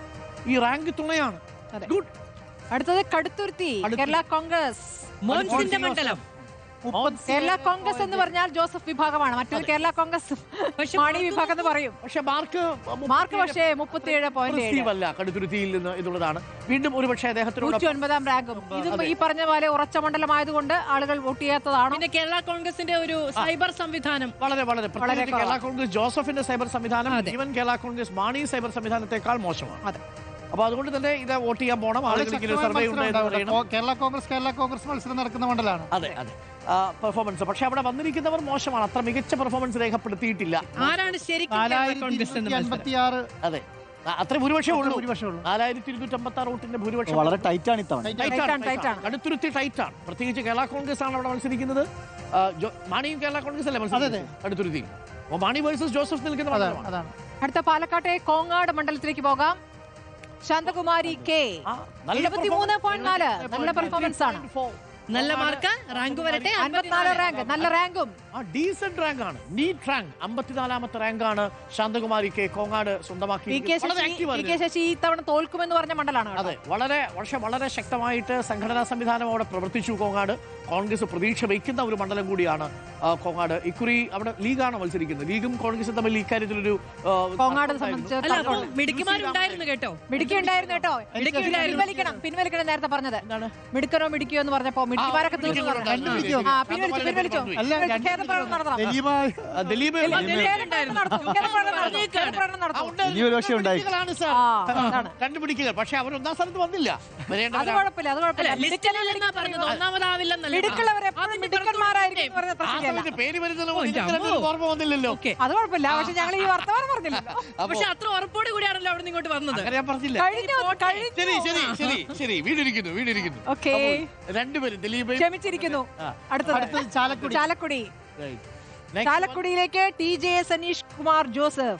ഈ റാങ്ക് തുണയാണ്. അടുത്തത് കടുത്തുരുത്തി കേരള കോൺഗ്രസ്. മോൻസിന്റെ മണ്ഡലം. കേരള കോൺഗ്രസ് എന്ന് പറഞ്ഞാൽ ജോസഫ് വിഭാഗമാണ്. മറ്റൊരു കേരള കോൺഗ്രസ് മാണി വിഭാഗം എന്ന് പറയും. പക്ഷേ മാർക്ക് 37.7 കടുത്തുരുത്തിയിൽ നിന്ന് ഇതുള്ളതാണ്. വീണ്ടും ഒരുപക്ഷെ അദ്ദേഹത്തിന് 109ാം റാങ്കും. ഇതും ഈ പറഞ്ഞ പോലെ ഉറച്ച മണ്ഡലമായതുകൊണ്ട് ആളുകൾ വോട്ട് ചെയ്യാത്തതാണ്. പിന്നെ കേരള കോൺഗ്രസിന്റെ ഒരു സൈബർ സംവിധാനം വളരെ കേരള കോൺഗ്രസ് ജോസഫിന്റെ സൈബർ സംവിധാനം ഈവൻ കേരള കോൺഗ്രസ് മാണി സൈബർ സംവിധാനത്തെക്കാൾ മോശമാണ്. അപ്പൊ അതുകൊണ്ട് തന്നെ ഇത് വോട്ട് ചെയ്യാൻ പോകണം. സർവേ കേരള കോൺഗ്രസ് മത്സരം നടക്കുന്ന മണ്ഡലമാണ്. അതെ പെർഫോമൻസ്. പക്ഷെ അവിടെ വന്നിരിക്കുന്നവർ മോശമാണ്. അത്ര മികച്ച പെർഫോമൻസ് രേഖപ്പെടുത്തിയിട്ടില്ല. ആരാണ് ശരിക്കും അതെ അത്ര ഭൂരിപക്ഷം ഉള്ളൂ. 4256 വോട്ടിന്റെ ഭൂരിപക്ഷം വളരെ ടൈറ്റാണ് ഇത്തവണ. കടുത്തുരുത്തി ടൈറ്റാണ്. പ്രത്യേകിച്ച് കേരള കോൺഗ്രസ് ആണ് അവിടെ മത്സരിക്കുന്നത്. മാണിയും കേരള കോൺഗ്രസ് അല്ലേ മത്സരിക്കുന്നത് കടുത്തുരുത്തി. മാണി വേഴ്സസ് ജോസഫ് നിൽക്കുന്ന മണ്ഡലമാണ്. അടുത്ത പാലക്കാട്ടെ കോങ്ങാട് മണ്ഡലത്തിലേക്ക് പോകാം. ശാന്തകുമാരി കെ 73.4 നല്ല പെർഫോമൻസ് ആണ്. നല്ല മാർക്ക്. റാങ്ക് വരട്ടെ. 54 റാങ്ക്. നല്ല റാങ്കും ഡീസന്റ് റാങ്ക് ആണ്. നീറ്റ് റാങ്ക് 54ാമത്തെ റാങ്കാണ് ശാന്തകുമാരി കെ കോങ്ങാട് സ്വന്തമാക്കി. ശശി ഇത്തവണ തോൽക്കുമെന്ന് പറഞ്ഞ മണ്ഡലമാണ്. അതെ വളരെ ശക്തമായിട്ട് സംഘടനാ സംവിധാനം അവിടെ പ്രവർത്തിച്ചു. കോങ്ങാട് കോൺഗ്രസ് പ്രതീക്ഷ വയ്ക്കുന്ന ഒരു മണ്ഡലം കൂടിയാണ് കോങ്ങാട്. ഇക്കുറി അവിടെ ലീഗാണ് മത്സരിക്കുന്നത്. ലീഗും കോൺഗ്രസും തമ്മിൽ ഇക്കാര്യത്തിലൊരു കോങ്ങാട് സംബന്ധിച്ച് മിടുക്കിമാരുണ്ടായിരുന്നു കേട്ടോ. പിൻവലിക്കണം നേരത്തെ പറഞ്ഞത്. മിടുക്കനോ മിടുക്കിയോ എന്ന് പറഞ്ഞപ്പോ മിടുക്കിമാരൊക്കെ കണ്ടുപിടിക്കുക. പക്ഷെ അവർ ഒന്നാം സ്ഥലത്ത് വന്നില്ല. പേര് വരുന്നത് ഓർമ്മ വന്നില്ലല്ലോ. അത് കുഴപ്പമില്ല. പക്ഷെ ഞങ്ങൾ ഈ വർത്തമാനം പറഞ്ഞില്ല. പക്ഷെ അത്ര ഉറപ്പോട് കൂടിയാണല്ലോ അവിടെ ഇങ്ങോട്ട് വന്നത്. ഞാൻ പറഞ്ഞില്ല. ശരി വീടിരിക്കുന്നു. രണ്ടുപേരും ക്ഷമിച്ചിരിക്കുന്നു. അടുത്തത് ചാലക്കുടി. ചാലക്കുടിയിലേക്ക് TJ സനീഷ് കുമാർ ജോസഫ്.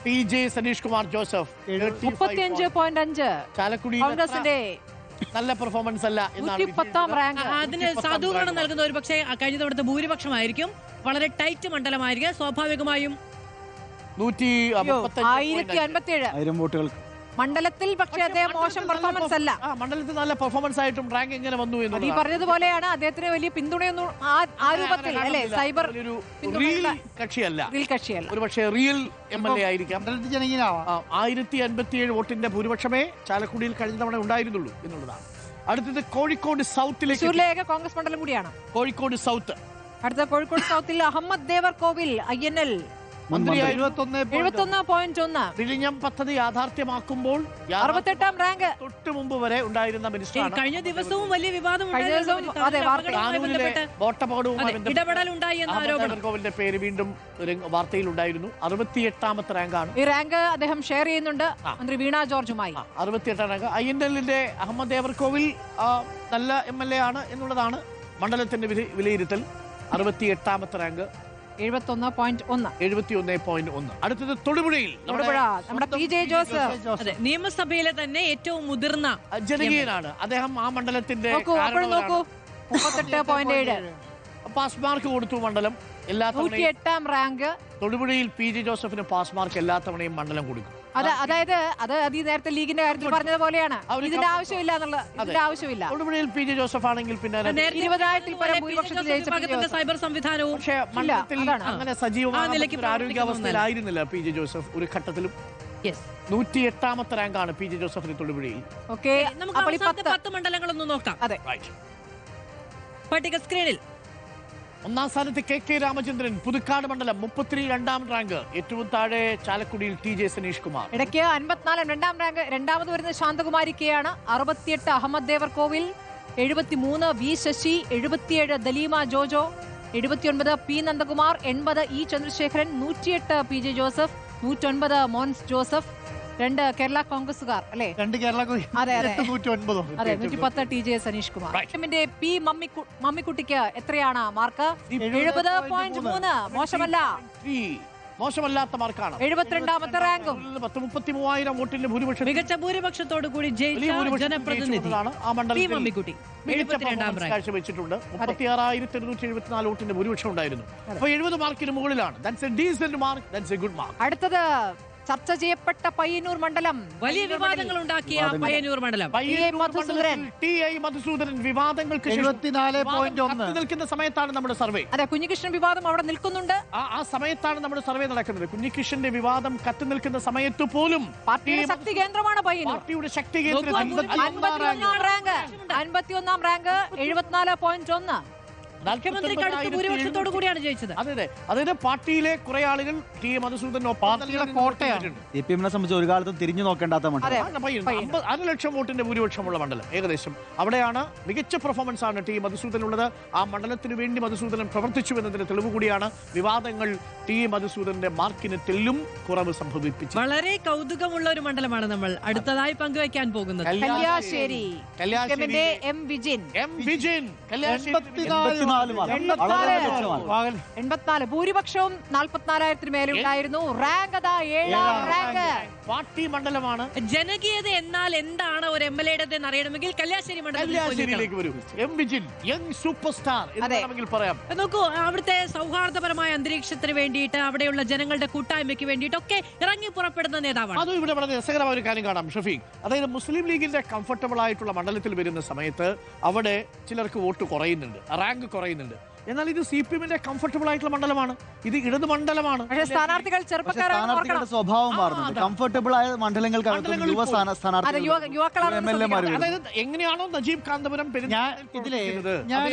35.5. ചാലക്കുടി കോൺഗ്രസിന്റെ നല്ല പെർഫോമൻസ് അല്ല. 110ാം റാങ്ക്. അതിന് സാധൂകരണം നൽകുന്ന ഒരു പക്ഷേ കഴിഞ്ഞ തവണത്തെ ഭൂരിപക്ഷമായിരിക്കും. വളരെ ടൈറ്റ് മണ്ഡലമായിരിക്കും. സ്വാഭാവികമായും 1057 വോട്ടുകൾ മണ്ഡലത്തിൽ. പക്ഷേ അദ്ദേഹം മോശം പെർഫോമൻസ് അല്ല. മണ്ഡലത്തിൽ നല്ല പെർഫോമൻസ് ആയിട്ടും റാങ്ക് എങ്ങനെ വന്നു എന്ന് ഈ പറഞ്ഞതുപോലെയാണ്. അദ്ദേഹത്തിന് വലിയ പിന്തുണയൊന്നും ആ രൂപത്തിൽ അല്ലെ സൈബർ കക്ഷിയല്ല. കക്ഷിയല്ല. ഒരു പക്ഷേ റിയൽ MLA ആയിരിക്കാം. 1057 വോട്ടിന്റെ ഭൂരിപക്ഷമേ ചാലക്കുടിയിൽ കഴിഞ്ഞ തവണ ഉണ്ടായിരുന്നുള്ളൂ എന്നുള്ളതാണ്. അടുത്തത് കോഴിക്കോട് സൗത്തിലേക്ക്. കോൺഗ്രസ് മണ്ഡലം കൂടിയാണ് കോഴിക്കോട് സൗത്ത്. അടുത്ത കോഴിക്കോട് സൗത്തിൽ അഹമ്മദ് ദേവർ കോവിൽ INL 71.1. വിഴിഞ്ഞം പദ്ധതി യാഥാർത്ഥ്യമാക്കുമ്പോൾ 68ാം റാങ്ക്. തൊട്ട് മുമ്പ് വരെ ഉണ്ടായിരുന്ന മിനിസ്റ്ററാണ്. കഴിഞ്ഞ ദിവസവും വലിയ വിവാദം ഇടപെടൽ ഉണ്ടായി എന്ന ആരോപണം. കോവിലിന്റെ പേര് വീണ്ടും വാർത്തയിൽ ഉണ്ടായിരുന്നു. 68ാമത്തെ റാങ്കാണ്. ഈ റാങ്ക് അദ്ദേഹം ഷെയർ ചെയ്യുന്നുണ്ട് മന്ത്രി വീണ ജോർജുമായി. 68ാം റാങ്ക്. INL-ന്റെ അഹമ്മദ് ദേവർകോവിൽ നല്ല MLA ആണ് എന്നുള്ളതാണ് മണ്ഡലത്തിന്റെ വിലയിരുത്തൽ. 68ാമത്തെ റാങ്ക്. 71.1. അടുത്തത് തൊടുപുഴയിൽ നമ്മുടെ PJ ജോസഫ്. നിയമസഭയിലെ തന്നെ ഏറ്റവും മുതിർന്ന ജനകീയനാണ് അദ്ദേഹം. ആ മണ്ഡലത്തിന്റെ 38.7. പാസ് മാർക്ക് കൊടുത്തു മണ്ഡലം എല്ലാ തവണയും. 108ാം റാങ്ക്. തൊടുപുഴയിൽ PJ ജോസഫിന് പാസ് മാർക്ക് എല്ലാ തവണയും മണ്ഡലം കൊടുക്കും. അതായത് അത് നേരത്തെ ലീഗിന്റെ കാര്യത്തിൽ പറഞ്ഞതുപോലെയാണ്. ഇതിന്റെ ആവശ്യമില്ല ഇതിന്റെ ആവശ്യമില്ല. തൊടുപുഴയിൽ PJ ജോസഫ് ആണെങ്കിൽ പിന്നെ 20,000 സൈബർ സംവിധാനവും. പക്ഷേ മണ്ഡലത്തിൽ അങ്ങനെ സജീവമായ ആരോഗ്യാവസ്ഥയിലായിരുന്നില്ല PJ ജോസഫ് ഒരു ഘട്ടത്തിലും. യെസ് 108ാമത്തെ റാങ്കാണ് പി ജെ ജോസഫിന് തൊടുപുഴയിൽ. ഓക്കെ, നമുക്ക് അപ്പോൾ ഈ അവസാനത്തെ 10 10 മണ്ഡലങ്ങളൊന്ന് നോക്കാം. അതെ, പട്ടിക സ്ക്രീനിൽ ഒന്നാം സ്ഥാനത്ത് കെ കെ രാമചന്ദ്രൻ, പുതുക്കാട് മണ്ഡലം 32ാം റാങ്ക്. ഏറ്റവും താഴെ ചാലക്കുടിയിൽ ടി ജെ സനീഷ് കുമാർ. ഇടയ്ക്ക് 54 രണ്ടാം റാങ്ക്. രണ്ടാമത് വരുന്നത് ശാന്തകുമാരി കെ ആണ്. 68 Ahammad Devarkovil, 73 V Sasi, 77 Daleema Jojo, 79 P Nandakumar, 80 E Chandrasekharan, 108 P J Joseph, 109 Mons Joseph, 2 Kerala കോൺഗ്രസുകാർ അല്ലേ? 2 കേരള അതെ അതെ 109. അതെ 110 ടി ജെ സനീഷ് കുമാർ. എമ്മിന്റെ പി മമ്മിക്കുട്ടിക്ക് എത്രയാണ് മാർക്ക്? 70.3. മോശമല്ല, മോശമല്ലാത്ത മാർക്കാണ്. 72ാമത്തെ റാങ്കും. 33,000 വോട്ടിന്റെ ഭൂരിപക്ഷം, മികച്ച ഭൂരിപക്ഷത്തോടു കൂടി ജയിച്ച ജനപ്രതിനിധി ആ മണ്ഡലത്തിൽ മമ്മിക്കുട്ടി 72ാം റാങ്ക് കാഴ്ചവെച്ചിട്ടുണ്ട്. 36,274 വോട്ടിന്റെ ഭൂരിപക്ഷം ഉണ്ടായിരുന്നു. അപ്പൊ 70 മാർക്കിന് മുകളിലാണ്. That's A decent mark, that's A good mark. അടുത്തത് ചർച്ച ചെയ്യപ്പെട്ട പയ്യന്നൂർ മണ്ഡലം. വലിയ വിവാദങ്ങൾ ഉണ്ടാക്കിയ പയ്യന്നൂർ മണ്ഡലം. ടി.ഐ. മധുസൂദനൻ വിവാദങ്ങൾക്ക് 74.1 നിൽക്കുന്ന സമയത്താണ് നമ്മുടെ സർവേ. അതെ, കുഞ്ഞികൃഷ്ണൻ വിവാദം അവിടെ നിൽക്കുന്നുണ്ട്. ആ സമയത്താണ് നമ്മുടെ സർവേ നടക്കുന്നത്. കുഞ്ഞികൃഷ്ണന്റെ വിവാദം കത്തി നിൽക്കുന്ന സമയത്ത് പോലും പാർട്ടിയുടെ ശക്തി കേന്ദ്രമാണ് പയ്യന്നൂർ. പാർട്ടിയുടെ ശക്തി കേന്ദ്രം 51ാം റാങ്ക്. 51ാം റാങ്ക് 74.1. മുഖ്യമന്ത്രിക്ക് അടുത്ത ഭൂരിപക്ഷത്തോടു കൂടിയാണ് ജയിച്ചത്. അതെ, അതായത് പാർട്ടിയിലെ കുറെ ആളുകൾ ടി മധുസൂദനോ പാർട്ടിയുടെ കോട്ടയാണ്. CPM-നെ സംബന്ധിച്ച് ഒരു കാലത്തും തിരിഞ്ഞു നോക്കേണ്ടാത്ത മണ്ഡലം. 5 ലക്ഷം വോട്ടിന്റെ ഭൂരിപക്ഷമുള്ള മണ്ഡലം ഏകദേശം. അവിടെയാണ് മികച്ച പെർഫോമൻസ് ആണ് ടി മധുസൂദൻ ഉള്ളത്. ആ മണ്ഡലത്തിന് വേണ്ടി മധുസൂദനൻ പ്രവർത്തിച്ചു എന്നതിന് തെളിവ് കൂടിയാണ്. വിവാദങ്ങൾ ടി മധുസൂദന്റെ മാർക്കിന് തെല്ലും കുറവ് സംഭവിപ്പിച്ചു. വളരെ കൗതുകമുള്ള ഒരു മണ്ഡലമാണ് നമ്മൾ അടുത്തതായി പങ്കുവയ്ക്കാൻ പോകുന്നത്. കല്യാശ്ശേരി. എം വിജിൻ. 84. ഭൂരിപക്ഷവും 44,000 മേലെ ഉണ്ടായിരുന്നു. റാങ്ക് അതാ 7ാം റാങ്ക്. പാർട്ടി മണ്ഡലമാണ്. ജനകീയത എന്നാൽ എന്താണ് ഒരു MLA-യുടെ അറിയണമെങ്കിൽ കല്യാശ്ശേരി കല്യാശ്ശേരിയിലേക്ക് വരൂ. M Vijin young super star എന്ന് വേണമെങ്കിൽ പറയാം. നോക്കൂ, അവിടുത്തെ സൗഹാർദ്ദപരമായ അന്തരീക്ഷത്തിന് വേണ്ടിയിട്ട്, അവിടെയുള്ള ജനങ്ങളുടെ കൂട്ടായ്മയ്ക്ക് വേണ്ടിയിട്ടൊക്കെ ഇറങ്ങി പുറപ്പെടുന്ന നേതാവാണ്. അതും ഇവിടെ വളരെ രസകരമായ ഒരു കാര്യം കാണാം ഷഫീഖ്. അതായത് മുസ്ലിം ലീഗിന്റെ കംഫർട്ടബിൾ ആയിട്ടുള്ള മണ്ഡലത്തിൽ വരുന്ന സമയത്ത് അവിടെ ചിലർക്ക് വോട്ട് കുറയുന്നുണ്ട്, റാങ്ക് കുറയുന്നുണ്ട്. എന്നാൽ ഇത് CPM-ന്റെ കംഫർട്ടബിൾ ആയിട്ടുള്ള മണ്ഡലമാണ്. ഇത് ഇടത് മണ്ഡലമാണ്. പക്ഷേ സ്ഥാനാർത്ഥികൾ സ്ഥാനാർത്ഥികളുടെ സ്വഭാവം മാറുന്നുണ്ട്. കംഫർട്ടബിൾ ആയ മണ്ഡലങ്ങൾക്ക് യുവ സ്ഥാനാർത്ഥികൾ. അതായത് എങ്ങനെയാണോ നജീബ് കാന്തപുരം ഞാൻ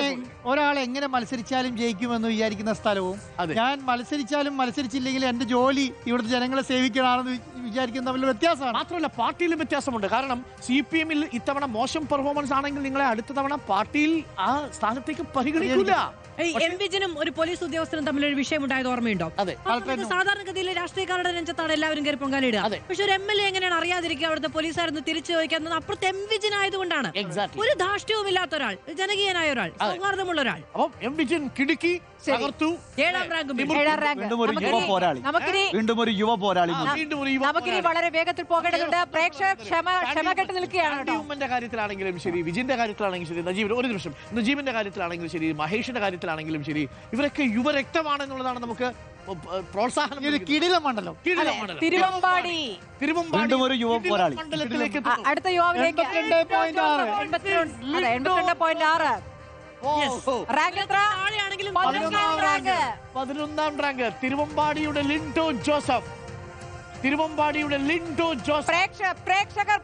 ഒരാളെ എങ്ങനെ മത്സരിച്ചാലും ജയിക്കുമെന്ന് വിചാരിക്കുന്ന സ്ഥലവും ഞാൻ മത്സരിച്ചാലും മത്സരിച്ചില്ലെങ്കിൽ എന്റെ ജോലി ഇവിടുത്തെ ജനങ്ങളെ സേവിക്കണമെന്ന് വിചാരിക്കുന്ന തമ്മിൽ വ്യത്യാസമാണ്. മാത്രമല്ല പാർട്ടിയിലും വ്യത്യാസമുണ്ട്. കാരണം CPM-ൽ ഇത്തവണ മോശം പെർഫോമൻസ് ആണെങ്കിൽ നിങ്ങളെ അടുത്ത തവണ പാർട്ടിയിൽ ആ സ്ഥാനത്തേക്ക് പരിഗണിക്കില്ല. എം വിജിനും ഒരു പോലീസ് ഉദ്യോഗസ്ഥനും തമ്മിൽ ഒരു വിഷയം ഉണ്ടായത് ഓർമ്മയുണ്ടോ? അതെ, സാധാരണഗതിയിൽ രാഷ്ട്രീയക്കാരുടെ രംഗത്താണ് എല്ലാവരും കയറി പൊങ്കാലിടുക. പക്ഷെ ഒരു MLA എങ്ങനെയാണ് അറിയാതിരിക്കുക? അവിടുത്തെ പോലീസുകാരെന്ന് തിരിച്ചു ചോദിക്കുന്നത് അപ്പുറത്ത് എം വിജിൻ ആയതുകൊണ്ടാണ്. ഒരു ധാർഷ്ട്യവും ഇല്ലാത്ത ഒരാൾ, ജനകീയനായ ഒരാൾ, സൗഹാർദ്ദമുള്ള ഒരാൾ. അപ്പം എം വിജിൻ കിടുക്കി തകർത്തു. 7ാം റാങ്ക്. വീണ്ടും ഒരു യുവ പോരാളി. നമുക്കിനി വളരെ വേഗത്തിൽ പോകേണ്ടതുണ്ട്. പ്രേക്ഷകർ ക്ഷമ കെട്ട് നിൽക്കുകയാണ്. കാര്യത്തിലാണെങ്കിലും ശരി, വിജിന്റെ കാര്യത്തിലാണെങ്കിലും ശരി, നജീബിന്റെ കാര്യത്തിലാണെങ്കിലും ശരി, മഹേഷിന്റെ കാര്യത്തിലാണെങ്കിലും ശരി, ഇവരൊക്കെ യുവരക്തമാണെന്നുള്ളതാണ് നമുക്ക് പ്രോത്സാഹനം. മണ്ഡലം തിരുവമ്പാടി. വീണ്ടും ഒരു യുവ പോരാളി. അടുത്ത യുവാവിലേക്ക് 82.6. റാങ്ക് എത്ര? 11ാം റാങ്ക്. തിരുവമ്പാടിയുടെ ലിൻഡോ ജോസഫ്. പ്രേക്ഷകർ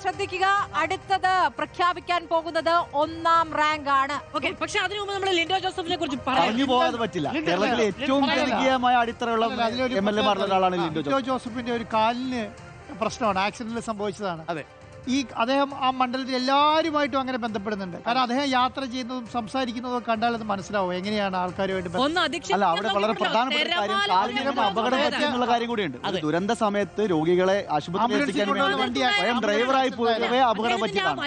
ശ്രദ്ധിക്കുക. അടുത്തത് പ്രഖ്യാപിക്കാൻ പോകുന്നത് 1ാം റാങ്ക് ആണ്. പക്ഷെ അതിനു മുമ്പ് നമ്മൾ ലിൻഡോ ജോസഫിനെ കുറിച്ച് പറഞ്ഞു പോകാതെ പറ്റില്ല. കേരളത്തിലെ ഏറ്റവും ജനകീയമായ അടിത്തറയുള്ള MLA-മാരിൽ ഒരാളാണ് ലിൻഡോ ജോസഫിന്റെ ഒരു കാലിന് പ്രശ്നമാണ്, ആക്സിഡന്റിൽ സംഭവിച്ചതാണ്. അതെ, അദ്ദേഹം ആ മണ്ഡലത്തിൽ എല്ലാവരുമായിട്ടും അങ്ങനെ ബന്ധപ്പെടുന്നുണ്ട്. കാരണം അദ്ദേഹം യാത്ര ചെയ്യുന്നതും സംസാരിക്കുന്നതും കണ്ടാൽ അത് മനസ്സിലാവും എങ്ങനെയാണ് ആൾക്കാരുമായിട്ട്. അല്ല, അവിടെ വളരെ പ്രധാനപ്പെട്ട കാര്യം കാലിന് അപകടം പറ്റിയെന്നുള്ള കാര്യം കൂടിയുണ്ട്. ദുരന്ത സമയത്ത് രോഗികളെ ആശുപത്രിയിൽ എത്തിക്കാൻ വേണ്ടി സ്വയം ഡ്രൈവറായി പോയവേ അപകടം പറ്റിയതാണ്.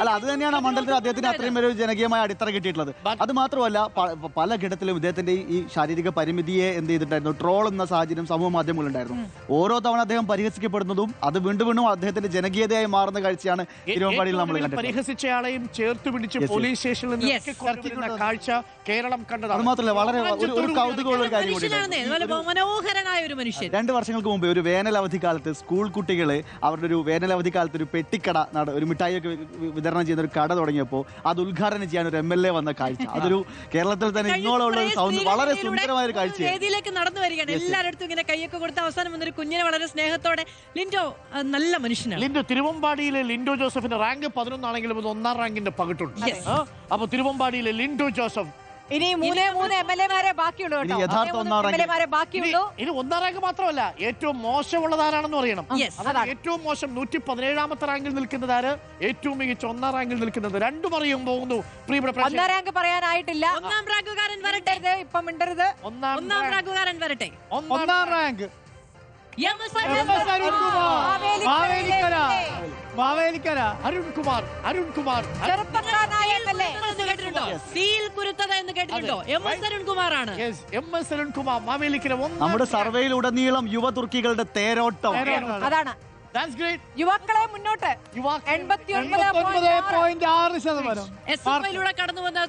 അല്ല, അത് തന്നെയാണ് ആ മണ്ഡലത്തിൽ അദ്ദേഹത്തിന് അത്രയും ഒരു ജനകീയമായ അടിത്തറ കിട്ടിയിട്ടുള്ളത്. അത് മാത്രമല്ല, പല ഘട്ടത്തിലും ഇദ്ദേഹത്തിന്റെ ഈ ശാരീരിക പരിമിതിയെ എന്ത് ചെയ്തിട്ടുണ്ടായിരുന്നു, ട്രോൾ എന്ന സാഹചര്യം സമൂഹ മാധ്യമങ്ങളുണ്ടായിരുന്നു. ഓരോ തവണ അദ്ദേഹം പരിഹസിക്കപ്പെടുന്നതും അത് വീണ്ടും വീണ്ടും അദ്ദേഹത്തിന്റെ ജനകീയതയായി മാറുന്ന കാഴ്ചയാണ് തിരുവമ്പാടിയിൽ നമ്മൾ കണ്ടത്. പരിഹസിച്ചയാളെയും ചേർത്ത് പിടിച്ച് പോലീസ് സ്റ്റേഷനിൽ നിന്ന് കാഴ്ച കേരളം കണ്ടത്. അത് മാത്രമല്ല വളരെ ഒരു കൗതുകമുള്ള ഒരു കാര്യം കൂടി, മനോഹരനായ ഒരു മനുഷ്യൻ. 2 വർഷങ്ങൾക്ക് മുമ്പ് ഒരു വേനൽ അവധിക്കാലത്ത് സ്കൂൾ കുട്ടികള് അവരുടെ ഒരു വേനൽ അവധിക്കാലത്ത് ഒരു പെട്ടിക്കട ഒരു മിഠായിയൊക്കെ വിതരണം ചെയ്യുന്ന ഒരു കട തുടങ്ങിയപ്പോൾ അത് ഉദ്ഘാടനം ചെയ്യാൻ ഒരു MLA വന്ന കാഴ്ച, അതൊരു കേരളത്തിൽ തന്നെ ഇന്നോളമുള്ള ഒരു വളരെ സുന്ദരമായ ഒരു കാഴ്ച. വേദിയിലേക്ക് നടന്നു വരികയാണ്, എല്ലായിടത്തും ഇങ്ങനെ കൈയൊക്കെ കൊടുത്ത് അവസാനം വന്നൊരു കുഞ്ഞിനെ വളരെ സ്നേഹത്തോടെ. ലിൻഡോ നല്ല മനുഷ്യനാണ്. ലിൻഡോ, തിരുവമ്പാടിയിലെ ലിൻഡോ ജോസഫിന്റെ റാങ്ക് 11 ആണെങ്കിലും 1ാം റാങ്കിന്റെ പകിട്ടുണ്ട്. അപ്പൊ തിരുവമ്പാടിയിലെ ലിൻഡോ ജോസഫ് ഇനി 3 MLA-മാരെ ബാക്കിയുള്ളൂ കേട്ടോ. യഥാർത്ഥ 1ാം റാങ്ക് ബാക്കിയുള്ളൂ. ഇനി 1ാം റാങ്ക് മാത്രമല്ല, ഏറ്റവും മോശമുള്ളതാരാണെന്ന് അറിയണം. ഏറ്റവും മോശം 117ാമത്തെ റാങ്കിൽ നിൽക്കുന്നതാര്, ഏറ്റവും മികച്ച 1ാം റാങ്കിൽ നിൽക്കുന്നത്, രണ്ടും അറിയും പോകുന്നു. 1ാം റാങ്ക് പറയാനായിട്ടില്ല. 1ാം റാങ്കുകാരൻ വരട്ടെ. ഇപ്പം മിണ്ടരുത്. 1ാം റാങ്കുകാരൻ വരട്ടെ. 1ാം റാങ്ക് അരുൺകുമാർ നമ്മുടെ സർവേയിലുടനീളം യുവ തുർക്കികളുടെ തേരോട്ടം. അതാണ് യുവാക്കളെ മുന്നോട്ട്. 89.6% കടന്നു വന്ന്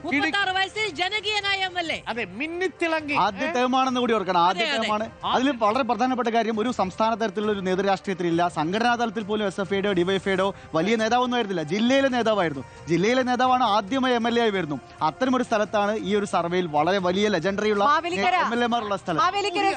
36 വയസ്സിൽ ജനകീയനായ MLA. അതെ, മിന്നിത്തിളങ്ങി. ആദ്യ ടേമാണെന്ന് കൂടി ഓർക്കണം. ആദ്യ ടേമാണ്. അതിൽ വളരെ പ്രധാനപ്പെട്ട കാര്യം, ഒരു സംസ്ഥാന തലത്തിലുള്ള ഒരു നേതൃരാഷ്ട്രീയത്തിലില്ല, സംഘടനാ തലത്തിൽ പോലും SFIയുടെയോ DYFIയുടെയോ വലിയ നേതാവൊന്നും ആയിരുന്നില്ല, ജില്ലയിലെ നേതാവായിരുന്നു. ജില്ലയിലെ നേതാവാണ് ആദ്യമായി MLA ആയി വരുന്നു. അത്തരമൊരു സ്ഥലത്താണ് ഈ ഒരു സർവേയിൽ വളരെ വലിയ ലെജൻഡറിയുള്ള MLA-മാരുള്ള സ്ഥലം.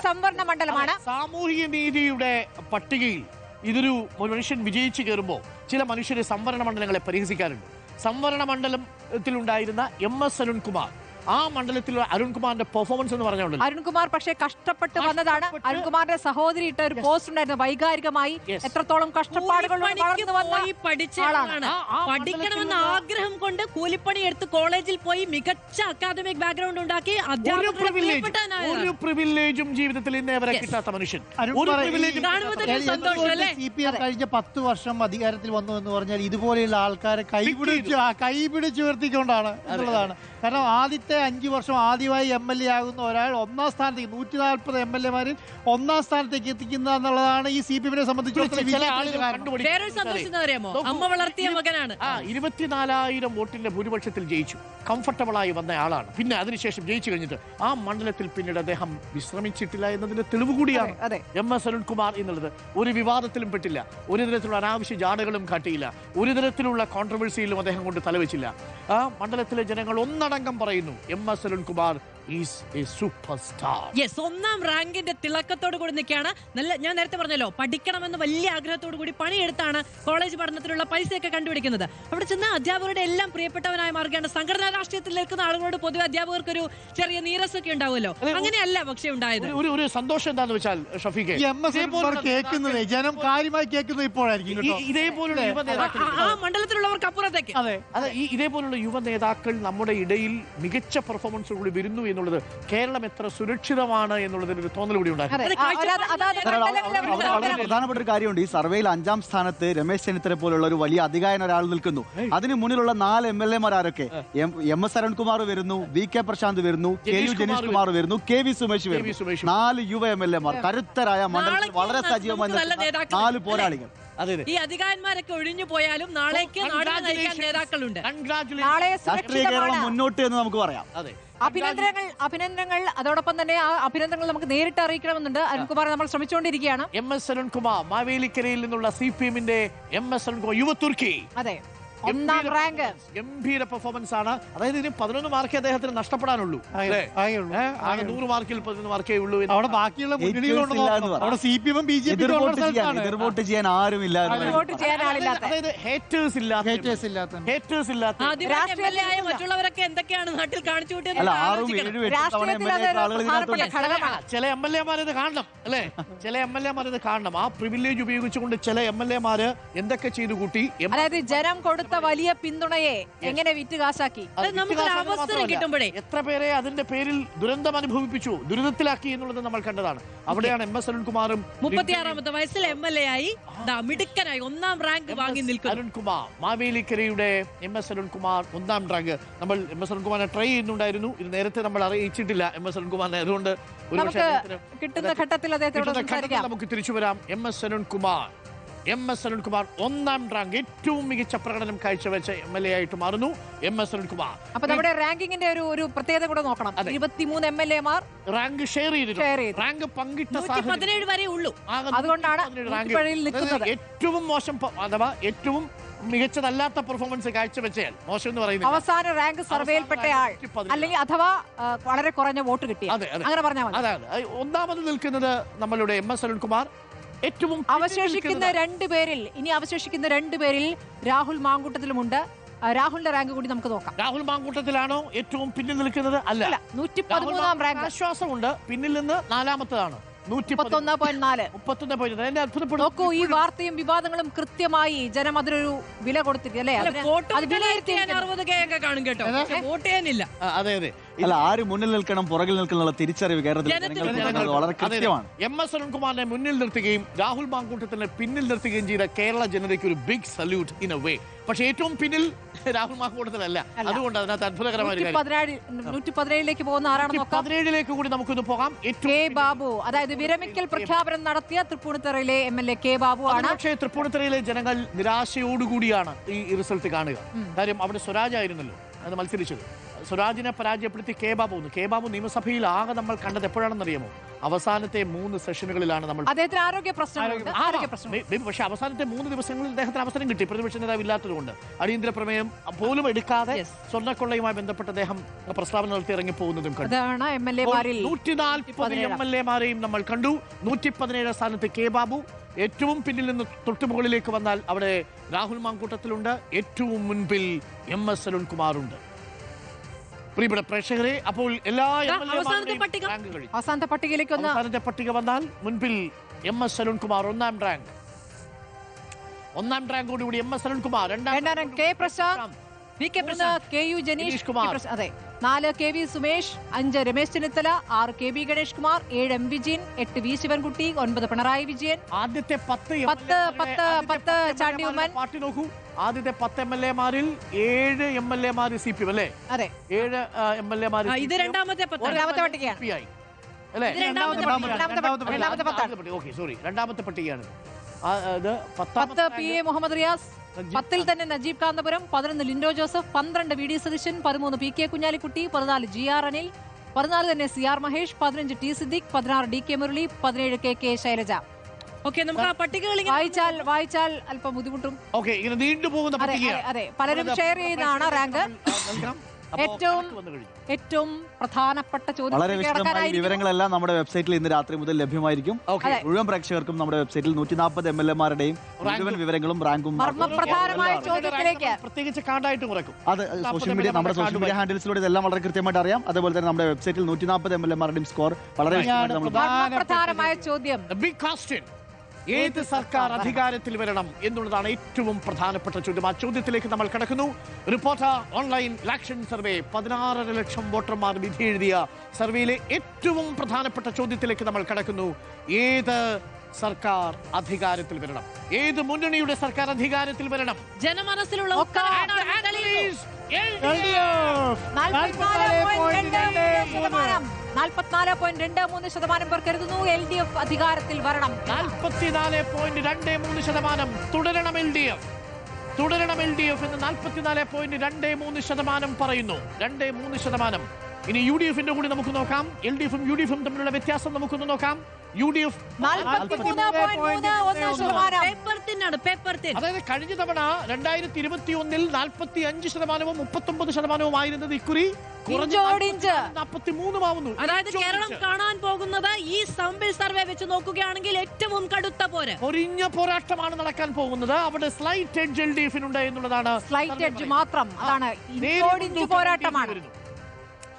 സംവരണ മണ്ഡലമാണ്. സാമൂഹിക നീതിയുടെ പട്ടികയിൽ ഇതൊരു മനുഷ്യൻ വിജയിച്ചു കയറുമ്പോൾ ചില മനുഷ്യരെ സംവരണ മണ്ഡലങ്ങളെ പരിഹസിക്കാറുണ്ട്. സംവരണ മണ്ഡലത്തിലുണ്ടായിരുന്ന MS അരുൺകുമാർ, ആ മണ്ഡലത്തിൽ അരുൺകുമാറിന്റെ പെർഫോമൻസ് എന്ന് പറഞ്ഞുകൊണ്ട് അരുൺകുമാർ പക്ഷേ കഷ്ടപ്പെട്ട് വന്നതാണ്. അരുൺകുമാറിന്റെ സഹോദരി ഇട്ട ഒരു പോസ്റ്റ് ഉണ്ടായിരുന്നു, വൈകാരികമായി എത്രത്തോളം കഷ്ടപ്പാടുകൾ പഠിക്കണമെന്ന ആഗ്രഹം കൊണ്ട് കൂലിപ്പണി എടുത്ത് കോളേജിൽ പോയി മികച്ച അക്കാദമിക് ബാക്ക്ഗ്രൗണ്ട് ഉണ്ടാക്കി ഒരു പ്രിവിലേജും ജീവിതത്തിൽ ഇന്നേ വരെ കിട്ടാത്ത മനുഷ്യൻ. കഴിഞ്ഞ 10 വർഷം അധികാരത്തിൽ വന്നു എന്ന് പറഞ്ഞാൽ ഇതുപോലെയുള്ള ആൾക്കാരെ കൈപിടിച്ച് ഉയർത്തിക്കൊണ്ടാണ് എന്നുള്ളതാണ്. കാരണം ആദ്യത്തെ 5 വർഷം ആദ്യമായി MLA ആകുന്ന ഒരാൾ 1ാം സ്ഥാനത്തേക്ക് 140 MLA-മാരിൽ 1ാം സ്ഥാനത്തേക്ക് എത്തിക്കുന്ന എന്നുള്ളതാണ് ഈ CPM-നെ സംബന്ധിച്ചിടത്തോളം 24,000 വോട്ടിന്റെ ഭൂരിപക്ഷത്തിൽ ജയിച്ചു, കംഫർട്ടബിളായി വന്ന ആളാണ്. പിന്നെ അതിനുശേഷം ജയിച്ചു കഴിഞ്ഞിട്ട് ആ മണ്ഡലത്തിൽ പിന്നീട് അദ്ദേഹം വിശ്രമിച്ചിട്ടില്ല എന്നതിന്റെ തെളിവ് കൂടിയാണ് MS അരുൺകുമാർ എന്നുള്ളത്. ഒരു വിവാദത്തിലും പെട്ടില്ല, ഒരു തരത്തിലുള്ള അനാവശ്യ ജാടകളും കാട്ടിയില്ല, ഒരു തരത്തിലുള്ള കോൺട്രവേഴ്സിയിലും അദ്ദേഹം കൊണ്ട് തലവെച്ചില്ല. ആ മണ്ഡലത്തിലെ ജനങ്ങൾ ഒന്നടങ്കം പറയുന്നു MS Arunkumar is A super star. Yes, 1ാം റാങ്കിന്റെ തിളക്കത്തോട് കൂടി നിൽക്കുകയാണ്. ഞാൻ നേരത്തെ പറഞ്ഞല്ലോ, പഠിക്കണമെന്ന് വലിയ ആഗ്രഹത്തോടു കൂടി പണിയെടുത്താണ് കോളേജ് പഠനത്തിലുള്ള പൈസയൊക്കെ കണ്ടുപിടിക്കുന്നത്. അവിടെ ചെന്ന് അധ്യാപകരുടെ എല്ലാം പ്രിയപ്പെട്ടവനായി മാറുകയാണ്. സംഘടനാ രാഷ്ട്രീയത്തിൽ നിൽക്കുന്ന ആളുകളോട് പൊതുവെ അധ്യാപകർക്കൊരു ചെറിയ നീരസൊക്കെ ഉണ്ടാവുമല്ലോ, അങ്ങനെയല്ല പക്ഷെ ഉണ്ടായത്. ഒരു സന്തോഷം എന്താണെന്ന് വെച്ചാൽ ഷഫീഖെ, കേൾക്കുന്നത് ജനം കാര്യമായി കേൾക്കുന്നത് ഇപ്പോഴായിരിക്കും. ഇതേപോലുള്ള യുവ നേതാക്കൾ, ആ മണ്ഡലത്തിലുള്ളവർക്ക് അപ്പുറത്തേക്ക് അതെ, ഇതേപോലുള്ള യുവ നേതാക്കൾ നമ്മുടെ ഇടയിൽ മികച്ച പെർഫോമൻസ് കൂടി വരുന്നു എന്നുള്ളത് കേരളം എത്ര സുരക്ഷിതമാണ് എന്നുള്ളതിന് ഒരു തോന്നൽ കൂടി ഉണ്ടാകും. വളരെ പ്രധാനപ്പെട്ട ഒരു കാര്യമുണ്ട്. ഈ സർവേയിൽ 5ാം സ്ഥാനത്ത് രമേശ് ചെന്നിത്തല പോലുള്ള ഒരു വലിയ അധികായൻ ഒരാൾ നിൽക്കുന്നു. അതിന് മുന്നിലുള്ള 4 MLA-മാർ ആരൊക്കെ? MS അരുൺകുമാർ വരുന്നു, VK പ്രശാന്ത് വരുന്നു, KU ജനീഷ് കുമാർ വരുന്നു, KV സുമേഷ് വരുന്നു. 4 യുവ MLA-മാർ, കരുത്തരായ മണ്ഡലത്തിൽ വളരെ സജീവമായി 4 പോരാളികൾ. ഈ അധികാരന്മാരൊക്കെ ഒഴിഞ്ഞു പോയാലും നാളേക്ക് നാടിനെ നയിക്കാൻ നേതാക്കളുണ്ട്. രാഷ്ട്രീയ കേരളം മുന്നോട്ട് എന്ന് നമുക്ക് പറയാം. അഭിനന്ദനങ്ങൾ. അതോടൊപ്പം തന്നെ ആ അഭിനന്ദനങ്ങൾ നമുക്ക് നേരിട്ട് അറിയിക്കണമെന്നുണ്ട്. അരുൺകുമാർ നമ്മൾ ശ്രമിച്ചുകൊണ്ടിരിക്കുകയാണ്. MS അരുൺകുമാർ, മാവേലിക്കരയിൽ നിന്നുള്ള CPM-ന്റെ MS അരുൺകുമാർ, യുവ തുർക്കി. അതെ, 1ാം റാങ്ക്. ഗംഭീര പെർഫോമൻസ് ആണ്. അതായത് ഇനി 11 മാർക്കേ അദ്ദേഹത്തിന് നഷ്ടപ്പെടാനുള്ളൂ. 100 മാർക്കിൽ 11 മാർക്കേ ഉള്ളൂ. അവിടെ ബാക്കിയുള്ള അവിടെ CPM-ഉം BJP വോട്ട് ചെയ്യാൻ ആരുമില്ല. അതായത് ഹേറ്റേഴ്സ് ഇല്ലാത്ത മറ്റുള്ളവരൊക്കെ എന്തൊക്കെയാണ് നാട്ടിൽ കാണിച്ചു കൂട്ടിയത്. ചില MLA-മാരത് കാണണം അല്ലെ, ചില MLA-മാരത് കാണണം. ആ പ്രിവിലേജ് ഉപയോഗിച്ചുകൊണ്ട് ചില MLA-മാര് എന്തൊക്കെ ചെയ്തു കൂട്ടി. അതായത് ജനം കൊടുത്ത കൊടുത്ത വലിയ പിന്തുണയെ എങ്ങനെ വിറ്റ് കാശാക്കി? അവസരം കിട്ടുമ്പോഴേ എത്ര പേരെ അതിന്റെ പേരിൽ ദുരന്തം അനുഭവിപ്പിച്ചു, ദുരിതത്തിലാക്കി എന്നുള്ളത് നമ്മൾ കണ്ടതാണ്. അവിടെയാണ് എം എസ് അരുൺകുമാറും 36-ാമത്തെ വയസ്സിൽ MLA ആയി മിടുക്കനായി 1ാം റാങ്ക് വാങ്ങി നിൽക്കുന്നു. അരുൺകുമാർ, മാവേലിക്കരയുടെ എം എസ് അരുൺകുമാർ 1ാം റാങ്ക്. നമ്മൾ എം എസ് അരുൺകുമാറിനെ ട്രൈ ചെയ്യുന്നുണ്ടായിരുന്നു. ഇത് നേരത്തെ നമ്മൾ അറിയിച്ചിട്ടില്ല എം എസ് അരുൺകുമാറിനെ. അതുകൊണ്ട് കിട്ടുന്ന ഘട്ടത്തിൽ നമുക്ക് തിരിച്ചു വരാം. എം എസ് അരുൺകുമാർ 1ാം റാങ്ക്, ഏറ്റവും മികച്ച പ്രകടനം കാഴ്ചവെച്ച MLA ആയിട്ട് മാറുന്നു എം എസ് അരുൺകുമാർ. അപ്പൊ നമ്മുടെ റാങ്കിങ്ങിന്റെ ഒരു പ്രത്യേകത കൂടെ നോക്കണം. 23 MLA-മാർ റാങ്ക് ഷെയർ ചെയ്തിട്ടുണ്ട്. റാങ്ക് പങ്കിട്ട 17 വരെ ഉള്ളൂ. അതുകൊണ്ടാണ് ഏറ്റവും മോശം അഥവാ ഏറ്റവും മികച്ചതല്ലാത്ത പെർഫോമൻസ് കാഴ്ചവെച്ചാൽ മോശം എന്ന് പറയുന്നത് അവസാന റാങ്ക് സർവേയിൽപ്പെട്ടയാൾ, അല്ലെങ്കിൽ അഥവാ വളരെ കുറഞ്ഞ വോട്ട് കിട്ടിയ, അങ്ങനെ പറഞ്ഞാൽ മതി. അതാണ് 1ാമത് നിൽക്കുന്നത് നമ്മളുടെ എം എസ് അരുൺകുമാർ. ഏറ്റവും അവശേഷിക്കുന്ന 2 പേരിൽ രാഹുൽ മാങ്കൂട്ടത്തിലുമുണ്ട്. രാഹുലിന്റെ റാങ്ക് കൂടി നമുക്ക് നോക്കാം. രാഹുൽ മാങ്കൂട്ടത്തിലാണോ ഏറ്റവും പിന്നിൽ നിൽക്കുന്നത്? അല്ല, 113-ാം റാങ്ക്. ആശ്വാസമുണ്ട്, പിന്നിൽ നിന്ന് 4ാമത്തതാണ് 131.4. നോക്കൂ, ഈ വാർത്തയും വിവാദങ്ങളും കൃത്യമായി ജനം അതിനൊരു വില കൊടുത്തിരിക്കും. അതെ അതെ, അല്ല, ആര് മുന്നിൽ നിൽക്കണം പുറകിൽ നിൽക്കണം തിരിച്ചറിവ് കേരളത്തിൽ വളരെ കൃത്യമാണ്. എം എസ് അരുൺകുമാറിനെ മുന്നിൽ നിർത്തുകയും രാഹുൽ മാങ്കൂട്ടത്തിനെ പിന്നിൽ നിർത്തുകയും ചെയ്ത കേരള ജനതയ്ക്ക് ഒരു big salute in a way. പക്ഷെ ഏറ്റവും പിന്നിൽ രാഹുൽ മാങ്കൂട്ടത്തിലല്ല. അതുകൊണ്ട് അതിനകത്ത് അത്ഭുതകരമായ 117ലേക്ക് പോകുന്ന ആരാണ് നോക്കാം. 17ലേക്ക് കൂടി നമുക്കൊന്ന് പോകാം. കെ ബാബു, അതായത് വിരമിക്കൽ പ്രഖ്യാപനം നടത്തിയ തൃപ്പൂണിത്തുറയിലെ MLA കെ ബാബു ആണ്. പക്ഷേ തൃപ്പൂണിത്തുറയിലെ ജനങ്ങൾ നിരാശയോടുകൂടിയാണ് ഈ റിസൾട്ട് കാണുക. കാര്യം അവിടെ സ്വരാജ് ആയിരുന്നല്ലോ അത് മത്സരിച്ചത്. സ്വരാജിനെ പരാജയപ്പെടുത്തി കെ ബാബു നിയമസഭയിൽ ആകെ നമ്മൾ കണ്ടത് എപ്പോഴാണെന്നറിയാമോ? അവസാനത്തെ 3 സെഷനുകളിലാണ് നമ്മൾ. അദ്ദേഹത്തിന് ആരോഗ്യ പ്രശ്നം. പക്ഷെ അവസാനത്തെ 3 ദിവസങ്ങളിൽ അദ്ദേഹത്തിന് അവസരം കിട്ടി, പ്രതിപക്ഷ നേതാവ് ഇല്ലാത്തതുകൊണ്ട്. അടിയന്തര പ്രമേയം പോലും എടുക്കാതെ സ്വർണ്ണക്കൊള്ളയുമായി ബന്ധപ്പെട്ട് അദ്ദേഹം പ്രസ്താവന നടത്തി ഇറങ്ങി പോകുന്നതും കണ്ടു. 140 MLA-മാരെയും നമ്മൾ കണ്ടു. 117 സ്ഥാനത്ത് കെ ബാബു. ഏറ്റവും പിന്നിൽ നിന്ന് തൊട്ടുമുകളിലേക്ക് വന്നാൽ അവിടെ രാഹുൽ മാങ്കൂട്ടത്തിലുണ്ട്. ഏറ്റവും മുൻപിൽ എം എസ് അരുൺകുമാറുണ്ട്. പ്രിയപ്പെട്ട പ്രേക്ഷകരെ, അപ്പോൾ എല്ലാ അവസാനത്തെ പട്ടികയിലേക്ക് അവസാനത്തെ പട്ടിക വന്നാൽ മുൻപിൽ എം എസ് അരുൺകുമാർ 1ാം റാങ്ക്. 1ാം റാങ്കോടുകൂടി എം എസ് അരുൺകുമാർ, 2ാം rank K Prasanth, V K Prasad, K U Janeesh Kumar, അതെ 4 K V Sumesh, 5 Ramesh Chennithala, 6 K B Ganesh Kumar, 7 M Vijayan, 8 V Sivankutty, 9 Pinarayi Vijayan. ആദ്യത്തെ 10 ചാണ്ടി ഉമ്മൻ. പാർട്ടി നോക്കൂ, ആദ്യത്തെ 10 MLA-മാരിൽ 7 MLA-മാർ CPM അല്ലേ? അതെ, 7 MLA-മാർ. ഇത് രണ്ടാമത്തെ പട്ടികയാണ് അല്ലേ? രണ്ടാമത്തെ പട്ടികയാണ്. 10 PA മുഹമ്മദ് റിയാസ്, 10-ൽ തന്നെ Najeeb Kanthapuram, 11 Lindo Joseph, 12 VD Satheesan, 13 PK Kunhalikutty, 14 GR Anil, 14 തന്നെ CR Mahesh, 15 T Siddique, 16 DK Murali, 17 KK Shailaja. നമുക്ക് ആ പട്ടികകൾ വായിച്ചാൽ അല്പം ബുദ്ധിമുട്ടും. ഇങ്ങനെ നീണ്ടുപോകുന്ന പട്ടികയാണ്. അതെ, പലരും ഷെയർ ചെയ്യുന്നതാണ് റാങ്ക്. ഏറ്റവും പ്രധാനപ്പെട്ട വളരെ വിശദമായ വിവരങ്ങളെല്ലാം നമ്മുടെ വെബ്സൈറ്റിൽ ഇന്ന് രാത്രി മുതൽ ലഭ്യമായിരിക്കും. മുഴുവൻ പ്രേക്ഷകർക്കും നമ്മുടെ വെബ്സൈറ്റിൽ 140 MLA-മാരുടെയും മുഴുവൻ വിവരങ്ങളും റാങ്കും പ്രധാനമായ ചോദ്യത്തിലേക്ക് പ്രത്യേകിച്ച് കാർഡായിട്ട് കുറക്കും. അത് സോഷ്യൽ മീഡിയ നമ്മുടെ സോഷ്യൽ മീഡിയ ഹാൻഡിൽസിലൂടെ ഇതെല്ലാം വളരെ കൃത്യമായിട്ട് അറിയാം. അതുപോലെ തന്നെ നമ്മുടെ വെബ്സൈറ്റിൽ 140 MLA-മാരുടെയും സ്കോർ വളരെ പ്രധാനമായ ചോദ്യം. ബിഗ് ക്വസ്റ്റ്യൻ, ഏത് സർക്കാർ അധികാരത്തിൽ വരണം എന്നുള്ളതാണ് ഏറ്റവും പ്രധാനപ്പെട്ട ചോദ്യം. ആ ചോദ്യത്തിലേക്ക് നമ്മൾ കടക്കുന്നു. റിപ്പോർട്ടർ ഓൺലൈൻ ഇലക്ഷൻ സർവേ 16.5 ലക്ഷം വോട്ടർമാർ വിധി എഴുതിയ സർവേയിലെ ഏറ്റവും പ്രധാനപ്പെട്ട ചോദ്യത്തിലേക്ക് നമ്മൾ കടക്കുന്നു. ഏത് സർക്കാർ അധികാരത്തിൽ വരണം? ഏത് മുന്നണിയുടെ സർക്കാർ അധികാരത്തിൽ വരണം? ജനമനസ്സിലുള്ള 44.23% പേർ കരുതുന്നു LDF അധികാരത്തിൽ വരണം. 44.23%. തുടരണം LDF എന്ന് 44.23% പറയുന്നു. 23%. ഇനി UDF-ന്റെ കൂടി നമുക്ക് നോക്കാം. LDF-ഉം UDF-ഉം തമ്മിലുള്ള വ്യത്യാസം നമുക്കൊന്ന് നോക്കാം. UDF 43.3%. അതായത് കഴിഞ്ഞ തവണ 2021-ൽ 45%-വും 39%-വും ആയിരുന്നത് ഇക്കുറി 43-ആവുന്നു. അതായത് കേരളം കാണാൻ പോകുന്നത് ഈ സാമ്പിൾ സർവേ വെച്ച് നോക്കുകയാണെങ്കിൽ ഏറ്റവും കടുത്ത പൊരിഞ്ഞ പോരാട്ടമാണ് നടക്കാൻ പോകുന്നത്. അവിടെ സ്ലൈറ്റ് എഡ്ജ് LDF-നുണ്ട് എന്നുള്ളതാണ്. സ്ലൈറ്റ് എഡ്ജ് മാത്രം, അതാണ് പോരാട്ടമാണ്.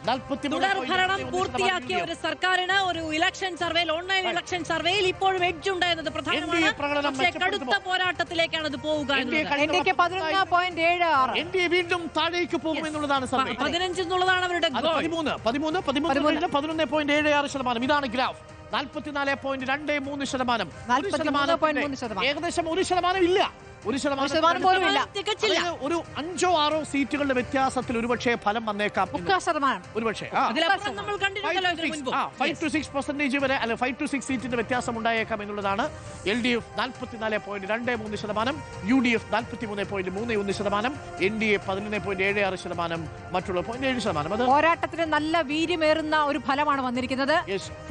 തുടർഭരണം പൂർത്തിയാക്കിയ ഒരു സർക്കാരിന് ഒരു ഇലക്ഷൻ സർവേയിൽ, ഓൺലൈൻ ഇലക്ഷൻ സർവേയിൽ ഇപ്പോഴും എഡ്ജ് ഉണ്ടായിരുന്നത് പ്രധാനമാണ്. പക്ഷേ കടുത്ത പോരാട്ടത്തിലേക്കാണ് ഇത് പോവുക. ഇന്ത്യക്ക് 11.76. എൻഡിഎ വീണ്ടും താഴേക്ക് പോകും എന്നുള്ളതാണ് സർവേ. 15 എന്നുള്ളതാണ് അവരുടെ ഗോൾ. 11.76%. ഇതാണ് ഗ്രാഫ്. 44.23%. ഏകദേശം 1% ഇല്ല. 1% പോലും ഇല്ല. ഒരു 5 or 6 സീറ്റുകളുടെ വ്യത്യാസത്തിൽ ഒരുപക്ഷെ ഫലം വന്നേക്കാം. ഒരുപക്ഷെ 5 to 6% വരെ, അല്ല 5 to 6 സീറ്റിന്റെ വ്യത്യാസം ഉണ്ടായേക്കാം എന്നുള്ളതാണ്. LDF 44.23%, UDF 43.31%, NDA 11.76%, മറ്റുള്ള 0.7%. അത് പോരാട്ടത്തിന് നല്ല വീര്യമേറുന്ന ഒരു ഫലമാണ് വന്നിരിക്കുന്നത്.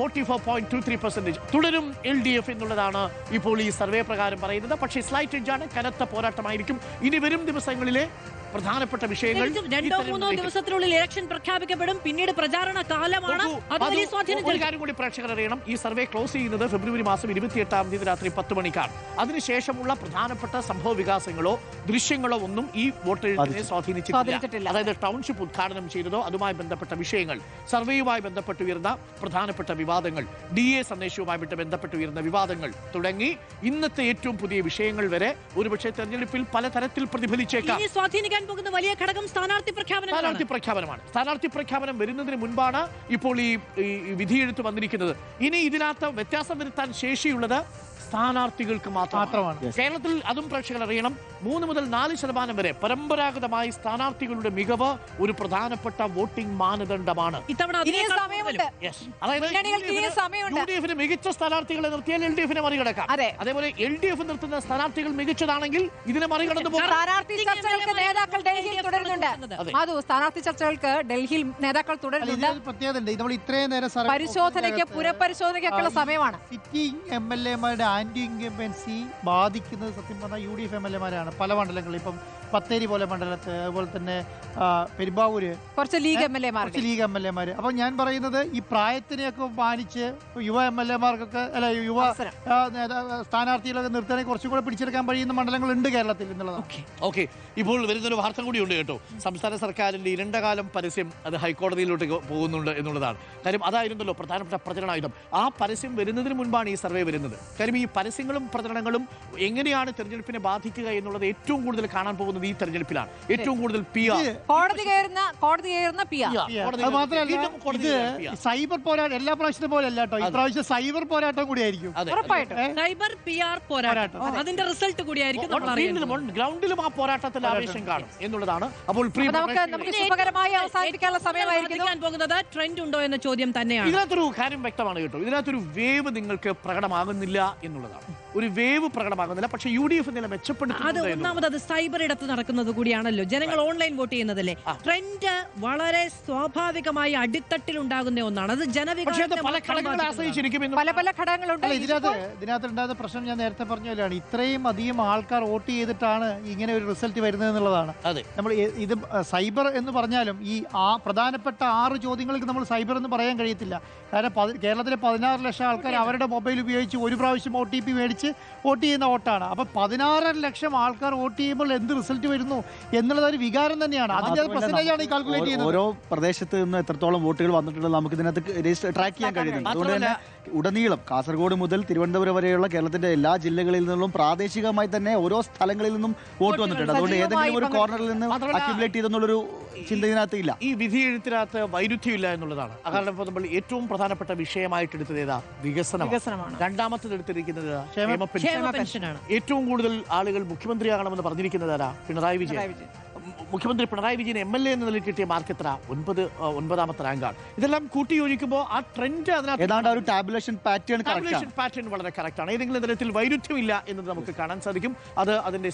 44.23% തുടരും LDF എന്നുള്ളതാണ് ഇപ്പോൾ ഈ സർവേ പ്രകാരം പറയുന്നത്. പക്ഷേ സ്ലൈറ്റ് എഡ്ജാണ്. കനത്ത പോരാട്ടമായിരിക്കും ഇനി വരും ദിവസങ്ങളിലെ പ്രധാനപ്പെട്ട വിഷയങ്ങൾ. 2-3 ദിവസത്തിനുള്ളിൽ ഇലക്ഷൻ പ്രഖ്യാപിക്കപ്പെടും. പിന്നീട് പ്രചാരണ കാലമാണ്. ഒരു കാര്യം കൂടി പ്രേക്ഷകർ അറിയണം. ഈ സർവേ ക്ലോസ് ചെയ്യുന്നത് ഫെബ്രുവരി മാസം 28-ാം തീയതി രാത്രി 10 മണിക്കാണ്. അതിനുശേഷമുള്ള പ്രധാനപ്പെട്ട സംഭവ വികാസങ്ങളോ ദൃശ്യങ്ങളോ ഒന്നും ഈ വോട്ടെഴുത്തിനെ സ്വാധീനിച്ചിട്ടില്ല. അതായത് ടൗൺഷിപ്പ് ഉദ്ഘാടനം ചെയ്തതോ അതുമായി ബന്ധപ്പെട്ട വിഷയങ്ങൾ, സർവേയുമായി ബന്ധപ്പെട്ട് ഉയർന്ന പ്രധാനപ്പെട്ട വിവാദങ്ങൾ, DA സന്ദേശവുമായി ബന്ധപ്പെട്ട് ഉയർന്ന വിവാദങ്ങൾ തുടങ്ങി ഇന്നത്തെ ഏറ്റവും പുതിയ വിഷയങ്ങൾ വരെ ഒരുപക്ഷെ തെരഞ്ഞെടുപ്പിൽ പലതരത്തിൽ പ്രതിഫലിച്ചേക്കാം. സ്വാധീനിക്കാൻ പോകുന്ന വലിയ ഘടകം സ്ഥാനാർത്ഥി പ്രഖ്യാപനമാണ്. സ്ഥാനാർത്ഥി പ്രഖ്യാപനം വരുന്നതിന് മുൻപാണ് ഇപ്പോൾ ഈ വിധിയെഴുത്ത് വന്നിരിക്കുന്നത്. ഇനി ഇതിനകത്ത് വ്യത്യാസം വരുത്താൻ ശേഷിയുള്ളത് സ്ഥാനാർത്ഥികൾക്ക് മാത്രമാണ്. കേരളത്തിൽ അതും പ്രേക്ഷകർ അറിയണം, 3 മുതൽ 4% വരെ പരമ്പരാഗതമായി സ്ഥാനാർത്ഥികളുടെ മികവ് ഒരു പ്രധാനപ്പെട്ട വോട്ടിംഗ് മാനദണ്ഡമാണ്. അതായത് UDF മികച്ച സ്ഥാനാർത്ഥികളെ നിർത്തിയാൽ LDF മറികടക്കാം. അതേപോലെ LDF നിർത്തുന്ന സ്ഥാനാർത്ഥികൾ മികച്ചതാണെങ്കിൽ ഇതിനെ മറികടന്നു പോകും. സ്ഥാനാർത്ഥി ചർച്ചകൾക്ക് നേതാക്കൾ ഡൽഹിയിൽ തുടരുന്നുണ്ട്. സ്ഥാനാർത്ഥി ചർച്ചകൾക്ക് ഡൽഹിയിൽ നേതാക്കൾ തുടരുന്നുണ്ട്. പരിശോധനയ്ക്ക് പുനഃപരിശോധനയ്ക്കുള്ള സമയമാണ്. സിറ്റിംഗ് MLA-മാരുടെ ആന്റി ഇൻകംബൻസി ബാധിക്കുന്നത് സത്യം പറഞ്ഞാൽ UDF MLA-മാരാണ്. പല മണ്ഡലങ്ങളിൽ ഇപ്പം ബത്തേരി പോലെ മണ്ഡലത്ത്, അതുപോലെ തന്നെ പെരുമ്പാവൂര് കുറച്ച് ലീഗ് MLA-മാർ. അപ്പൊ ഞാൻ പറയുന്നത് ഈ പ്രായത്തിനെയൊക്കെ മാനിച്ച് യുവ MLA-മാർക്കൊക്കെ അല്ല യുവ സ്ഥാനാർത്ഥികളൊക്കെ നിർത്തണേ കുറച്ചും കൂടെ പിടിച്ചെടുക്കാൻ കഴിയുന്ന മണ്ഡലങ്ങളുണ്ട് കേരളത്തിൽ എന്നുള്ളതാണ്. ഓക്കെ, ഇപ്പോൾ വരുന്നൊരു വാർത്ത കൂടി ഉണ്ട് കേട്ടോ. സംസ്ഥാന സർക്കാരിന്റെ ഇരണ്ടകാലം പരസ്യം അത് ഹൈക്കോടതിയിലോട്ട് പോകുന്നുണ്ട് എന്നുള്ളതാണ്. കാര്യം അതായിരുന്നല്ലോ പ്രധാനപ്പെട്ട പ്രചരണായുധം. ആ പരസ്യം വരുന്നതിന് മുൻപാണ് ഈ സർവേ വരുന്നത്. കാര്യം ഈ പരസ്യങ്ങളും പ്രചരണങ്ങളും എങ്ങനെയാണ് തെരഞ്ഞെടുപ്പിനെ ബാധിക്കുക എന്നുള്ളത് ഏറ്റവും കൂടുതൽ കാണാൻ പോകുന്നത് ഈ തെരഞ്ഞെടുപ്പിലാണ്. ഏറ്റവും കൂടുതൽ കോടതി കയറുന്ന സൈബർ പോരാട്ടം എല്ലാ പ്രാവശ്യത്തെ പോലെ അല്ല കേട്ടോ. ഇപ്രാവശ്യം സൈബർ പോരാട്ടം കൂടിയായിരിക്കും. സൈബർ PR പോരാട്ടം, അതിന്റെ റിസൾട്ട് കൂടിയായിരിക്കും. ഗ്രൗണ്ടിലും ആ പോരാട്ടത്തിൽ ആവേശം കാണും എന്നുള്ളതാണ്. അപ്പോൾ സുഖകരമായി അവസാനിപ്പിക്കാനുള്ള സമയമായിരിക്കും പോകുന്നത്. ട്രെൻഡ് ഉണ്ടോ എന്ന ചോദ്യം തന്നെയാണ്. ഇതിനകത്തൊരു കാര്യം വ്യക്തമാണ് കേട്ടോ. ഇതിനകത്തൊരു വേവ് നിങ്ങൾക്ക് പ്രകടമാകുന്നില്ല എന്നുള്ളതാണ്. ഒരു വേവ് പ്രകടമാകുന്നില്ല. പക്ഷേ UDF നില മെച്ചപ്പെടുത്തുന്നത് ഒന്നാമത് അത് സൈബർ ഇടത്ത് നടക്കുന്നത് കൂടിയാണല്ലോ. ജനങ്ങൾ ഓൺലൈൻ വോട്ട് ചെയ്യുന്നതല്ലേ. ട്രെൻഡ് വളരെ സ്വാഭാവികമായി അടിത്തട്ടിൽ ഉണ്ടാകുന്ന ഒന്നാണ്. അത് ജനവികാരത്തെ പല ഘടകങ്ങളുണ്ട്. ഇതിനകത്തുണ്ടാകുന്ന പ്രശ്നം ഞാൻ നേരത്തെ പറഞ്ഞ പോലെയാണ്. ഇത്രയും അധികം ആൾക്കാർ വോട്ട് ചെയ്തിട്ടാണ് ഇങ്ങനെ ഒരു റിസൾട്ട് വരുന്നത് എന്നുള്ളതാണ്. നമ്മൾ ഇത് സൈബർ എന്ന് പറഞ്ഞാലും ഈ പ്രധാനപ്പെട്ട 6 ചോദ്യങ്ങൾക്ക് നമ്മൾ സൈബർ എന്ന് പറയാൻ കഴിയത്തില്ല. കാരണം കേരളത്തിലെ 16 ലക്ഷം ആൾക്കാർ അവരുടെ മൊബൈൽ ഉപയോഗിച്ച് ഒരു പ്രാവശ്യം OTP മേടിച്ച് വോട്ട് ചെയ്യുന്ന വോട്ടാണ്. അപ്പൊ 16 ലക്ഷം ആൾക്കാർ വോട്ട് ചെയ്യുമ്പോൾ എന്ത് റിസൾട്ട് വരുന്നു എന്നുള്ളത് ഒരു വികാരം തന്നെയാണ്. അതിന്റെ പെർസെന്റേജ് ആണ് ഈ കാൽക്കുലേറ്റ് ചെയ്യുന്നത്. ഓരോ പ്രദേശത്ത് നിന്ന് എത്രത്തോളം വോട്ടുകൾ വന്നിട്ടുണ്ടെന്ന് നമുക്ക് ഇതിനകത്ത് ട്രാക്ക് ചെയ്യാൻ കഴിയുന്നുണ്ട്. അതുകൊണ്ട് തന്നെ ഉടനീളം കാസർഗോഡ് മുതൽ തിരുവനന്തപുരം വരെയുള്ള കേരളത്തിന്റെ എല്ലാ ജില്ലകളിൽ നിന്നും പ്രാദേശികമായി തന്നെ ഓരോ സ്ഥലങ്ങളിൽ നിന്നും വോട്ട് വന്നിട്ടുണ്ട്. അതുകൊണ്ട് ഏതെങ്കിലും ഒരു കോർണറിൽ നിന്ന് അക്യുമുലേറ്റ് ചെയ്തെന്നുള്ളൊരു ചിന്ത ഇതിനകത്ത് ഇല്ല. ഈ വിധി എഴുത്തിനകത്ത് വൈരുദ്ധ്യമില്ല എന്നുള്ളതാണ്. കാരണം ഇപ്പോൾ നമ്മൾ ഏറ്റവും പ്രധാനപ്പെട്ട വിഷയമായിട്ട് എടുത്തത് ഏതാ? വികസനമാണ്. രണ്ടാമത്തത് എടുത്തിരിക്കുന്നത് ക്ഷേമ പെൻഷനാണ്. ഏറ്റവും കൂടുതൽ ആളുകൾ മുഖ്യമന്ത്രിയാകണമെന്ന് പറഞ്ഞിരിക്കുന്നത് ആരാ? പിണറായി വിജയൻ. മുഖ്യമന്ത്രി പിണറായി വിജയൻ MLA എന്ന നിലയിൽ കിട്ടിയ മാർക്ക് എത്ര? 9ാമത്തെ റാങ്കാണ്. ഇതെല്ലാം കൂട്ടി യോജിക്കുമ്പോൾ ആ ട്രെൻഡ് അതിനകത്ത് ടാബുലേഷൻ പാറ്റേൺ വളരെ കറക്റ്റ് ആണ്. ഏതെങ്കിലും തരത്തിൽ വൈരുദ്ധ്യമില്ല എന്ന് നമുക്ക് കാണാൻ സാധിക്കും. അത് അതിന്റെ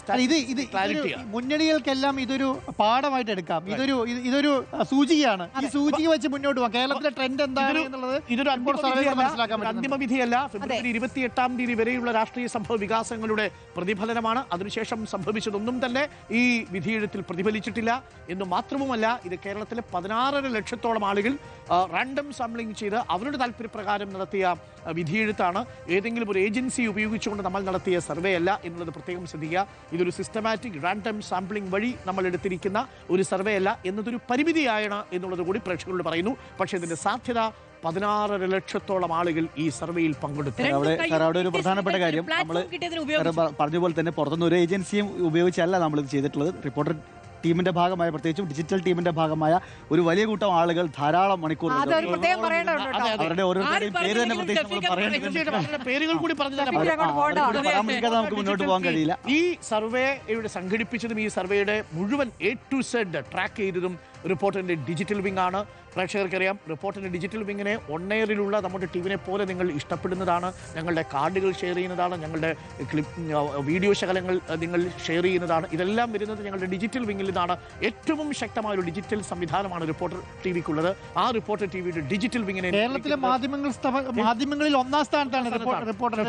മുന്നണികൾക്കെല്ലാം ഇതൊരു പാഠമായിട്ട് എടുക്കാം. ഇതൊരു സൂചികയാണ്. ഈ സൂചിക വെച്ച് മുന്നോട്ട് പോകാം. കേരളത്തിലെ ട്രെൻഡ് എന്താണ് എന്നുള്ളത് ഇതൊരു അന്തിമ വിധിയല്ല. ഫെബ്രുവരി 28-ാം തീയതി വരെയുള്ള രാഷ്ട്രീയ സംഭവ വികാസങ്ങളുടെ പ്രതിഫലനമാണ്. അതിനുശേഷം സംഭവിച്ചതൊന്നും തന്നെ ഈ വിധിയെഴുത്തിൽ പ്രതിഫലിച്ചിട്ടില്ല എന്ന് മാത്രവുമല്ല, ഇത് കേരളത്തിലെ 16.5 ലക്ഷത്തോളം ആളുകൾ റാൻഡം സാമ്പിളിംഗ് ചെയ്ത് അവരുടെ താല്പര്യപ്രകാരം നടത്തിയ വിധിയെഴുത്താണ്. ഏതെങ്കിലും ഒരു ഏജൻസി ഉപയോഗിച്ചുകൊണ്ട് നമ്മൾ നടത്തിയ സർവേ അല്ല എന്നുള്ളത് പ്രത്യേകം ശ്രദ്ധിക്കുക. ഇതൊരു സിസ്റ്റമാറ്റിക് റാൻഡം സാമ്പിളിംഗ് വഴി നമ്മൾ എടുത്തിരിക്കുന്ന ഒരു സർവേ അല്ല എന്നതൊരു പരിമിതിയാണ് എന്നുള്ളത് കൂടി പ്രേക്ഷകരോട് പറയുന്നു. പക്ഷേ ഇതിന്റെ സാധ്യത 16.5 ലക്ഷത്തോളം ആളുകൾ ഈ സർവേയിൽ പങ്കെടുത്തു. അവിടെ ഒരു പ്രധാനപ്പെട്ട കാര്യം നമ്മൾ പറഞ്ഞ പോലെ തന്നെ പുറത്തുനിന്ന് ഒരു ഏജൻസിയും ഉപയോഗിച്ചല്ല നമ്മൾ ഇത് ചെയ്തിട്ടുള്ളത്. റിപ്പോർട്ടർ ടീമിന്റെ ഭാഗമായ, പ്രത്യേകിച്ചും ഡിജിറ്റൽ ടീമിന്റെ ഭാഗമായ ഒരു വലിയ കൂട്ടം ആളുകൾ ധാരാളം മണിക്കൂർ അവരുടെ ഓരോരുത്തരുടെയും പേര് തന്നെ പ്രത്യേകിച്ച് പേരുകൾ കൂടി പരാമർശിക്കാതെ നമുക്ക് മുന്നോട്ട് പോകാൻ കഴിയില്ല. ഈ സർവേയുടെ സംഘടിപ്പിച്ചതും ഈ സർവേയുടെ മുഴുവൻ A to Z ട്രാക്ക് ചെയ്തതും റിപ്പോർട്ടറിന്റെ ഡിജിറ്റൽ വിങ് ആണ്. പ്രേക്ഷകർക്കറിയാം, റിപ്പോർട്ടറിന്റെ ഡിജിറ്റൽ വിങ്ങിനെ ഓൺഎയറിലുള്ള നമ്മുടെ ടീമിനെ പോലെ നിങ്ങൾ ഇഷ്ടപ്പെടുന്നതാണ്. ഞങ്ങളുടെ കാർഡുകൾ ഷെയർ ചെയ്യുന്നതാണ്, ഞങ്ങളുടെ വീഡിയോ ശകലങ്ങൾ നിങ്ങൾ ഷെയർ ചെയ്യുന്നതാണ്. ഇതെല്ലാം വരുന്നത് ഞങ്ങളുടെ ഡിജിറ്റൽ വിങ്ങിൽ നിന്നാണ്. ഏറ്റവും ശക്തമായ ഒരു ഡിജിറ്റൽ സംവിധാനമാണ് റിപ്പോർട്ടർ ടിവിക്കുള്ളത്. ആ റിപ്പോർട്ടർ ടിവിയുടെ ഡിജിറ്റൽ വിങ്ങിനെ കേരളത്തിലെ മാധ്യമങ്ങളിൽ ഒന്നാം സ്ഥാനത്താണ് റിപ്പോർട്ടർ.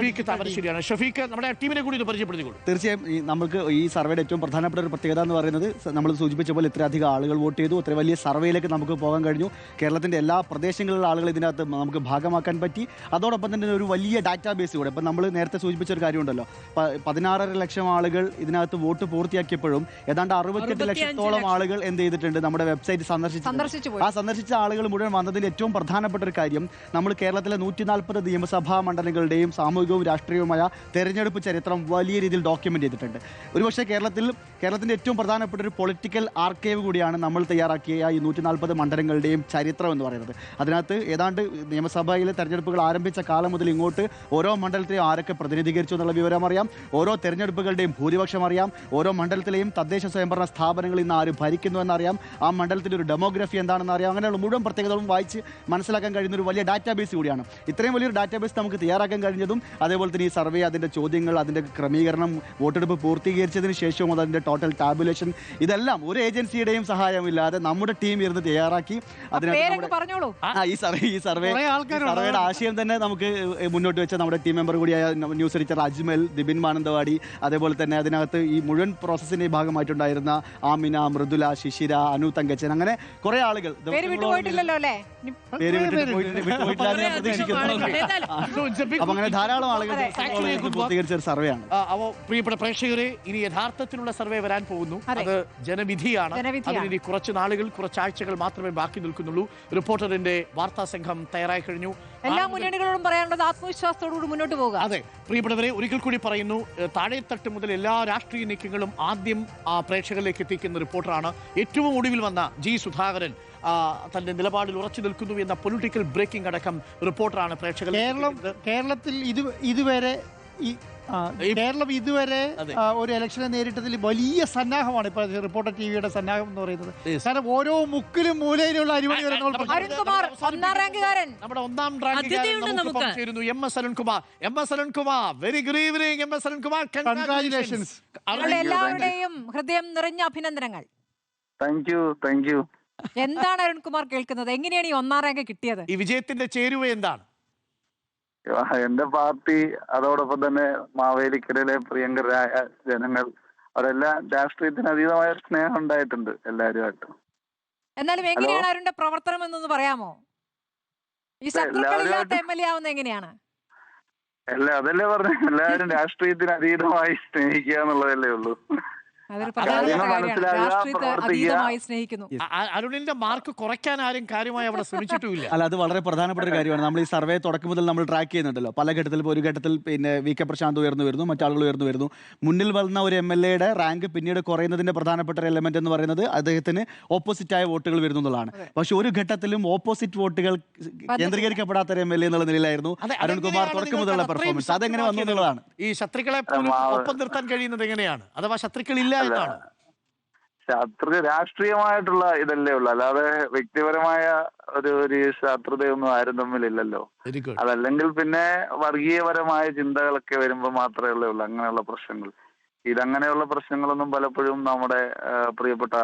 ശരിയാണ്. ഷഫീഖ്, നമ്മുടെ ടീമിനെ കൂടി ഇത് പരിചയപ്പെടുത്തിക്കോളൂ. തീർച്ചയായും നമുക്ക് ഈ സർവേയുടെ ഏറ്റവും പ്രധാനപ്പെട്ട ഒരു പ്രത്യേകത എന്ന് പറയുന്നത്, നമ്മൾ സൂചിപ്പിച്ച പോലെ ഇത്രയധികം ആളുകൾ വോട്ട് ചെയ്തു, ഇത്ര വലിയ സർവേയിലേക്ക് നമുക്ക് പോകാൻ കഴിഞ്ഞു. കേരളത്തിന്റെ എല്ലാ പ്രദേശങ്ങളിലുള്ള ആളുകൾ ഇതിനകത്ത് നമുക്ക് ഭാഗമാക്കാൻ പറ്റി. അതോടൊപ്പം തന്നെ ഒരു വലിയ ഡാറ്റാബേസ് കൂടെ, ഇപ്പം നമ്മൾ നേരത്തെ സൂചിപ്പിച്ച ഒരു കാര്യമുണ്ടല്ലോ, 16.5 ലക്ഷം ആളുകൾ ഇതിനകത്ത് വോട്ട് പൂർത്തിയാക്കിയപ്പോഴും ഏതാണ്ട് 68 ലക്ഷത്തോളം ആളുകൾ എന്ത് ചെയ്തിട്ടുണ്ട്, നമ്മുടെ വെബ്സൈറ്റ് സന്ദർശിച്ചു. ആ സന്ദർശിച്ച ആളുകൾ മുഴുവൻ വന്നതിൽ ഏറ്റവും പ്രധാനപ്പെട്ട ഒരു കാര്യം, നമ്മൾ കേരളത്തിലെ 140 നിയമസഭാ മണ്ഡലങ്ങളുടെയും സാമൂഹികവും രാഷ്ട്രീയവുമായ തെരഞ്ഞെടുപ്പ് ചരിത്രം വലിയ രീതിയിൽ ഡോക്യുമെന്റ് ചെയ്തിട്ടുണ്ട്. ഒരുപക്ഷെ കേരളത്തിന്റെ ഏറ്റവും പ്രധാനപ്പെട്ട ഒരു പൊളിറ്റിക്കൽ ആർക്കൈവ് കൂടിയാണ് നമ്മൾ തയ്യാറാക്കിയ ഈ 140 മണ്ഡലങ്ങളുടെയും ചരിത്രം എന്ന് പറയുന്നത്. അതിനകത്ത് ഏതാണ്ട് നിയമസഭയിലെ തെരഞ്ഞെടുപ്പുകൾ ആരംഭിച്ച കാലം മുതൽ ഇങ്ങോട്ട് ഓരോ മണ്ഡലത്തെയും ആരൊക്കെ പ്രതിനിധീകരിച്ചു എന്നുള്ള വിവരം അറിയാം, ഓരോ തെരഞ്ഞെടുപ്പുകളുടെയും ഭൂരിപക്ഷം അറിയാം, ഓരോ മണ്ഡലത്തിലെയും തദ്ദേശ സ്വയംഭരണ സ്ഥാപനങ്ങളിൽ ഇന്ന് ആര് ഭരിക്കുന്നു എന്നറിയാം, ആ മണ്ഡലത്തിൻ്റെ ഒരു ഡെമോഗ്രഫി എന്താണെന്ന് അറിയാം. അങ്ങനെയുള്ള മുഴുവൻ പ്രത്യേകതകളും വായിച്ച് മനസ്സിലാക്കാൻ കഴിയുന്ന ഒരു വലിയ ഡാറ്റാബേസ് കൂടിയാണ്. ഇത്രയും വലിയൊരു ഡാറ്റാബേസ് നമുക്ക് തയ്യാറാക്കാൻ കഴിഞ്ഞതും, അതേപോലെ തന്നെ ഈ സർവേ, അതിൻ്റെ ചോദ്യങ്ങൾ, അതിൻ്റെ ക്രമീകരണം, വോട്ടെടുപ്പ് പൂർത്തീകരിച്ചതിന് ശേഷവും അതിൻ്റെ ടോട്ടൽ ടാബുലേഷൻ, ഇതെല്ലാം ഒരു ഏജൻസിയുടെയും സഹായമില്ലാതെ നമ്മുടെ ടീം ഇരുന്ന് തയ്യാറാക്കി. ഈ സർവേയുടെ ആശയം തന്നെ നമുക്ക് മുന്നോട്ട് വെച്ച നമ്മുടെ ടീം മെമ്പർ കൂടിയായ ന്യൂസ് എഡിറ്റർ അജ്മൽ, ദിബിൻ മാനന്തവാടി, അതേപോലെ തന്നെ അതിനകത്ത് ഈ മുഴുവൻ പ്രോസസ്സിന്റെ ഭാഗമായിട്ടുണ്ടായിരുന്ന ആമിന, മൃദുല, ശിശിര, അനു തങ്കച്ചൻ, അങ്ങനെ കുറെ ആളുകൾ അങ്ങനെ ധാരാളം ആളുകൾ പൂർത്തീകരിച്ച ഒരു സർവേയാണ്. പ്രിയപ്പെട്ട പ്രേക്ഷകരെ, ഇനി യഥാർത്ഥത്തിലുള്ള സർവേ വരാൻ പോകുന്നു. അത് ജനവിധിയാണ്. അതിന് കുറച്ച് നാളുകൾ, കുറച്ചാഴ്ചകൾ മാത്രമേ ബാക്കി നിൽക്കുന്നുള്ളൂ. റിപ്പോർട്ടറിന്റെ വാർത്താ സംഘം തയ്യാറായി കഴിഞ്ഞു. എല്ലാ മുന്നണികളോടും പറയാനുള്ളത് ആത്മവിശ്വാസത്തോടുകൂടി മുന്നോട്ട് പോകുക. അതെ പ്രിയപ്പെട്ടവരെ, ഒരിക്കൽ കൂടി പറയുന്നു, താഴെത്തട്ട് മുതൽ എല്ലാ രാഷ്ട്രീയ നീക്കങ്ങളും ആദ്യം പ്രേക്ഷകരിലേക്ക് എത്തിക്കുന്ന റിപ്പോർട്ടറാണ്. ഏറ്റവും ഒടുവിൽ വന്ന ജി സുധാകരൻ തന്റെ നിലപാടിൽ ഉറച്ചു നിൽക്കുന്നു എന്ന പൊളിറ്റിക്കൽ ബ്രേക്കിംഗ് അടക്കം റിപ്പോർട്ടറാണ് പ്രേക്ഷകർ. കേരളത്തിൽ കേരളം ഇതുവരെ ഒരു ഇലക്ഷനെ നേരിട്ടതിൽ വലിയ സന്നാഹമാണ് ഇപ്പൊ റിപ്പോർട്ടർ ടിവിയുടെ സന്നാഹം എന്ന് പറയുന്നത്. കാരണം ഓരോ മുക്കിലും മൂലയിലുള്ള അരിമണി നമ്മുടെ ഒന്നാം rank M S Arunkumar. Very good evening M S Arunkumar. Congratulations. എല്ലാവരുടെയും ഹൃദയം നിറഞ്ഞ അഭിനന്ദനങ്ങൾ. Thank you. എന്താണ് അരുൺകുമാർ കേൾക്കുന്നത്? എങ്ങനെയാണ് ഈ ഒന്നാം റാങ്ക് കിട്ടിയത്? ഈ വിജയത്തിന്റെ ചേരുവ എന്താണ്? എന്റെ പാർട്ടി, അതോടൊപ്പം തന്നെ മാവേലിക്കരയിലെ പ്രിയങ്കരായ ജനങ്ങൾ, അവരെല്ലാം രാഷ്ട്രീയത്തിന് അതീതമായ സ്നേഹം ഉണ്ടായിട്ടുണ്ട് എല്ലാവരുമായിട്ട്. എന്നാലും എങ്ങനെയാണ് അവരുടെ പ്രവർത്തനം എന്നൊന്ന് പറയാമോ? ഈ ശത്രുക്കളില്ലാത്ത MLA ആവുന്നത് എങ്ങനെയാണ്? അതല്ലേ പറഞ്ഞു, എല്ലാവരും രാഷ്ട്രീയത്തിന് അതീതമായി സ്നേഹിക്കുക എന്നുള്ളതല്ലേ ഉള്ളൂ. അരുണിന്റെ മാർക്ക് കുറയ്ക്കാൻ ആരും കാര്യമായി അവിടെ ശ്രമിച്ചിട്ടുമില്ല. അല്ല, അത് വളരെ പ്രധാനപ്പെട്ട ഒരു കാര്യമാണ്. നമ്മൾ ഈ സർവേ തുടക്കം മുതൽ നമ്മൾ ട്രാക്ക് ചെയ്യുന്നുണ്ടല്ലോ. പല ഘട്ടത്തിൽ, ഒരു ഘട്ടത്തിൽ പിന്നെ VK പ്രശാന്ത് ഉയർന്നു വരുന്നു, മറ്റാളുകൾ ഉയർന്നു വരുന്നു. മുന്നിൽ വന്ന ഒരു MLAയുടെ റാങ്ക് പിന്നീട് കുറയുന്നതിന്റെ പ്രധാനപ്പെട്ട ഒരു എലമെന്റ് എന്ന് പറയുന്നത് അദ്ദേഹത്തിന് ഓപ്പോസിറ്റായ വോട്ടുകൾ വരുന്നു എന്നുള്ളതാണ്. പക്ഷെ ഒരു ഘട്ടത്തിലും ഓപ്പോസിറ്റ് വോട്ടുകൾ കേന്ദ്രീകരിക്കപ്പെടാത്ത ഒരു MLA എന്നുള്ള നിലയിലായിരുന്നു അരുൺകുമാർ തുടക്കം മുതലുള്ള പെർഫോമൻസ്. അതെങ്ങനെ വന്നു എന്നുള്ളതാണ്. ഈ ശത്രുക്കളെ ഒപ്പം നിർത്താൻ കഴിയുന്നത് എങ്ങനെയാണ്? അഥവാ ശത്രുക്കളില്ല, ശത്രു രാഷ്ട്രീയമായിട്ടുള്ള ഇതല്ലേ ഉള്ളു, അല്ലാതെ വ്യക്തിപരമായ ഒരു ശത്രുതയൊന്നും ആരും തമ്മിലില്ലല്ലോ. അതല്ലെങ്കിൽ പിന്നെ വർഗീയപരമായ ചിന്തകളൊക്കെ വരുമ്പോൾ മാത്രമേ ഉള്ളൂ അങ്ങനെയുള്ള പ്രശ്നങ്ങൾ. ഇതങ്ങനെയുള്ള പ്രശ്നങ്ങളൊന്നും പലപ്പോഴും നമ്മുടെ പ്രിയപ്പെട്ട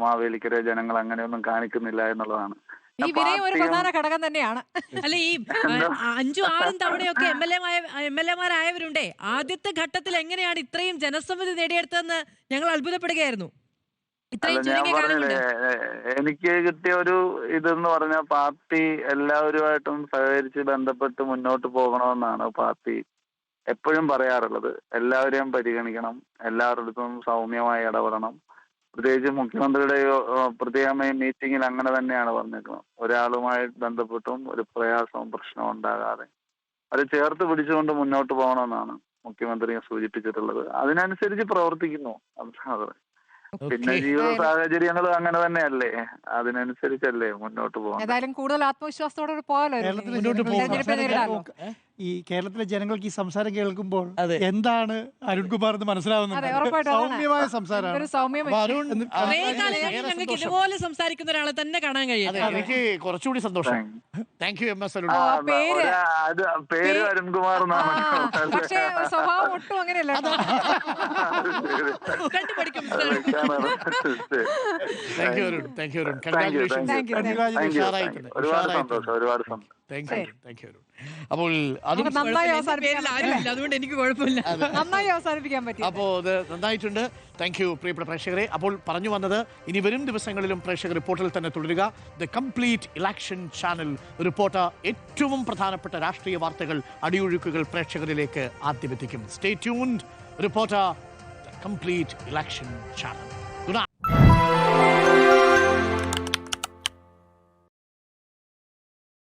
മാവേലിക്കര ജനങ്ങൾ അങ്ങനെയൊന്നും കാണിക്കുന്നില്ല എന്നുള്ളതാണ്. ഈ വിനയം ഒരു പ്രധാന ഘടകം തന്നെയാണ്. അല്ല, ഈ 5-6 തവണയൊക്കെ MLA-മാരായവരുണ്ടേ, ആദ്യത്തെ ഘട്ടത്തിൽ എങ്ങനെയാണ് ഇത്രയും ജനസമ്മതി നേടിയെടുത്തതെന്ന് ഞങ്ങൾ അത്ഭുതപ്പെടുകയായിരുന്നു. ഇത്രയും ഞാൻ ചുരുങ്ങിയ കാലം പറഞ്ഞില്ലേ, കൊണ്ട് എനിക്ക് കിട്ടിയ ഒരു ഇതെന്ന് പറഞ്ഞാൽ പാർട്ടി എല്ലാവരുമായിട്ടും സഹകരിച്ച് ബന്ധപ്പെട്ട് മുന്നോട്ട് പോകണമെന്നാണ് പാർട്ടി എപ്പോഴും പറയാറുള്ളത്. എല്ലാവരെയും പരിഗണിക്കണം, എല്ലാവരുടെ അടുത്തും സൗമ്യമായി ഇടപെടണം. പ്രത്യേകിച്ച് മുഖ്യമന്ത്രിയുടെ പ്രത്യേകമായ മീറ്റിംഗിൽ അങ്ങനെ തന്നെയാണ് പറഞ്ഞേക്കുന്നത്. ഒരാളുമായി ബന്ധപ്പെട്ടും ഒരു പ്രയാസവും പ്രശ്നവും ഉണ്ടാകാതെ അത് ചേർത്ത് പിടിച്ചുകൊണ്ട് മുന്നോട്ട് പോകണമെന്നാണ് മുഖ്യമന്ത്രി സൂചിപ്പിച്ചിട്ടുള്ളത്. അതിനനുസരിച്ച് പ്രവർത്തിക്കുന്നു. പിന്നെ ജീവിത സാഹചര്യങ്ങളും അങ്ങനെ തന്നെയല്ലേ, അതിനനുസരിച്ചല്ലേ മുന്നോട്ട് പോകണം. ഏതായാലും കൂടുതൽ ആത്മവിശ്വാസത്തോടെ പോകാലോ തെരഞ്ഞെടുപ്പിനെ നേരിടാമോ. ഈ കേരളത്തിലെ ജനങ്ങൾക്ക് ഈ സംസാരം കേൾക്കുമ്പോൾ എന്താണ് അരുൺകുമാർ എന്ന് മനസ്സിലാവുന്നത്. സൗമ്യമായ സംസാരമാണ്. ഞങ്ങൾക്ക് ഇതുപോലെ സംസാരിക്കുന്ന ഒരാളെ തന്നെ കാണാൻ കഴിയും. എനിക്ക് കുറച്ചുകൂടി സന്തോഷം. Thank you MS Arun. പേര് അരുൺകുമാർ എന്നാണ്, പക്ഷേ സ്വഭാവം ഒട്ടും അങ്ങനെയല്ല. കണ്ടുപിടിക്കും. Thank you Arun. Thank you Arun. ഒരുപാട് സന്തോഷം, ഒരുപാട് സന്തോഷം. Thank you Arun. അപ്പോൾ അതും അതുകൊണ്ട് എനിക്ക് കുഴപ്പമില്ല, നന്നായി അവസാനിപ്പിക്കാൻ പറ്റി. അപ്പോൾ അത് നന്നായിട്ടുണ്ട്. താങ്ക് യു പ്രിയപ്പെട്ട പ്രേക്ഷകരെ. അപ്പോൾ പറഞ്ഞു വന്നത്, ഇനി വരും ദിവസങ്ങളിലും പ്രേക്ഷകർ റിപ്പോർട്ടിൽ തന്നെ തുടരുക. The complete election channel reporter ഏറ്റവും പ്രധാനപ്പെട്ട രാഷ്ട്രീയ വാർത്തകൾ, അടിയൊഴുക്കുകൾ പ്രേക്ഷകരിലേക്ക് ആദ്യം എത്തിക്കും. Stay tuned. Reporter, the complete election channel.